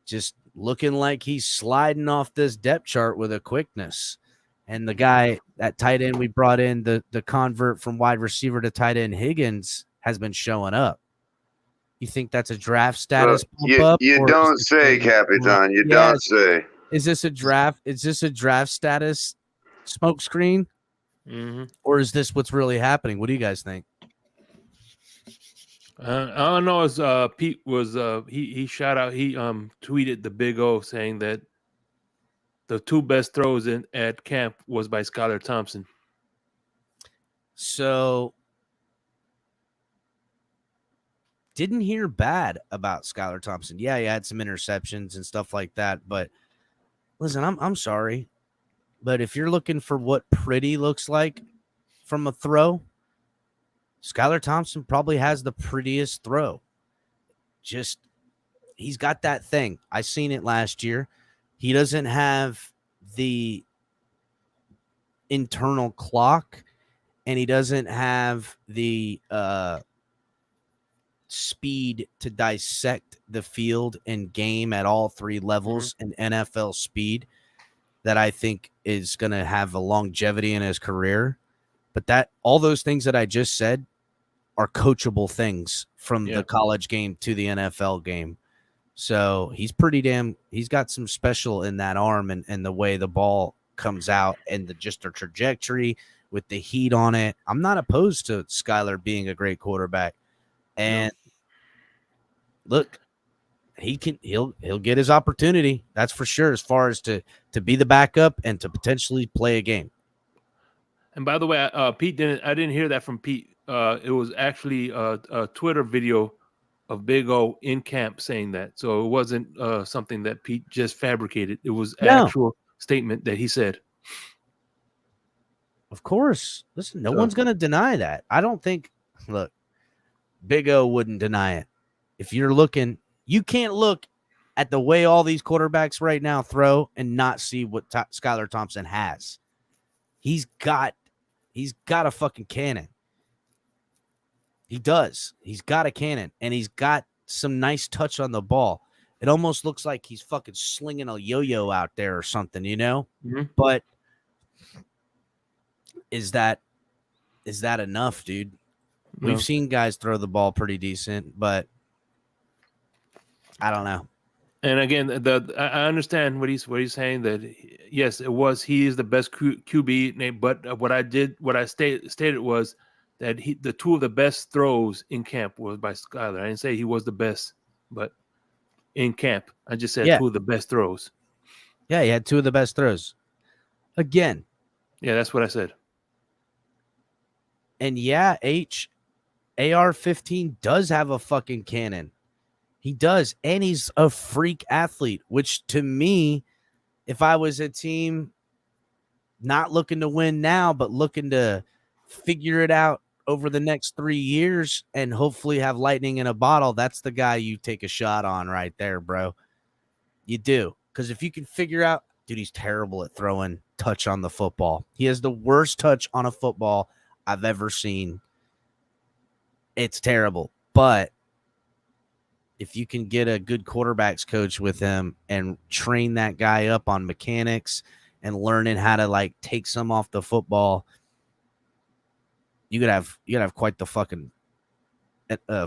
just looking like he's sliding off this depth chart with a quickness. And the guy, that tight end we brought in, the convert from wide receiver to tight end, Higgins, has been showing up. You think that's a draft status pump up? You don't say, Capitan. You don't say. Is this a draft? Is this a draft status smokescreen? Mm-hmm. Or is this what's really happening? What do you guys think? I don't know. As Pete was, he shout out. He tweeted the Big O saying that the 2 best throws at camp was by Skylar Thompson. So didn't hear bad about Skylar Thompson. Yeah, he had some interceptions and stuff like that. But listen, I'm sorry, but if you're looking for what pretty looks like from a throw, Skylar Thompson probably has the prettiest throw. Just, he's got that thing. I seen it last year. He doesn't have the internal clock, and he doesn't have the speed to dissect the field and game at all 3 levels in NFL speed that I think is going to have a longevity in his career. But that, all those things that I just said are coachable things from the college game to the NFL game. So he's he's got some special in that arm and the way the ball comes out and just the trajectory with the heat on it. I'm not opposed to Skylar being a great quarterback. And look, he'll get his opportunity. That's for sure. As far as to be the backup and to potentially play a game. And by the way, I didn't hear that from Pete. It was actually a Twitter video of Big O in camp saying that. So it wasn't something that Pete just fabricated. It was an actual statement that he said. Of course. Listen, no one's going to deny that. I don't think, look, Big O wouldn't deny it. If you're looking, you can't look at the way all these quarterbacks right now throw and not see what Skylar Thompson has. He's got a fucking cannon. He does. He's got a cannon, and he's got some nice touch on the ball. It almost looks like he's fucking slinging a yo-yo out there or something, you know? Mm-hmm. But is that enough, dude? No. We've seen guys throw the ball pretty decent, but I don't know. And again, I understand what he's saying, that yes, he is the best QB, but what I stated was that the two of the best throws in camp was by Skylar. I didn't say he was the best, but in camp, I just said two of the best throws. Yeah, he had two of the best throws. Again. Yeah, that's what I said. And yeah, AR-15 does have a fucking cannon. He does, and he's a freak athlete, which to me, if I was a team not looking to win now, but looking to figure it out over the next 3 years and hopefully have lightning in a bottle, that's the guy you take a shot on right there, bro. You do. Because if you can figure out, dude, he's terrible at throwing touch on the football. He has the worst touch on a football I've ever seen. It's terrible. But if you can get a good quarterbacks coach with him and train that guy up on mechanics and learning how to like take some off the football, you could have quite the fucking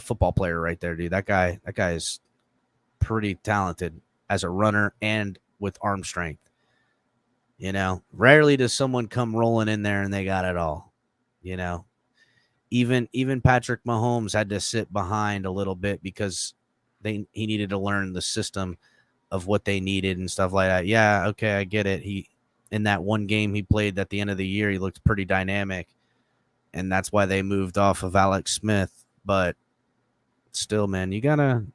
football player right there, dude. That guy is pretty talented as a runner and with arm strength. You know, rarely does someone come rolling in there and they got it all. You know, even Patrick Mahomes had to sit behind a little bit because he needed to learn the system of what they needed and stuff like that. Yeah, okay, I get it. In that one game he played at the end of the year, he looked pretty dynamic, and that's why they moved off of Alex Smith. But still, man, you gotta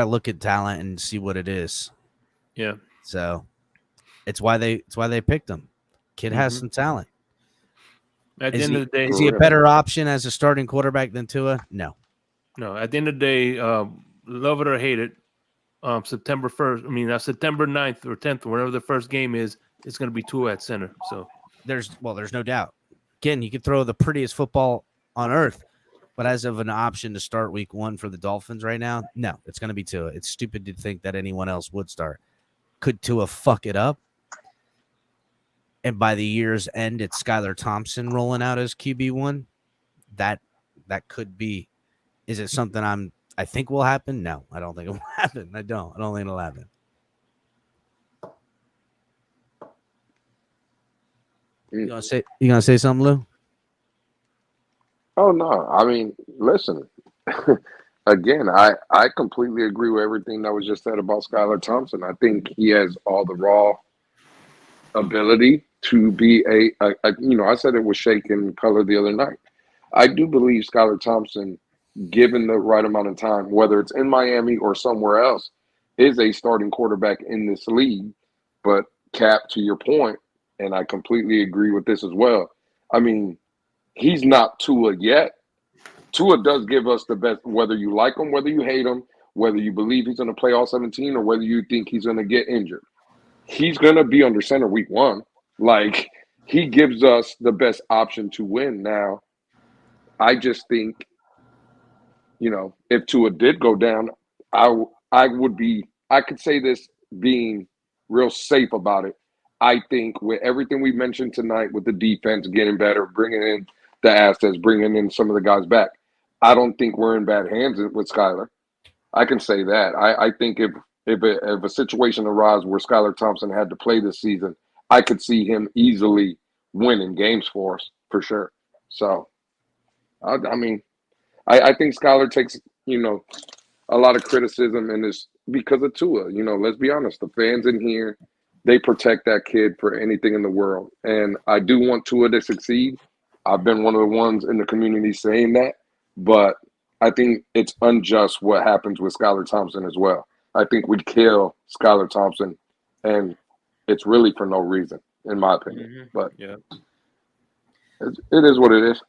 look at talent and see what it is. Yeah. So it's why they picked him. Kid has some talent. At the end of the day, is he a better option as a starting quarterback than Tua? No. At the end of the day, love it or hate it, September 9th or 10th, or whatever the first game is, it's going to be Tua at center. So there's no doubt. Again, you could throw the prettiest football on earth, but as of an option to start week 1 for the Dolphins right now, no, it's going to be Tua. It's stupid to think that anyone else would start. Could Tua fuck it up? And by the year's end, it's Skylar Thompson rolling out as QB1. That could be. Is it something I think will happen? No, I don't think it will happen. I don't think it'll happen. You gonna say something, Lou? Oh no. I mean, listen. Again, I completely agree with everything that was just said about Skylar Thompson. I think he has all the raw ability to be I said it was shaking color the other night. I do believe Skylar Thompson, given the right amount of time, whether it's in Miami or somewhere else, is a starting quarterback in this league. But Cap, to your point, and I completely agree with this as well, I mean, he's not Tua yet. Tua does give us the best, whether you like him, whether you hate him, whether you believe he's going to play all 17 or whether you think he's going to get injured. He's going to be under center week 1. Like, he gives us the best option to win. Now, I just think, if Tua did go down, I could say this being real safe about it. I think with everything we mentioned tonight, with the defense getting better, bringing in the assets, bringing in some of the guys back, I don't think we're in bad hands with Skylar. I can say that. I think if a situation arises where Skylar Thompson had to play this season, I could see him easily winning games for us. for sure. So, I mean, I think Skylar takes, a lot of criticism, and it's because of Tua. Let's be honest, the fans in here, they protect that kid for anything in the world. And I do want Tua to succeed. I've been one of the ones in the community saying that, but I think it's unjust what happens with Skylar Thompson as well. I think we'd kill Skylar Thompson, and it's really for no reason, in my opinion. But yeah, it is what it is.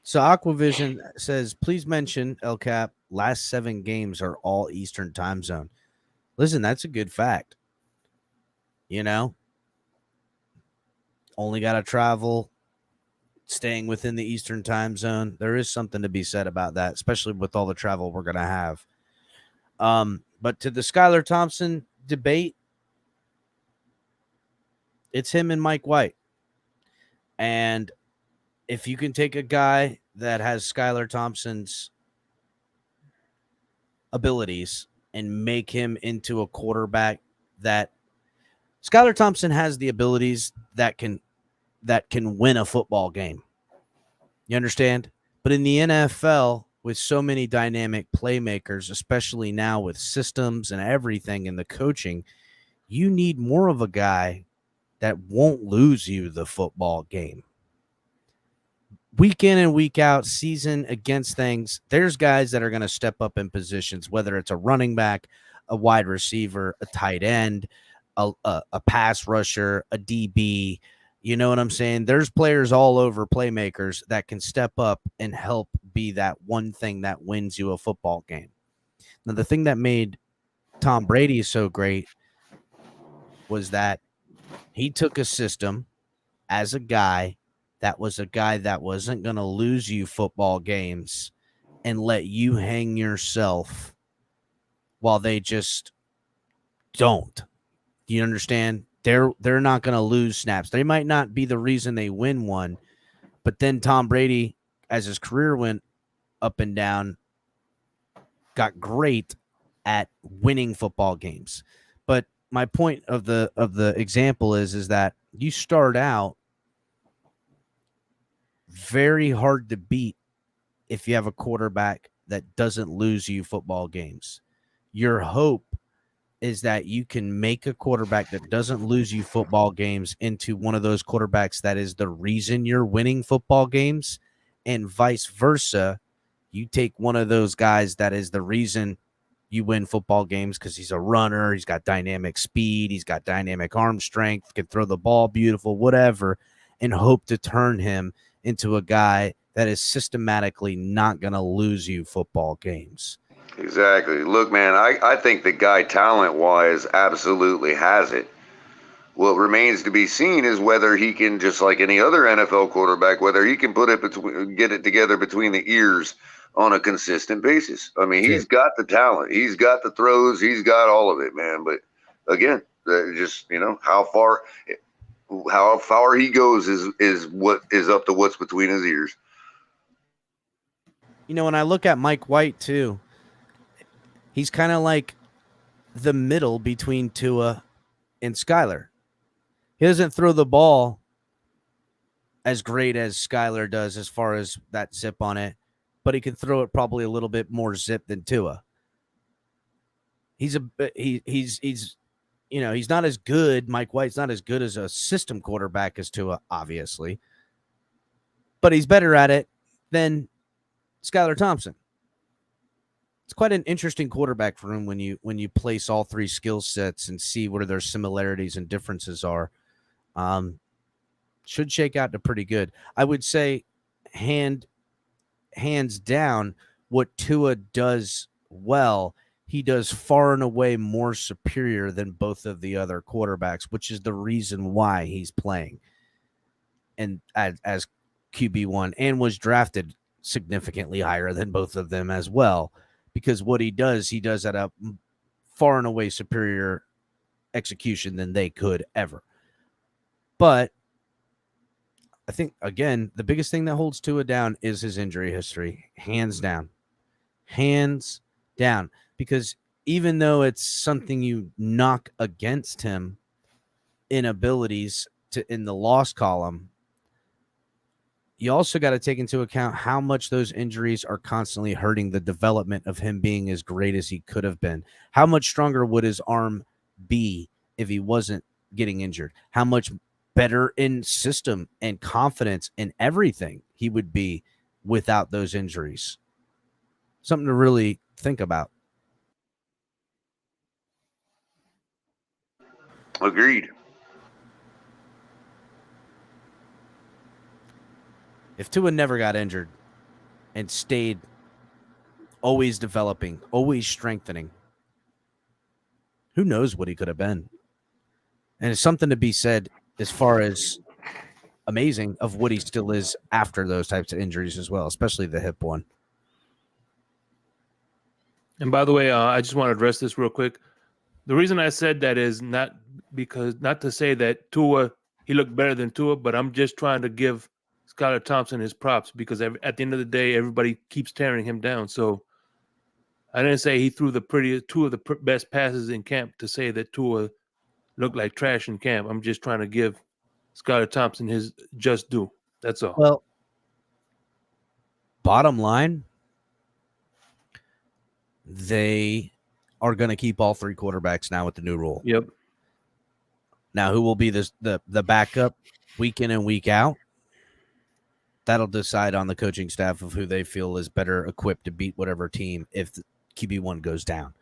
So Aquavision says, please mention El Cap. Last 7 games are all Eastern time zone. Listen, that's a good fact. Only got to travel, staying within the Eastern time zone. There is something to be said about that, especially with all the travel we're going to have. But to the Skylar Thompson debate, it's him and Mike White. And if you can take a guy that has Skylar Thompson's abilities and make him into a quarterback that Skylar Thompson has the abilities that can win a football game. You understand? But in the NFL, with so many dynamic playmakers, especially now with systems and everything in the coaching, you need more of a guy that won't lose you the football game. Week in and week out, season against things, there's guys that are going to step up in positions, whether it's a running back, a wide receiver, a tight end, a pass rusher, a DB. You know what I'm saying? There's players all over, playmakers, that can step up and help be that one thing that wins you a football game. Now, the thing that made Tom Brady so great was that he took a system as a guy that wasn't going to lose you football games and let you hang yourself while they just don't. Do you understand? They're not going to lose snaps. They might not be the reason they win one, but then Tom Brady, as his career went up and down, got great at winning football games. But my point of the example is that you start out very hard to beat if you have a quarterback that doesn't lose you football games. Your hope is that you can make a quarterback that doesn't lose you football games into one of those quarterbacks that is the reason you're winning football games, and vice versa. You take one of those guys that is the reason you win football games because he's a runner, he's got dynamic speed, he's got dynamic arm strength, can throw the ball beautiful, whatever, and hope to turn him into a guy that is systematically not going to lose you football games. Exactly. Look, man, I think the guy talent-wise absolutely has it. What remains to be seen is whether he can, just like any other NFL quarterback, whether he can get it together between the ears on a consistent basis. I mean, he's got the talent. He's got the throws. He's got all of it, man. But, again, just, how far he goes is what is up to what's between his ears. When I look at Mike White, too, he's kind of like the middle between Tua and Skylar. He doesn't throw the ball as great as Skylar does as far as that zip on it, but he can throw it probably a little bit more zip than Tua. He's not as good. Mike White's not as good as a system quarterback as Tua, obviously, but he's better at it than Skylar Thompson. It's quite an interesting quarterback room when you place all three skill sets and see where their similarities and differences are. Should shake out to pretty good. I would say hands down, what Tua does well, he does far and away more superior than both of the other quarterbacks, which is the reason why he's playing and as QB1 and was drafted significantly higher than both of them as well, because what he does at a far and away superior execution than they could ever. But I think, again, the biggest thing that holds Tua down is his injury history, hands down, because even though it's something you knock against him in abilities in the loss column, you also got to take into account how much those injuries are constantly hurting the development of him being as great as he could have been. How much stronger would his arm be if he wasn't getting injured? How much better in system and confidence in everything he would be without those injuries? Something to really think about. Agreed. If Tua never got injured and stayed always developing, always strengthening, who knows what he could have been? And it's something to be said as far as amazing of what he still is after those types of injuries as well, especially the hip one. And by the way, I just want to address this real quick. The reason I said that is not to say that Tua, he looked better than Tua, but I'm just trying to give Skylar Thompson his props because at the end of the day, everybody keeps tearing him down. So I didn't say he threw two of the best passes in camp to say that Tua looked like trash in camp. I'm just trying to give Skylar Thompson his just due. That's all. Well, bottom line, they are going to keep all three quarterbacks now with the new rule. Yep. Now, who will be the backup week in and week out? That'll decide on the coaching staff of who they feel is better equipped to beat whatever team if the QB1 goes down.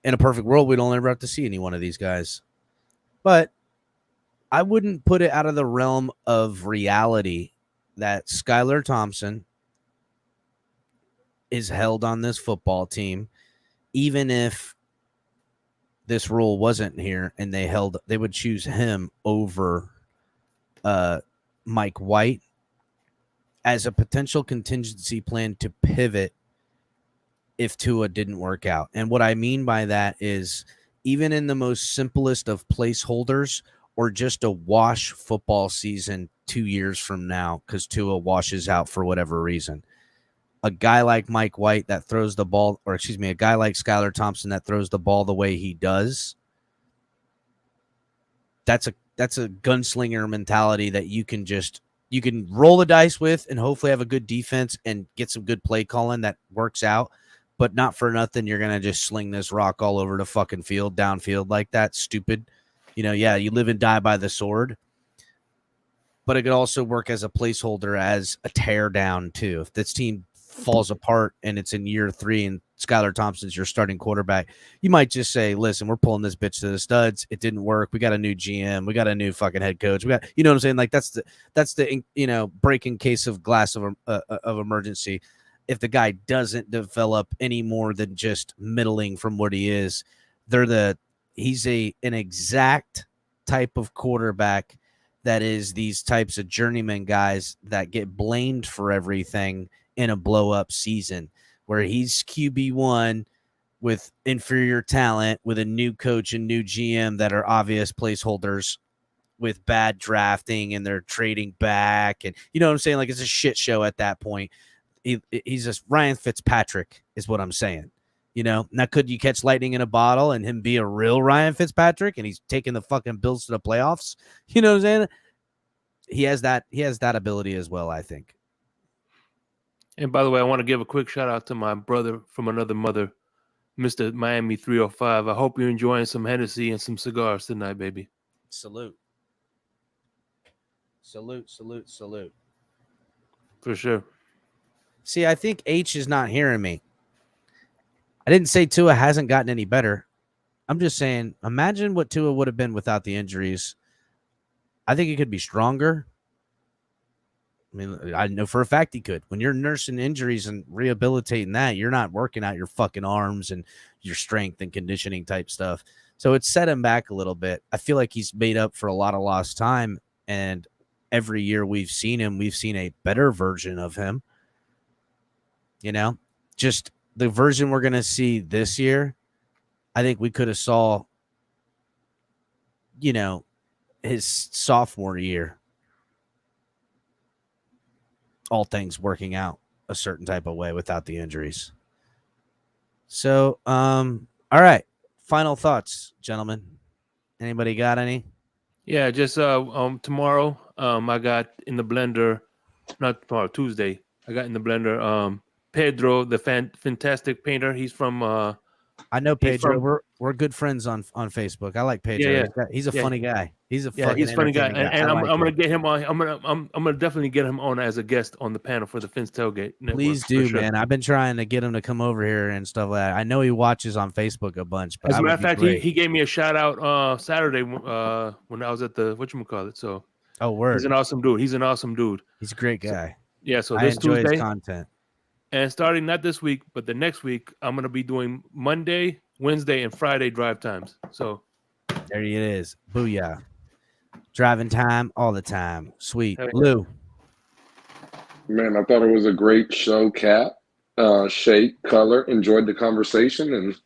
In a perfect world, we don't ever have to see any one of these guys. But I wouldn't put it out of the realm of reality that Skylar Thompson is held on this football team, even if this rule wasn't here and they would choose him over Mike White as a potential contingency plan to pivot if Tua didn't work out. And what I mean by that is even in the most simplest of placeholders or just a wash football season 2 years from now because Tua washes out for whatever reason, a guy like Mike White that throws the ball, or excuse me, a guy like Skylar Thompson that throws the ball the way he does, that's a gunslinger mentality that you can roll the dice with and hopefully have a good defense and get some good play calling that works out. But not for nothing, you're going to just sling this rock all over the fucking field, downfield like that. Stupid. Yeah, you live and die by the sword. But it could also work as a placeholder, as a tear down, too. If this team falls apart and it's in year 3 and Skylar Thompson's your starting quarterback, you might just say, listen, we're pulling this bitch to the studs. It didn't work. We got a new GM. We got a new fucking head coach. We got, you know what I'm saying? Like that's the breaking case of glass of emergency. If the guy doesn't develop any more than just middling from what he is, he's an exact type of quarterback that is these types of journeyman guys that get blamed for everything in a blow-up season, where he's QB1 with inferior talent, with a new coach and new GM that are obvious placeholders with bad drafting, and they're trading back. And you know what I'm saying? Like, it's a shit show at that point. He's just Ryan Fitzpatrick is what I'm saying. Now could you catch lightning in a bottle and him be a real Ryan Fitzpatrick and he's taking the fucking Bills to the playoffs? You know what I'm saying? He has that ability as well, I think. And by the way, I want to give a quick shout out to my brother from another mother, Mr. Miami 305. I hope you're enjoying some Hennessy and some cigars tonight, baby. Salute. Salute, salute, salute. For sure. See, I think H is not hearing me. I didn't say Tua hasn't gotten any better. I'm just saying, imagine what Tua would have been without the injuries. I think he could be stronger. I mean, I know for a fact he could. When you're nursing injuries and rehabilitating that, you're not working out your fucking arms and your strength and conditioning type stuff. So it set him back a little bit. I feel like he's made up for a lot of lost time. And every year we've seen a better version of him. Just the version we're going to see this year, I think we could have saw, his sophomore year, all things working out a certain type of way without the injuries. So, all right. Final thoughts, gentlemen. Anybody got any? Yeah, just tomorrow, I got in the blender not tomorrow, Tuesday. I got in the blender. Pedro, the fantastic painter. He's from. I know Pedro. We're good friends on Facebook. I like Pedro. Yeah. He's a funny guy. He's a he's a funny guy, and I'm like gonna get him on. I'm gonna definitely get him on as a guest on the panel for the Fins Tailgate Network. Please do, man. I've been trying to get him to come over here and stuff like that. I know he watches on Facebook a bunch. But as a matter of fact, he gave me a shout out Saturday when I was at the whatchamacallit. So word. He's an awesome dude. He's a great guy. So I this enjoy Tuesday his content. And starting not this week, but the next week, I'm gonna be doing Monday, Wednesday, and Friday drive times. So there it is. Booyah. Driving time all the time. Sweet. Hey. Lou. Man, I thought it was a great show, Cap. Shape, color, enjoyed the conversation, and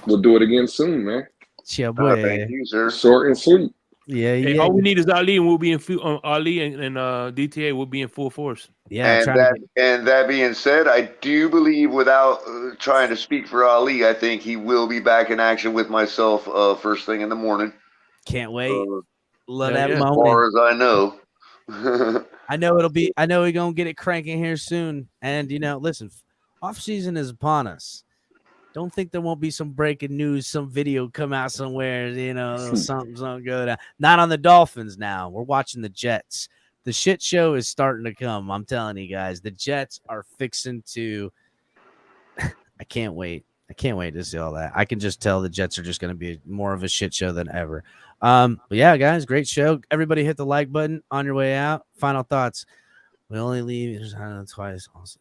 we'll do it again soon, man. Yeah, boy. Thank you, sir. Short and sweet. Yeah. All we need is Ali, and we'll be in Ali and DTA will be in full force. Yeah. And that being said, I do believe, without trying to speak for Ali, I think he will be back in action with myself first thing in the morning. Can't wait. Love that as moment. far as I know. I know we're gonna get it cranking here soon. And listen, off season is upon us. Don't think there won't be some breaking news, some video come out somewhere, something's not good. Not on the Dolphins now. We're watching the Jets. The shit show is starting to come. I'm telling you guys, the Jets are fixing to. I can't wait. I can't wait to see all that. I can just tell the Jets are just going to be more of a shit show than ever. But yeah, guys, great show. Everybody hit the like button on your way out. Final thoughts. We only leave twice. Also.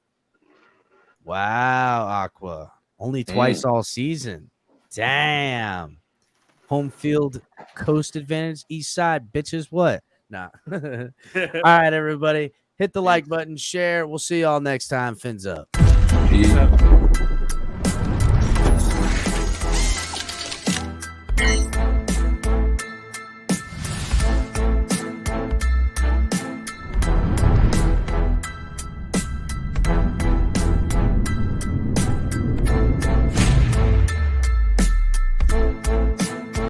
Wow, Aqua. Only twice all season. Damn. Home field, coast advantage, east side, bitches. What? Nah. All right, everybody. Hit the like button, share. We'll see y'all next time. Fins up. Peace.